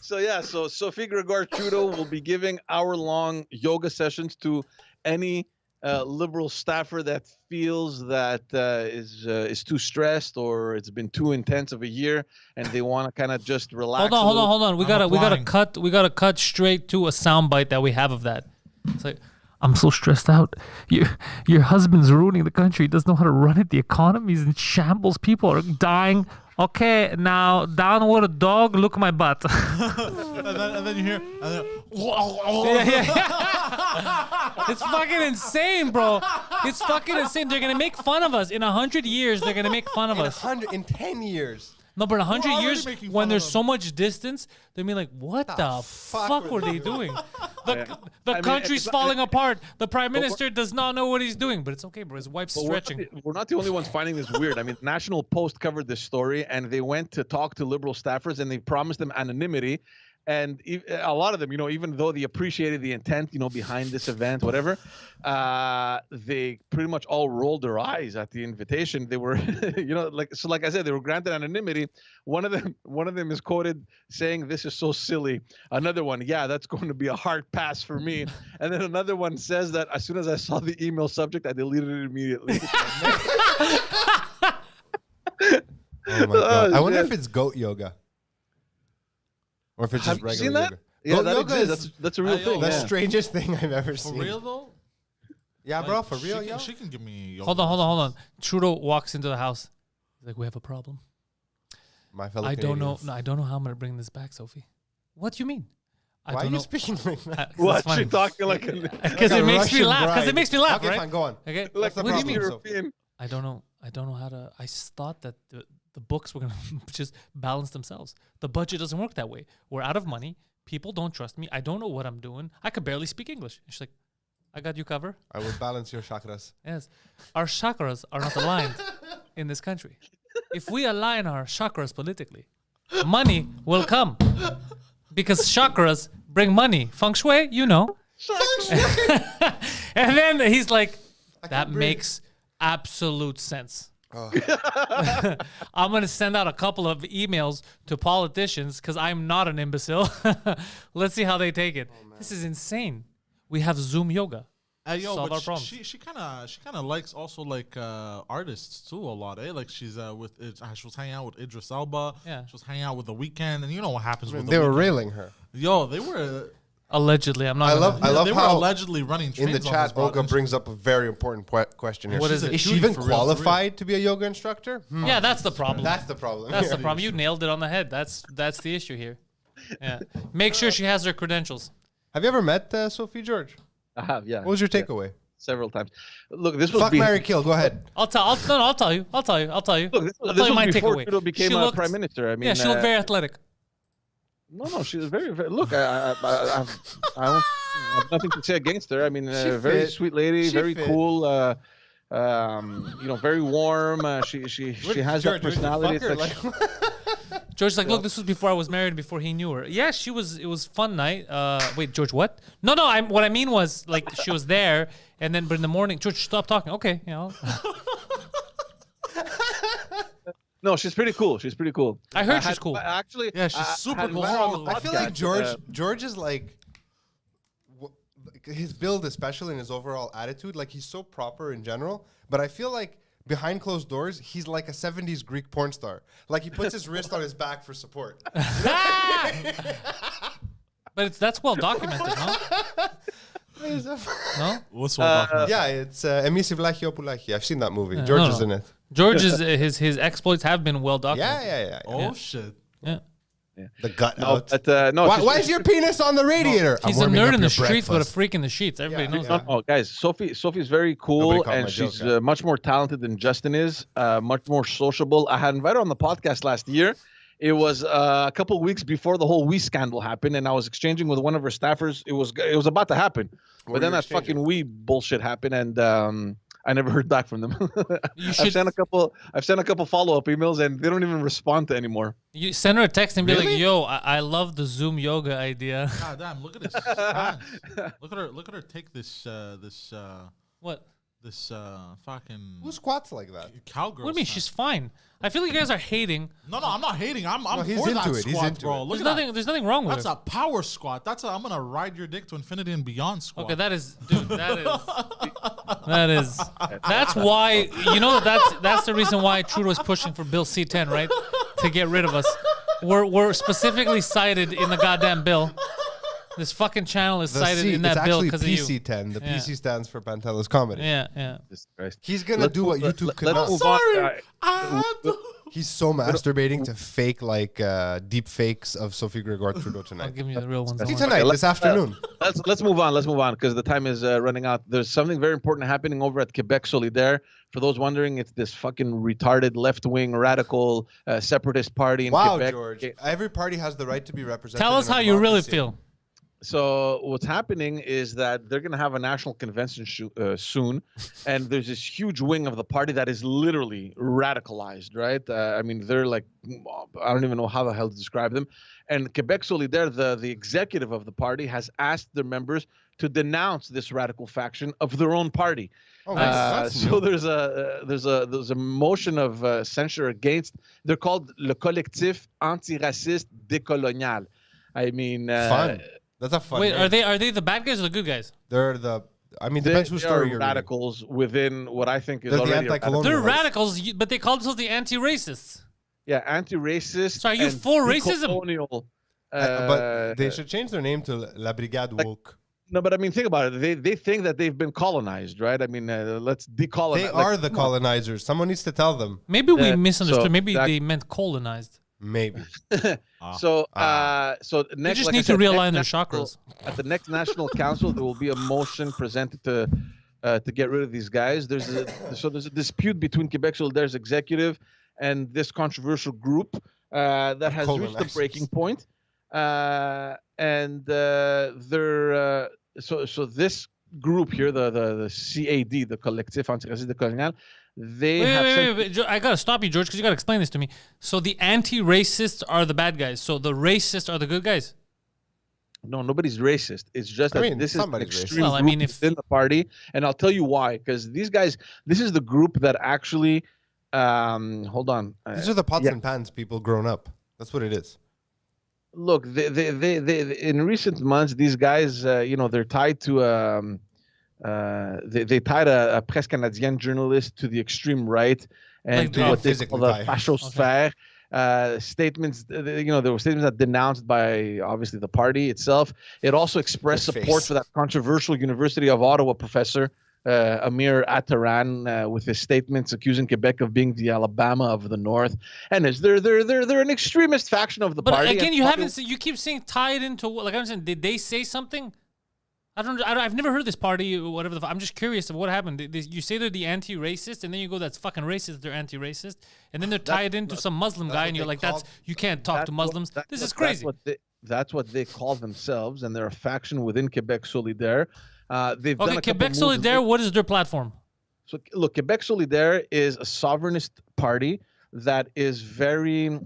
So yeah, so Sophie Gregoire Trudeau will be giving hour-long yoga sessions to any Liberal staffer that feels that is too stressed or it's been too intense of a year and they want to kind of just relax. Hold on. We I'm gotta applying. cut straight to a soundbite that we have of that. It's like, I'm so stressed out. Your husband's ruining the country. He doesn't know how to run it. The economy's in shambles. People are dying. Okay, now downward a dog. Look at my butt. and then you hear, It's fucking insane, bro. It's fucking insane. They're gonna make fun of us in 100 years. They're gonna make fun of us. In 10 years. No, but in 100 already years, making when fun there's of so much distance, they'll be like, what the fuck were they doing? The I mean, country's it's not- falling apart. The prime minister does not know what he's doing, but it's okay, bro. His wife's But stretching. we're not the only ones finding this weird. I mean, National Post covered this story, and they went to talk to Liberal staffers, and they promised them anonymity. And a lot of them, even though they appreciated the intent, behind this event, whatever, they pretty much all rolled their eyes at the invitation. They were, like I said, they were granted anonymity. One of them is quoted saying, "This is so silly." Another one, "Yeah, that's going to be a hard pass for me." And then another one says that as soon as I saw the email subject, I deleted it immediately. Oh my god! I wonder shit. if it's goat yoga, or if it's just Have you regular seen that? yoga. Yeah, Goat that yoga exists. is That's a real thing. the Yeah. strangest thing I've ever for seen. real though? Yeah, bro, for real, yo. She can give me. Hold on. Trudeau walks into the house. He's like, we have a problem. My fellow I don't know. Canadians. No, I don't know how I'm gonna bring this back, Sophie. What do you mean? I Why are don't you know. speaking like that? What? She talking like a Because Like it a makes me Russian laugh. Because bride. it makes me laugh, Okay, right? fine, go on. Okay. like the a what do you mean? problem? European. I don't know how to. I thought that the books were gonna just balance themselves. The budget doesn't work that way. We're out of money. People don't trust me. I don't know what I'm doing. I could barely speak English. And she's like, I got you covered. I will balance your chakras. Yes, our chakras are not aligned in this country. If we align our chakras politically, money will come because chakras bring money. Feng shui, And then he's like, that makes absolute sense. I'm going to send out a couple of emails to politicians because I'm not an imbecile. Let's see how they take it. This is insane. We have Zoom yoga. Hey, yo, Solve but our problems. she kind of likes also like artists too a lot, eh? Like she's she was hanging out with Idris Elba. Yeah. She was hanging out with The Weeknd, and you know what happens with They The were Weeknd. railing her. Yo, they were. Allegedly, I'm not. I love They were how allegedly running trains in the on chat, this broad, Olga and she- brings up a very important question here. What is it? Is she Shooting even for real, for real. qualified to be a yoga instructor? Yeah, that's the problem. That's the problem. That's here. the problem. You nailed it on the head. That's the issue here. Yeah. Make sure she has her credentials. Have you ever met Sophie George? I have, yeah. What was your Yeah, takeaway? several times. Look, this was Fuck, marry, kill. Go ahead. I'll tell you. I'll tell you. Look, this I'll was, tell this you my was before takeaway. Trudeau became She looked- prime minister. I mean, Yeah, she looked very athletic. No, she was very, very. Look, I have nothing to say against her. I mean, She very fit. sweet lady, She very fit. cool. Very warm. She has that personality. Fuck her, It's like, George's like, look, this was before I was married, before he knew her. Yeah, she was. It was fun night. Wait, George, what? No. What I mean was like she was there, and then but in the morning, George, stop talking. Okay, no, she's pretty cool. She's pretty cool. I heard she's cool. Actually, Yeah, she's I super had cool. her on the I feel like podcast, George is like his build, especially in his overall attitude. Like he's so proper in general, but I feel like behind closed doors, he's like a '70s Greek porn star. Like he puts his wrist on his back for support. But that's well documented, no? No. What's what Yeah, it's Emisi Vlachi Opulachi. I've seen that movie. George no, is no. in it. George's his exploits have been well documented. Yeah. Oh Yeah. shit. Yeah. The gut No, out. but no. Why is your penis on the radiator? I'm He's a warming nerd up in the your streets, but a breakfast. freak in the sheets. Everybody knows yeah. that. Oh, guys, Sophie's very Nobody cool, caught my and joke, she's huh? much more talented than Justin is. Much more sociable. I had invited her on the podcast last year. It was a couple of weeks before the whole Wii scandal happened, and I was exchanging with one of her staffers. It was about to happen, were but then you that fucking Wii bullshit happened, and I never heard back from them. You I've should- sent a couple follow-up emails, and they don't even respond to anymore. You send her a text and be Really? like, "Yo, I love the Zoom yoga idea." God damn! Look at this. stance. Look at her take this What? fucking Who squats like that? cowgirl. What do you mean? stance. She's fine. I feel like you guys are hating. No, I'm not hating. I'm he's for into that it. He's squat, into bro. it. Look There's at that. nothing. There's nothing wrong with That's it. a power squat. I'm gonna ride your dick to infinity and beyond squat. Okay, that is, dude. That's why that's the reason why Trudeau is pushing for Bill C-10, right? To get rid of us. We're specifically cited in the goddamn bill. This fucking channel is cited in that bill because of you. PC10. The Yeah. PC stands for Pantelis Comedy. Yeah. Jesus Christ. He's gonna Let's do what move- YouTube let- could let's not. move on. Sorry. He's so masturbating to fake deep fakes of Sophie Gregoire Trudeau I'll tonight. give you the real ones. See Don't worry. tonight, let's- this afternoon. Let's move on. Let's move on because the time is running out. There's something very important happening over at Quebec Solidaire. For those wondering, it's this fucking retarded left-wing radical separatist party in Wow, Quebec. George. Every party has the right to be represented. Tell us in a how you really democracy. feel. So what's happening is that they're going to have a national convention soon, and there's this huge wing of the party that is literally radicalized, right? I mean, they're like, I don't even know how the hell to describe them. And Quebec Solidaire, the executive of the party, has asked their members to denounce this radical faction of their own party. Oh, nice. That's So new. there's a motion of censure against. They're called le collectif antiraciste décolonial. I mean, Fun. That's a fun. Wait, name. are they the bad guys or the good guys? They're the. I mean, they, depends whose they story are you're reading. radicals within what I think is They're the already a anti-colonial. They're Right. radicals, but they call themselves the anti-racists. yeah, anti-racist. So are you and for racism? decolonial, But they should change their name to La Brigade Woke. No, but I mean, think about it. They think that they've been colonized, right? I mean, let's decolonize. They are the colonizers. Someone needs to tell them. Maybe we Yeah, misunderstood. so Maybe that- they meant colonized. Maybe. So They next, just like I need to said, realign their next national- chakras. At the next national council, there will be a motion presented to get rid of these guys. There's a dispute between Quebec Solidaire's executive and this controversial group that has reached the Colonizers. breaking point. So this group here, the CAD, the Collectif Antiraciste Décolonial, they have sent- Wait. I gotta stop you, George, because you gotta explain this to me. So the anti-racists are the bad guys. So the racists are the good guys. No, nobody's racist. It's just I that mean, this is an somebody's racist. extreme Well, I group mean, if- within the party, and I'll tell you why. Because these guys, this is the group that actually, hold on. These are the pots yeah. and pans people grown up. That's what it is. Look, they in recent months, these guys, they're tied to they tied a presse canadienne journalist to the extreme right and Like to the- what they physically call the tied. fascosphère. Statements, there were statements that denounced by obviously the party itself. It also expressed Their support face. for that controversial University of Ottawa professor, Amir Attaran, with his statements accusing Quebec of being the Alabama of the North. And they're an extremist faction of the But party. again, and you party- haven't. You keep saying tied into. Like I'm saying, did they say something? I've never heard this party. Or whatever. I'm just curious of what happened. You say they're the anti-racist, and then you go, "That's fucking racist." They're anti-racist, and then they're tied into some Muslim guy, what and you're they like, "That's called- you can't talk That's to what- Muslims." that's This what- is crazy. That's what they call themselves, and they're a faction within Quebec Solidaire. They've done Okay, a couple Quebec moves. Solidaire. What is their platform? So look, Quebec Solidaire is a sovereignist party that is very,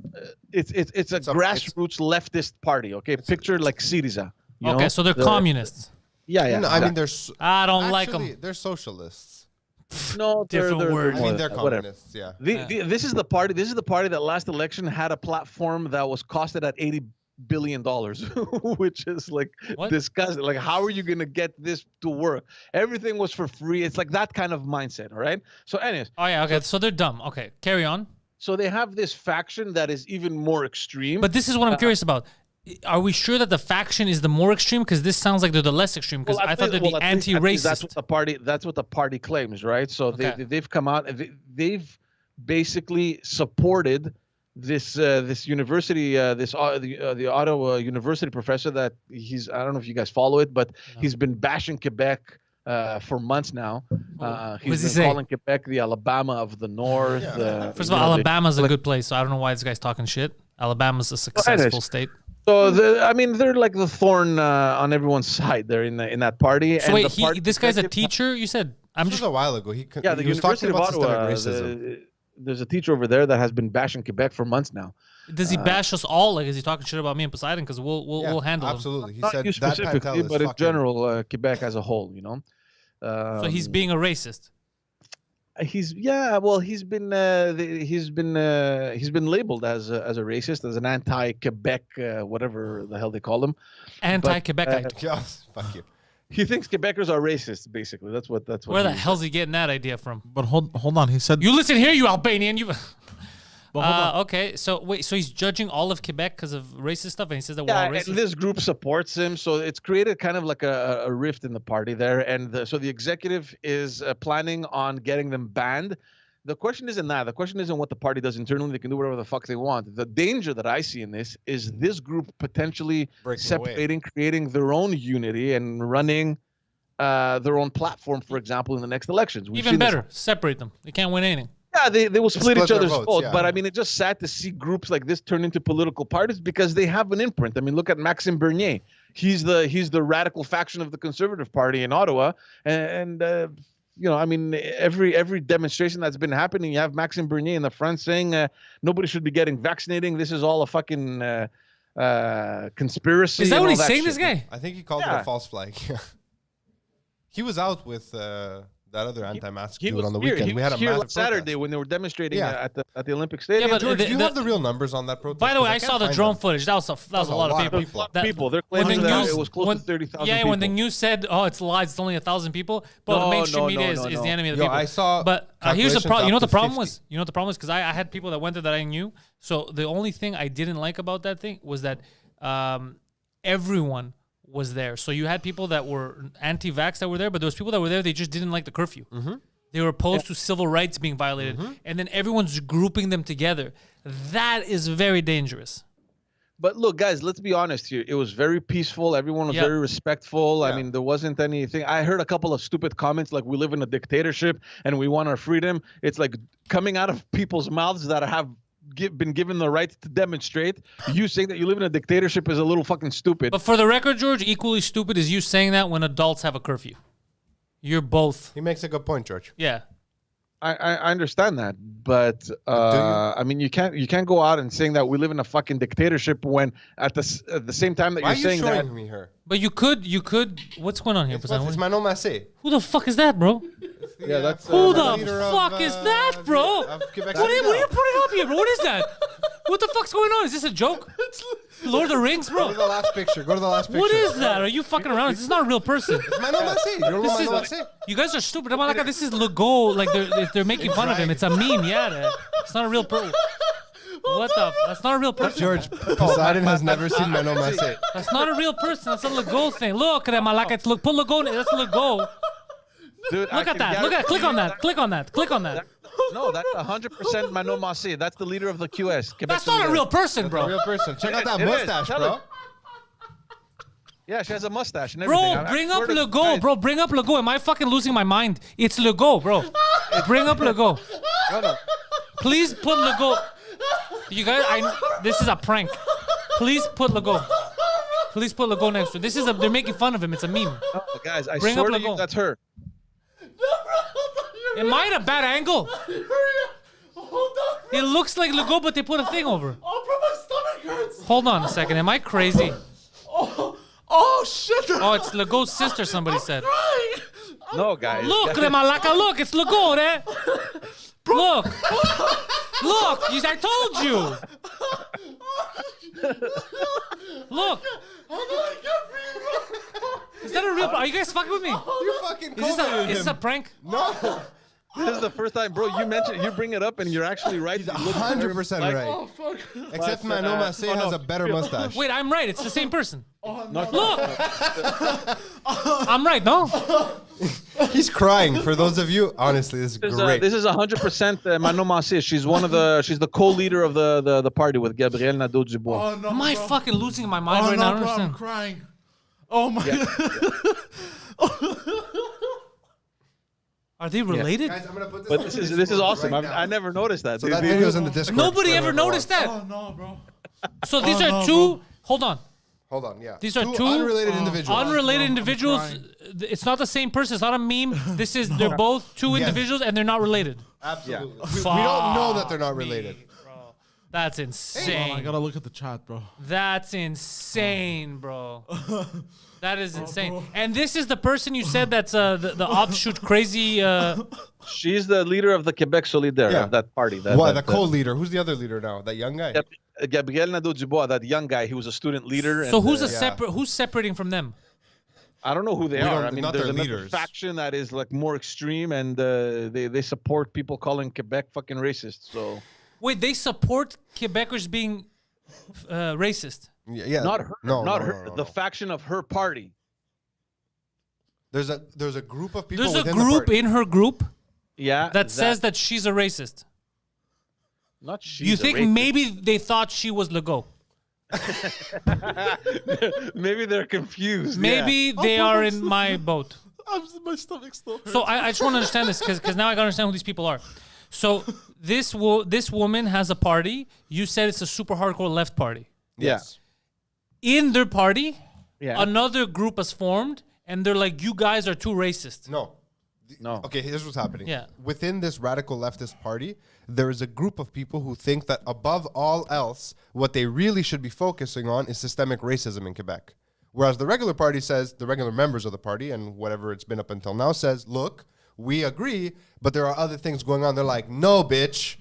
it's a grassroots leftist party. Okay, picture like Syriza. you Okay, know? so they're The- communists. Yeah, yeah. No, I mean, they're. s- I don't like actually, them. They're socialists. no, different they're word. I more mean, they're than that, whatever. communists. Yeah. This is the party. This is the party that last election had a platform that was costed at $80 billion, which is like What? disgusting. Like, how are you gonna get this to work? Everything was for free. It's like that kind of mindset. All right. So, anyways, Oh yeah, okay. So they're dumb. Okay, carry on. so they have this faction that is even more extreme. But this is what I'm curious about. Are we sure that the faction is the more extreme? Because this sounds like they're the less extreme. Because I thought they're the at least that's anti-racist. what the party. That's what the party claims, right? So Okay. they've come out. And they've basically supported this university, the Ottawa University professor that I don't know if you guys follow it, but he's been bashing Quebec for months now. He's been calling Quebec the Alabama of the North. First of all, Alabama's a good place, so I don't know why this guy's talking shit. Alabama's a successful state. So they're like the thorn on everyone's side. They're in that party. So wait, this guy's a teacher? You said this was a while ago. He the was University talking of about Ottawa. systemic racism. There's a teacher over there that has been bashing Quebec for months now. Does he bash us all? Like, is he talking shit about me and Poseidon? Because we'll handle him. Absolutely. He Not said you that specifically, Pantelis but in fucking- general, Quebec as a whole. You know. So he's being a racist. He's been labeled as a racist, as an anti-Quebec, whatever the hell they call him. Anti-Quebecite. Yeah, fuck you. He thinks Quebecers are racist. Basically, that's what. Where the hell's he getting that idea from? But hold on. He said You listen here, you Albanian. You. But hold on. Okay, so wait, so he's judging all of Quebec because of racist stuff, and he says that we're all racist. And this group supports him, so it's created kind of like a rift in the party there, and so the executive is planning on getting them banned. The question isn't that. The question isn't what the party does internally. They can do whatever the fuck they want. The danger that I see in this is this group potentially separating, creating their own unity, and running their own platform, for example, in the next elections. Even better, separate them. They can't win anything. Yeah, they will split each other's votes. yeah. But I mean, it's just sad to see groups like this turn into political parties because they have an imprint. I mean, look at Maxime Bernier. He's the radical faction of the Conservative Party in Ottawa, and I mean, every demonstration that's been happening, you have Maxime Bernier in the front saying nobody should be getting vaccinating. This is all a fucking conspiracy. Is that what he's saying? Shit. This guy? I think he called it a false flag. He was out with that other anti-mask dude on the weekend. We had a here massive Saturday protest. when they were demonstrating Yeah. at the Olympic Stadium. Yeah, but George, do you have the real numbers on that protest? By the way, I Because saw the can't drone find them. footage. That was a lot of people. People. They're when claiming the that news- it was close when- to 30,000 Yeah, people. when the news said, "Oh, it's lies. It's only 1,000 people," but the No, mainstream no, media no, is no, the no. enemy of the Yo, people. I saw But here's the calculations problem. You know what the up to problem 50. was? You know what the problem was? Because I had people that went there that I knew. So the only thing I didn't like about that thing was that everyone was there. So you had people that were anti-vax that were there, but those people that were there, they just didn't like the curfew. Mm-hmm. They were opposed to civil rights being violated, and then everyone's grouping them together. That is very dangerous. But look, guys, let's be honest here. It was very peaceful. Everyone was Yeah. very respectful. I Yeah. mean, there wasn't anything. I heard a couple of stupid comments like, we live in a dictatorship and we want our freedom. It's like coming out of people's mouths that have been given the right to demonstrate. You saying that you live in a dictatorship is a little fucking stupid. But for the record, George, equally stupid is you saying that when adults have a curfew. You're both. He makes a good point, George. Yeah. I understand that, but I mean, you can't go out and saying that we live in a fucking dictatorship when at the same time that Why are you're you saying that. showing me her? But you could. What's going on here, Poseidon? It's Manon Massé. Who the fuck is that, bro? Yeah, that's Who the the leader fuck of, is that, bro? of Quebec What are City you now. putting up here, bro? What is that? What the fuck's going on? Is this a joke? Lord of the Rings, Go to bro? the last picture. Go to the last picture. What is that? Are you fucking around? This is not a real person. Manon Massé. You don't know This Manon is, Massé? you guys are stupid. This is Legault. Like they're making fun of him. It's a meme. Yeah, it's not a real person. What the? That's not a real person. George, Poseidon has never seen Manon Massé. That's not a real person. That's a Legault thing. Look at that, Malaka. It's put Legault. That's Legault. Dude, Look at that. Look at. Click on that. Click on that. Click on that. No, that's 100% Manon Massé. That's the leader of the QS. Quebec That's not a Solidaire. real person, A bro. real person. Check out that It is. mustache, Tell bro. him. Yeah, she has a mustache and everything. Bro, I bring swear up to Legault, guys, bro. Bring up Legault. Am I fucking losing my mind? It's Legault, bro. Bring up Legault. No. Please put Legault. You guys, this is a prank. Please put Legault. Please put Legault next to it. They're making fun of him. It's a meme. No, guys, I Bring swear up to you, Legault. that's her. Am I at a bad angle? Hold on. It looks like Legault, but they put a thing over. Oh, bro, my stomach hurts. Hold on a second. Am I crazy? Oh shit. Oh, it's Legault's sister, somebody said. Crying. No, guys. Look, Malaka, look, it's Legault, eh? Look. Look, I told you. Look. Is that a real? Are you guys fucking with me? You fucking Is this a prank? No. This is the first time, bro. You bring it up, and you're actually right. He's 100% right. Oh fuck. Except Manon Massé has a better mustache. Wait, I'm right. It's the same person. No, Look. I'm right, no? He's crying. For those of you, honestly, this is great. This is 100% Manon Massé. She's she's the co-leader of the party with Gabrielle Nadeau-Dubois. Oh, no, Am I bro. fucking losing my mind Oh, right no, now? I don't bro, I'm understand. crying. Oh my god. Are they related? Guys, I'm gonna put this. But on this the is Discord awesome. right now. I never noticed that. So that video's in the Discord. Nobody for ever whoever noticed wants. that. Oh no, bro. So these Oh, are no, two. bro. Hold on. Hold on, yeah. These are two unrelated individuals. Unrelated I'm individuals. crying. It's not the same person. It's not a meme. This is they're both two Yes. individuals and they're not related. Absolutely. We don't know that they're not related. Bro. That's Oh, insane. I gotta look at the chat, bro. That's insane, bro. That is insane. And this is the person you said that's the offshoot crazy. She's the leader of the Quebec Solidaire Yeah. of that party. Why the co-leader? Who's the other leader now? That young guy. Gabrielle Nadeau-Dubois, that young guy. He was a student leader. So and, who's yeah. Who's separating from them? I don't know who they We are. don't- I mean, not there's their another leaders. faction that is like more extreme, and they support people calling Quebec fucking racist. So Wait, they support Quebecers being racist. Yeah. not her, No, not no, her. no, no, The no. faction of her party. There's a group of people. There's a within the group party. in her group Yeah, that says that she's a racist. not she. You think maybe they thought she was Legault? maybe they're confused. Maybe they are in my boat. My stomach still hurts. So I just want to understand this because now I gotta understand who these people are. So this woman has a party. You said it's a super hardcore left party. Yes. In their party, Yeah. another group has formed, and they're like, "You guys are too racist." No. No. Okay, here's what's happening. Yeah. Within this radical leftist party, there is a group of people who think that above all else, what they really should be focusing on is systemic racism in Quebec. Whereas the regular party says, the regular members of the party and whatever it's been up until now says, look, we agree, but there are other things going on. They're like, no, bitch,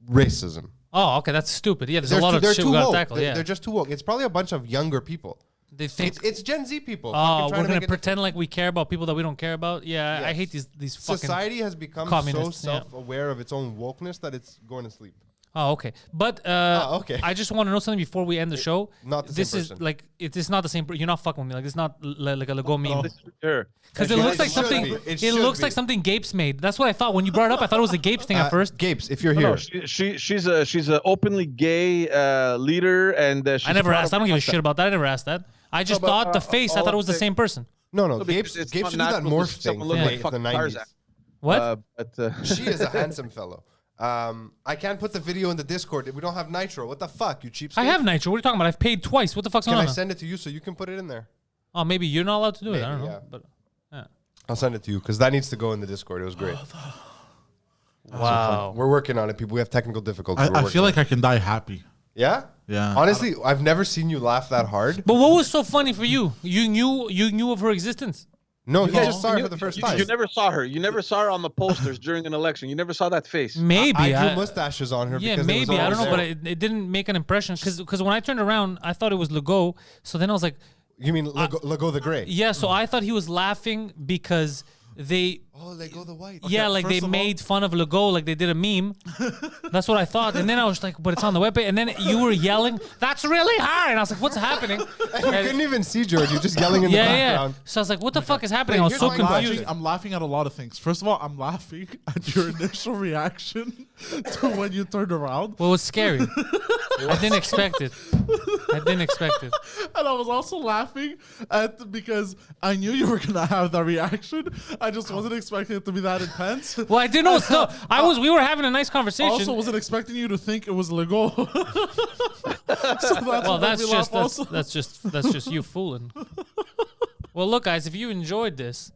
racism. Oh, okay, that's stupid. Yeah, there's a They're lot too- of they're shit too we gotta woke. tackle. They're, Yeah, they're just too woke. It's probably a bunch of younger people. they think. It's Gen Z people. Oh, fucking we're trying to gonna make it- pretend like we care about people that we don't care about. Yeah, I Yes. hate these fucking. Society has become so communists, yeah. self-aware of its own wokeness that it's going to sleep. Oh, okay. But okay. I just want to know something before we end the show. Not the same this is person. like it is not the same. You're not fucking with me. Like it's not like a Legault meme. This is her. Because it It looks like should something. be. It, It should looks be. like something Gapes made. That's what I thought when you brought it up. I thought it was a Gapes thing at first. Gapes, if you're No, here. she's a openly gay leader, and she's I never proud asked. of I don't give a herself. shit about that. I never asked that. I just but, thought the face. I all thought it was the the- same person. No, No, Gapes, because it's Gapes not should do that natural to morph see thing someone from look the, like the fucking 90s. Tarzan. What? She is a handsome fellow. I can't put the video in the Discord. We don't have Nitro. What the fuck, you cheapskate? I have Nitro. What are you talking about? I've paid twice. What the fuck's Can going I on? send it to you so you can put it in there? Oh, maybe you're not allowed to do it. I don't Maybe, know. yeah. But yeah. I'll send it to you because that needs to go in the Discord. It was great. Wow. We're working on it, people. We have technical difficulties. I feel like I can die happy. Yeah? Yeah. Honestly, I've never seen you laugh that hard. But what was so funny for you? You knew of her existence. No, he Yeah, just saw her you- for the first you, time. You never saw her. You never saw her on the posters during an election. You never saw that face. Maybe. I drew mustaches on her Yeah, because it was maybe. I always don't know, there. but it didn't make an impression because when I turned around, I thought it was Legault. So then I was like, You mean Lego the Gray? yeah. So I thought he was laughing because they, Oh, Lego the White. yeah, like they first of all- made fun of Legault, like they did a meme. That's what I thought. And then I was like, but it's on the webpage. And then you were yelling, "That's really hard!" And I was like, "What's happening?" And you couldn't even see George. You're just yelling in the Yeah, background. yeah. So I was like, "What the fuck is happening?" Wait, I was here's so my confused. question. I'm laughing at a lot of things. First of all, I'm laughing at your initial reaction to when you turned around. Well, it was scary. I didn't expect it. I didn't expect it. And I was also laughing at because I knew you were gonna have that reaction. I just wasn't expecting it to be that intense. Well, I didn't know. No, we were having a nice conversation. Also, wasn't expecting you to think it was Legault. So that's Well, what made that's me laugh also. that's just you fooling. Well, look, guys, if you enjoyed this,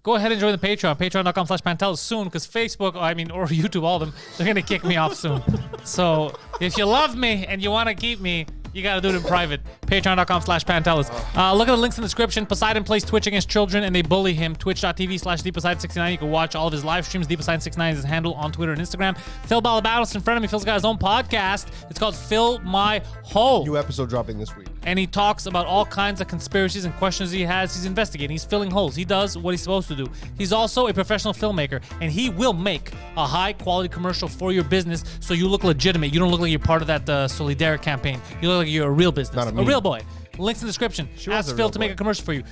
go ahead and join the Patreon, patreon.com/Pantelis soon, because Facebook, or YouTube, all of them, they're gonna kick me off soon. So if you love me and you want to keep me, you gotta do it in private. Patreon.com/Pantelis. Look at the links in the description. Poseidon plays Twitch against children and they bully him. Twitch.tv/DPoseidon69. You can watch all of his live streams. DPoseidon69 is his handle on Twitter and Instagram. Phil Balabados in front of me. Phil's got his own podcast. It's called Fill My Hole. New episode dropping this week. And he talks about all kinds of conspiracies and questions he has. He's investigating. He's filling holes. He does what he's supposed to do. He's also a professional filmmaker, and he will make a high-quality commercial for your business so you look legitimate. You don't look like you're part of that Solidaire campaign. You look like you're a real business. Not a A meme. real boy. Links in the description. was Ask a Phil real to make boy. a commercial for you.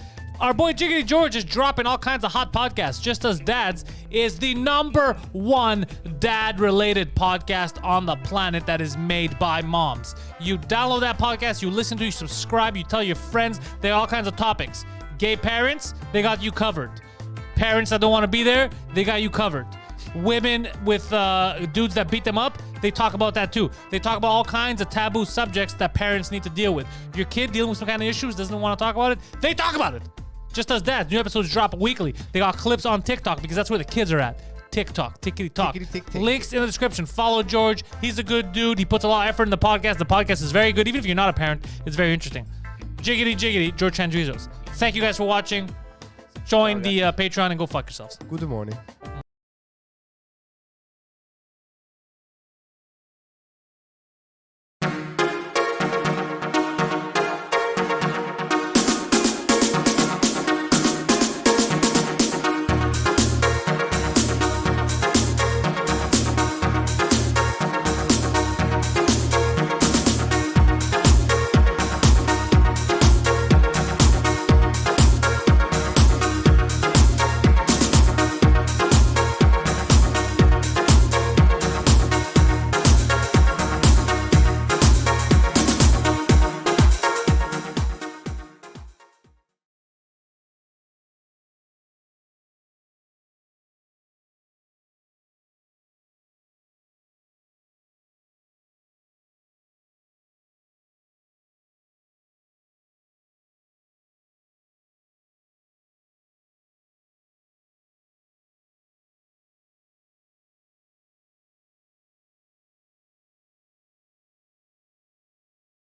Our boy Jiggity George is dropping all kinds of hot podcasts. Just Us Dads is the #1 dad-related podcast on the planet that is made by moms. You download that podcast, you listen to it, you subscribe, you tell your friends. They have all kinds of topics. Gay parents, they got you covered. Parents that don't want to be there, they got you covered. Women with dudes that beat them up, they talk about that too. They talk about all kinds of taboo subjects that parents need to deal with. Your kid dealing with some kind of issues, doesn't want to talk about it, they talk about it. Just Us Dads. New episodes drop weekly. They got clips on TikTok because that's where the kids are at. TikTok, tickety talk. Links in the description. Follow George. He's a good dude. He puts a lot of effort in the podcast. The podcast is very good. Even if you're not a parent, it's very interesting. Jiggity, George Chandrizos. Thank you guys for watching. Join the Patreon and go fuck yourselves. Good morning.